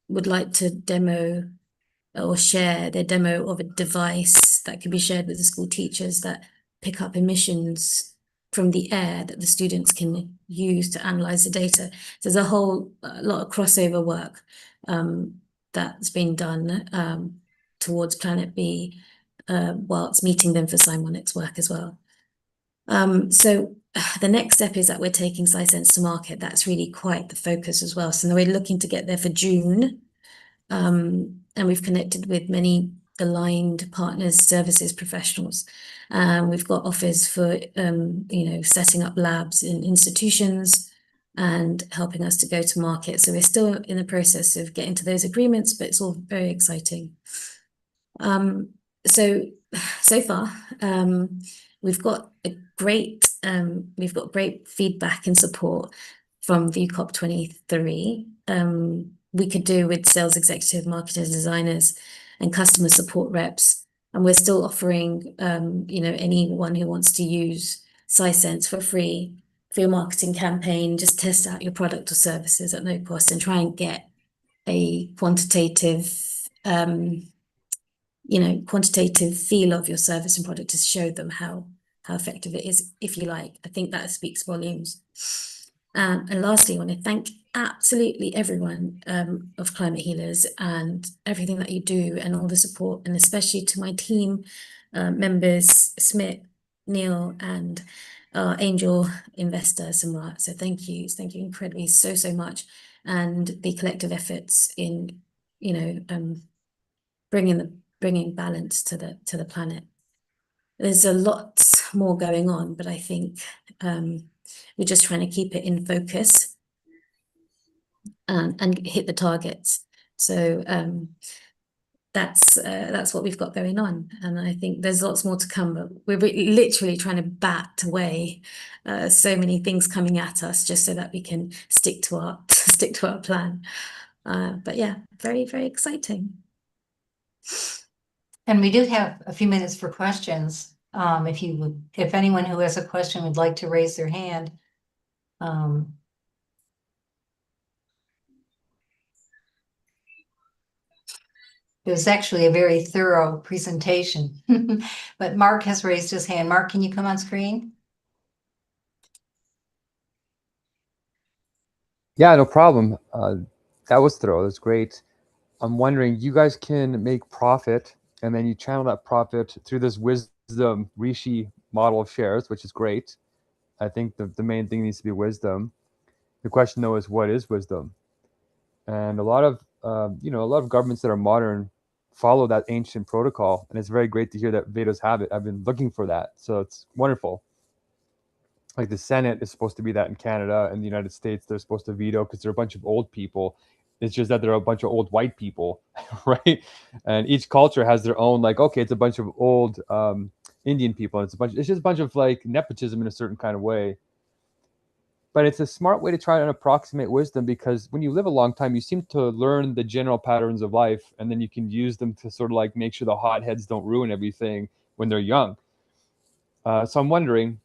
would like to demo or share their demo of a device that can be shared with the school teachers that pick up emissions from the air that the students can use to analyze the data. So there's a lot of crossover work that's been done towards Planet B whilst meeting them for Simonics work as well. So the next step is that we're taking SciSense to market. That's really quite the focus as well. So we're looking to get there for June. And we've connected with many aligned partners, services, professionals. We've got offers for, setting up labs in institutions and helping us to go to market. So we're still in the process of getting to those agreements, but it's all very exciting. So far, we've got great feedback and support from VCOP 23. We could do with sales executive, marketers, designers, and customer support reps. And we're still offering, anyone who wants to use SciSense for free for your marketing campaign, just test out your product or services at no cost and try and get a quantitative feel of your service and product to show them how effective it is, if you like. I think that speaks volumes. And lastly, I want to thank absolutely everyone of Climate Healers and everything that you do and all the support, and especially to my team members, Smith, Neil, and angel investor, Samrat. So thank you incredibly so much. And the collective efforts in, bringing bringing balance to the planet. There's a lot more going on, but I think we're just trying to keep it in focus and hit the targets. So that's what we've got going on, and I think there's lots more to come. But we're literally trying to bat away so many things coming at us, just so that we can stick to our plan. But yeah, very, very exciting. And we do have a few minutes for questions. If anyone who has a question would like to raise their hand. It was actually a very thorough presentation, but Mark has raised his hand. Mark, can you come on screen? Yeah, no problem. That was thorough. That's great. I'm wondering, you guys can make profit, and then you channel that profit through this wisdom Rishi model of shares, which is great. I think the main thing needs to be wisdom. The question, though, is what is wisdom? And a lot of governments that are modern follow that ancient protocol, and it's very great to hear that Vedas have it. I've been looking for that, so it's wonderful. Like the Senate is supposed to be that in Canada and the United States. They're supposed to veto because they're a bunch of old people. It's just that they're a bunch of old white people, right? And each culture has their own, like, okay, it's a bunch of old Indian people, and it's just a bunch of like nepotism in a certain kind of way. But it's a smart way to try and approximate wisdom, because when you live a long time, you seem to learn the general patterns of life, and then you can use them to sort of like make sure the hotheads don't ruin everything when they're young. So I'm wondering,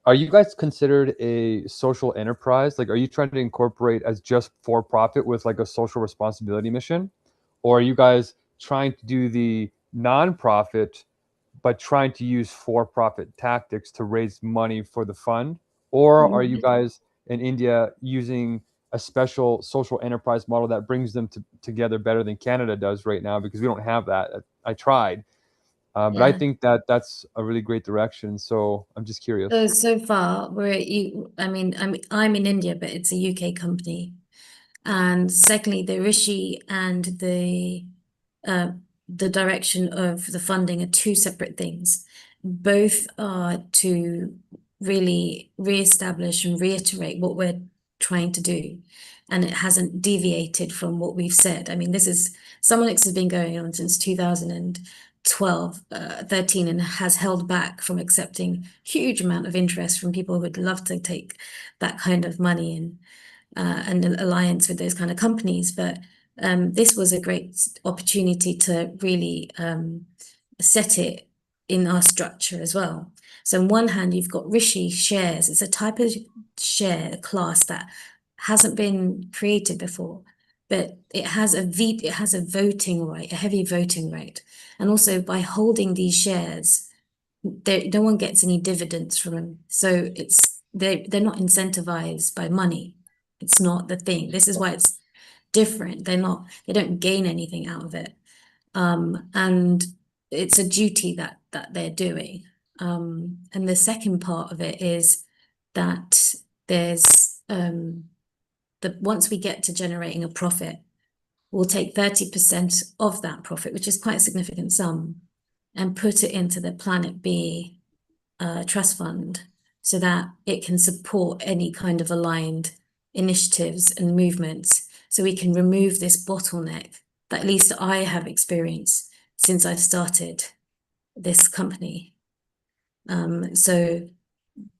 are you guys considered a social enterprise? Like, are you trying to incorporate as just for profit with like a social responsibility mission? Or are you guys trying to do the nonprofit, but trying to use for-profit tactics to raise money for the fund? Or are you guys in India using a special social enterprise model that brings them together better than Canada does right now? Because we don't have that. I tried. But I think that's a really great direction. So I'm just curious. So far, I'm in India, but it's a UK company. And secondly, the Rishi and the direction of the funding are two separate things. Both are to really reestablish and reiterate what we're trying to do. And it hasn't deviated from what we've said. I mean, Summit has been going on since 2012, 13, and has held back from accepting huge amount of interest from people who would love to take that kind of money and an alliance with those kind of companies. But this was a great opportunity to really set it in our structure as well. So on one hand, you've got Rishi shares. It's a type of share class that hasn't been created before, but it has a voting right, a heavy voting right. And also by holding these shares, no one gets any dividends from them. So they're not incentivized by money. It's not the thing. This is why it's different. They don't gain anything out of it. And it's a duty that they're doing. And the second part of it is that there's once we get to generating a profit, we'll take 30% of that profit, which is quite a significant sum, and put it into the Planet B trust fund, so that it can support any kind of aligned initiatives and movements, so we can remove this bottleneck that at least I have experienced since I've started this company. So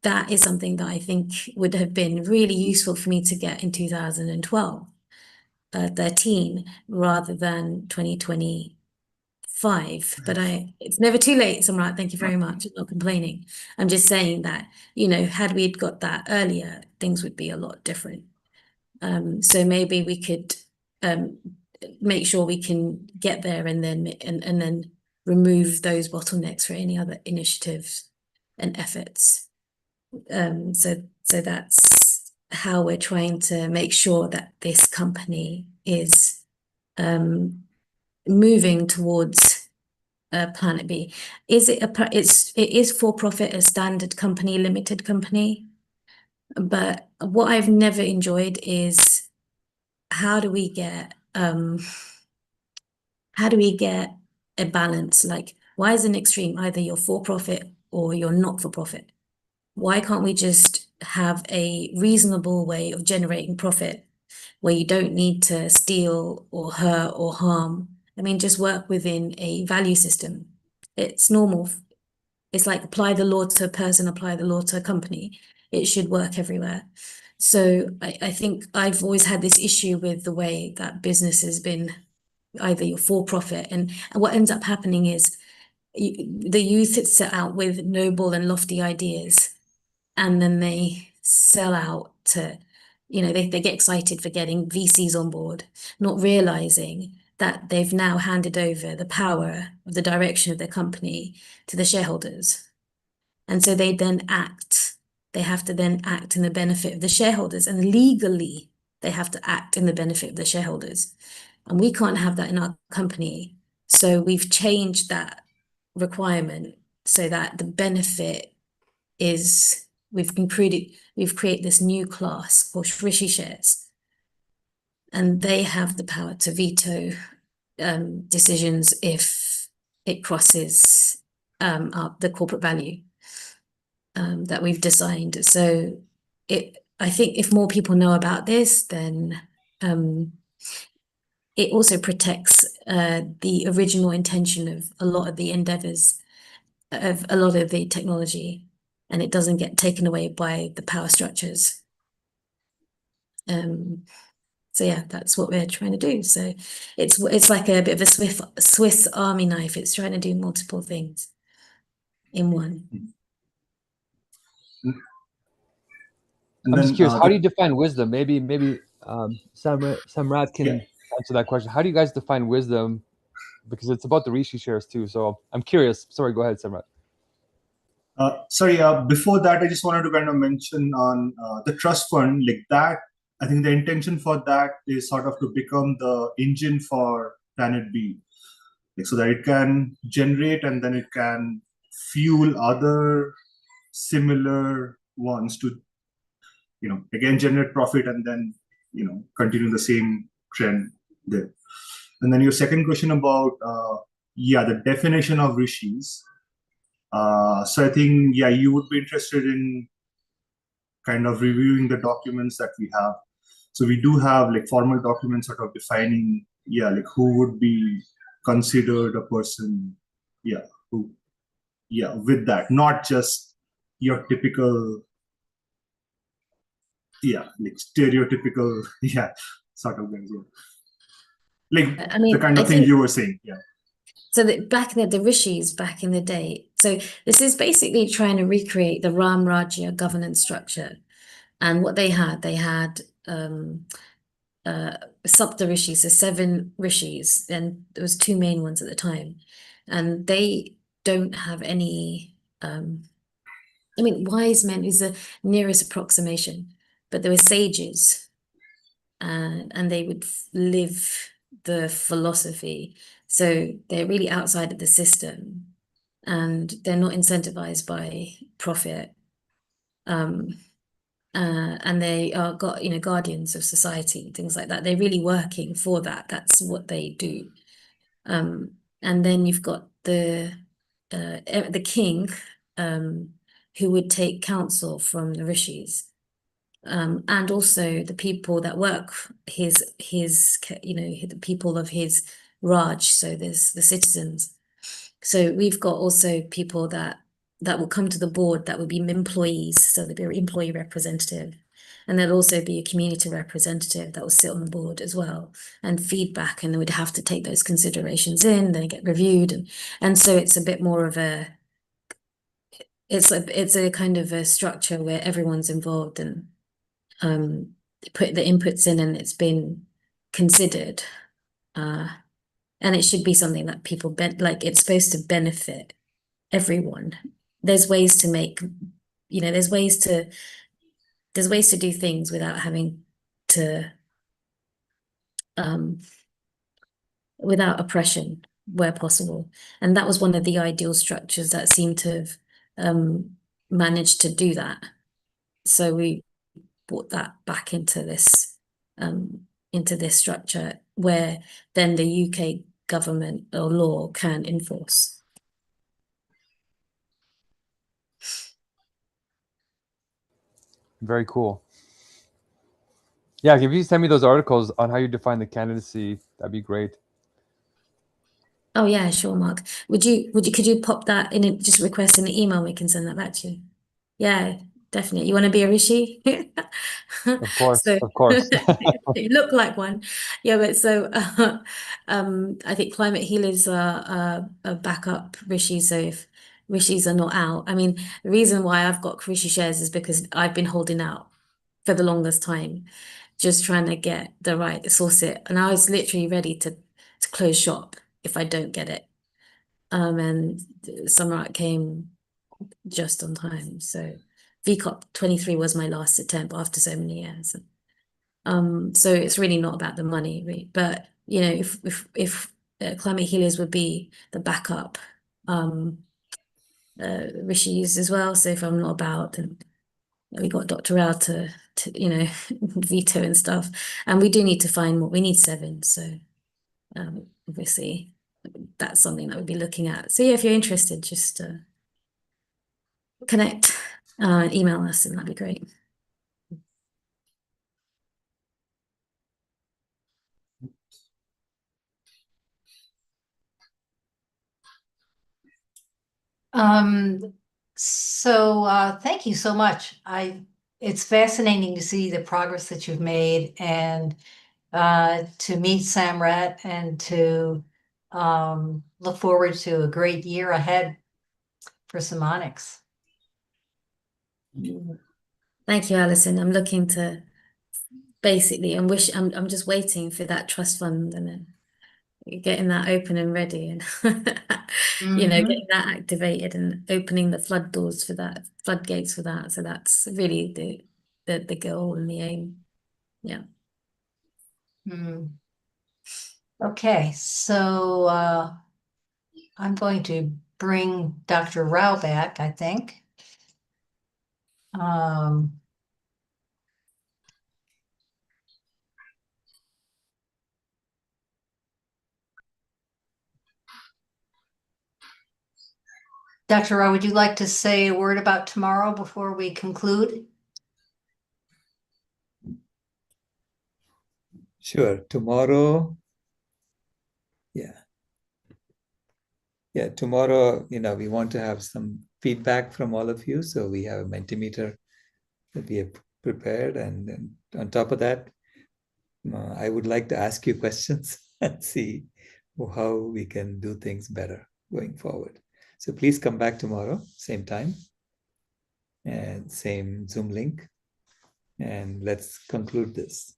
that is something that I think would have been really useful for me to get in 2012, 13, rather than 2025. But it's never too late, Samrat. Thank you very much. I'm not complaining. I'm just saying that, had we got that earlier, things would be a lot different. So maybe we could make sure we can get there and then remove those bottlenecks for any other initiatives and efforts. So that's how we're trying to make sure that this company is moving towards Planet B. It is for profit, a standard company, limited company. But what I've never enjoyed is how do we get a balance. Like, why is an extreme? Either you're for profit or you're not for profit. Why can't we just have a reasonable way of generating profit where you don't need to steal or hurt or harm? I mean, just work within a value system. It's normal. It's like apply the law to a person, apply the law to a company. It should work everywhere. So I think I've always had this issue with the way that business has been either you're for profit, and what ends up happening is the youth set out with noble and lofty ideas, and then they sell out to, they get excited for getting VCs on board, not realizing that they've now handed over the power of the direction of their company to the shareholders. And so they have to then act in the benefit of the shareholders, and legally they have to act in the benefit of the shareholders. And we can't have that in our company. So we've changed that requirement so that the benefit is we've created this new class called Rishi shares, and they have the power to veto decisions if it crosses the corporate value that we've designed. So I think if more people know about this, then it also protects the original intention of a lot of the endeavors of a lot of the technology, and it doesn't get taken away by the power structures. So yeah, that's what we're trying to do. So it's like a bit of a Swiss Army knife. It's trying to do multiple things in one. I'm just curious, how do you define wisdom? Maybe Samrat can answer that question. How do you guys define wisdom? Because it's about the Rishi shares too. So I'm curious. Sorry, go ahead, Samrat. Before that, I just wanted to kind of mention on the trust fund, like that. I think the intention for that is sort of to become the engine for Planet B, like, so that it can generate and then it can fuel other similar ones to, again, generate profit and then, continue the same trend there. And then your second question about, the definition of rishis. So I think, you would be interested in kind of reviewing the documents that we have. So we do have like formal documents sort of defining, like who would be considered a person, with that, not just your typical, like stereotypical, sort of things. Like the kind of thing you were saying, So the rishis back in the day. So this is basically trying to recreate the Ram Rajya governance structure. And what they had Sapta rishis, so 7 rishis, and there was 2 main ones at the time. And they don't have any, wise men is the nearest approximation, but there were sages, and they would live the philosophy. So they're really outside of the system, and they're not incentivized by profit. And they are guardians of society and things like that. They're really working for that. That's what they do. And then you've got the king, who would take counsel from the rishis, and also the people that work the people of his Raj. So there's the citizens. So we've got also people that will come to the board that would be employees. So there'd be an employee representative, and there'll also be a community representative that will sit on the board as well and feedback, and they would have to take those considerations in, then get reviewed. And so it's a bit more of it's a kind of a structure where everyone's involved and put the inputs in, and it's been considered. And it should be something that people it's supposed to benefit everyone. There's ways to make, there's ways to do things without having to, without oppression where possible. And that was one of the ideal structures that seemed to have managed to do that. So we brought that back into this structure, where then the UK government or law can enforce. Very cool. Yeah, if you send me those articles on how you define the candidacy, that'd be great. Oh yeah, sure, Mark. Could you pop that in and just request in the email? We can send that back to you. Yeah, definitely. You want to be a rishi? Of course, So of course. you look like one. Yeah, but so I think climate healers are a backup rishi. So if rishis are not out, I mean, the reason why I've got rishi shares is because I've been holding out for the longest time, just trying to get the right source it, and I was literally ready to close shop if I don't get it. And Samrat came just on time. So VCOP 23 was my last attempt after so many years. So it's really not about the money, really. But you know, if climate healers would be the backup rishis as well. So if I'm not about, and we got Dr. Rao to you know veto and stuff, and we do need to find more. We need 7. So obviously that's something that we'll be looking at. So yeah, if you're interested, just connect, email us, and that'd be great. So thank you so much. It's fascinating to see the progress that you've made, and to meet Samrat, and to look forward to a great year ahead for Semonics. Thank you, Alison. I'm looking to basically, I'm just waiting for that trust fund and then getting that open and ready, and you know, getting that activated and opening the floodgates for that. So that's really the goal and the aim. Yeah. Okay, so I'm going to bring Dr. Rao back, I think. Dr. Rao, would you like to say a word about tomorrow before we conclude? Sure. Tomorrow, tomorrow, we want to have some feedback from all of you. So we have a Mentimeter that we have prepared. And then on top of that, I would like to ask you questions and see how we can do things better going forward. So please come back tomorrow, same time and same Zoom link. And let's conclude this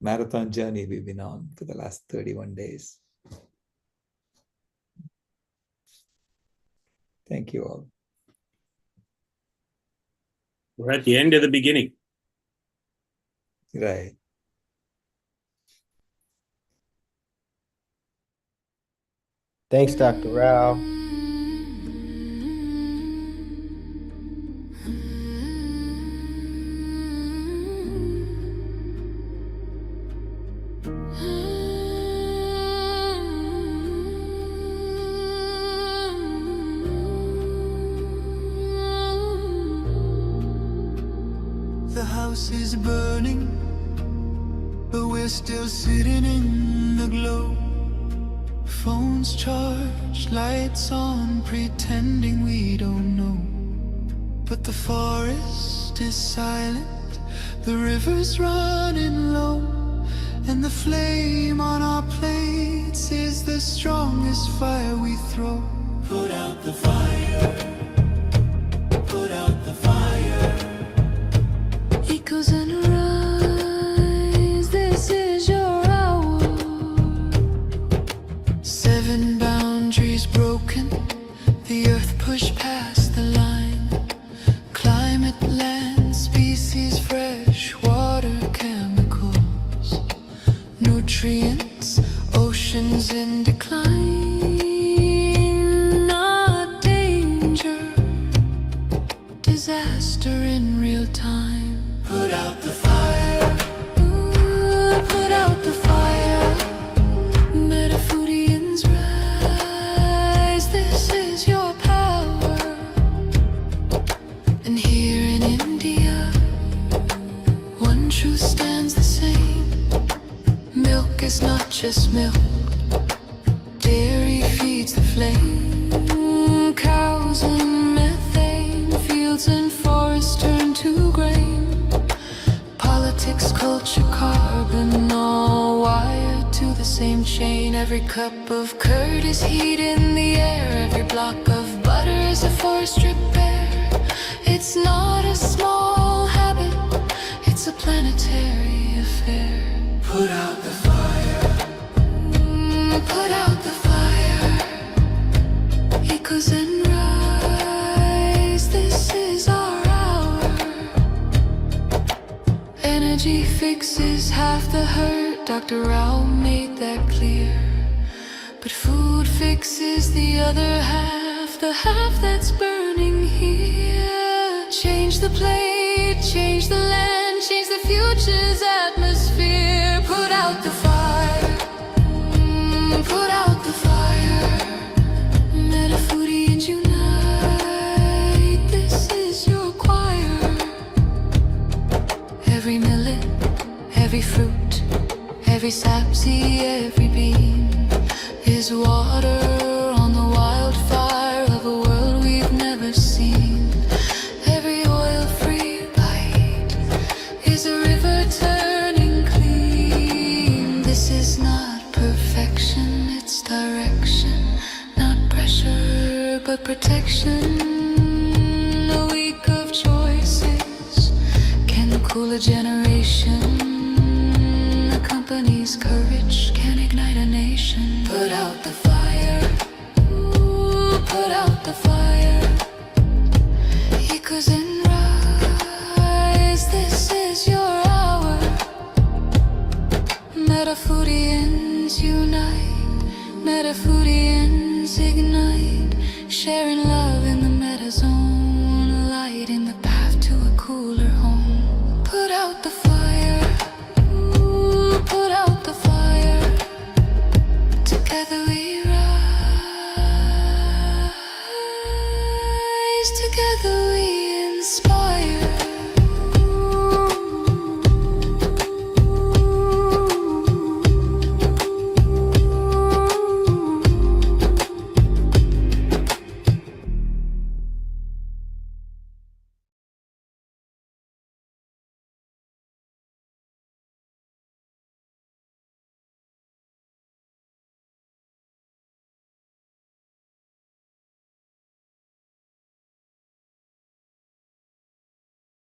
marathon journey we've been on for the last 31 days. Thank you all. We're at the end of the beginning. Right. Thanks, Dr. Rao. The house is burning, but we're still sitting in the glow. Phones charged, lights on, pretending we don't know. But the forest is silent, the river's running low, and the flame on our plates is the strongest fire we throw. Put out the fire, put out the fire. Echoes and rise, this is your hour. 7 boundaries broken, the earth pushed past the line. Climate, land, species, fresh water, chemicals, nutrients, oceans in decline. not just milk. Dairy feeds the flame. Cows and methane. Fields and forests turn to grain. Politics, culture, carbon, all wired to the same chain. Every cup of curd is heat in the air. Every block of butter is a forest repair. It's not a small habit, it's a planetary affair. Put out the fire. Put out the fire. Echoes and rise, this is our hour. Energy fixes half the hurt, Dr. Rao made that clear. But food fixes the other half, the half that's burning here. Change the plate, change the land, change the future's atmosphere. Put out the fire. Put out the fire. Metafoodians unite, this is your choir. Every millet, every fruit, every sapseed, every bean is water on the wildfire of a world we've never seen. Every oil-free bite is a river turning clean. This is not perfection, it's direction, not pressure but protection. A week of choices can cool a generation. A company's courage can ignite a nation. Put out the fire. Ooh, put out the fire. Echoes and rise, this is your hour. Metafoodians unite, Metafoodians ignite, sharing love in the meta zone, light in the path to a cooler home. Put out the fire.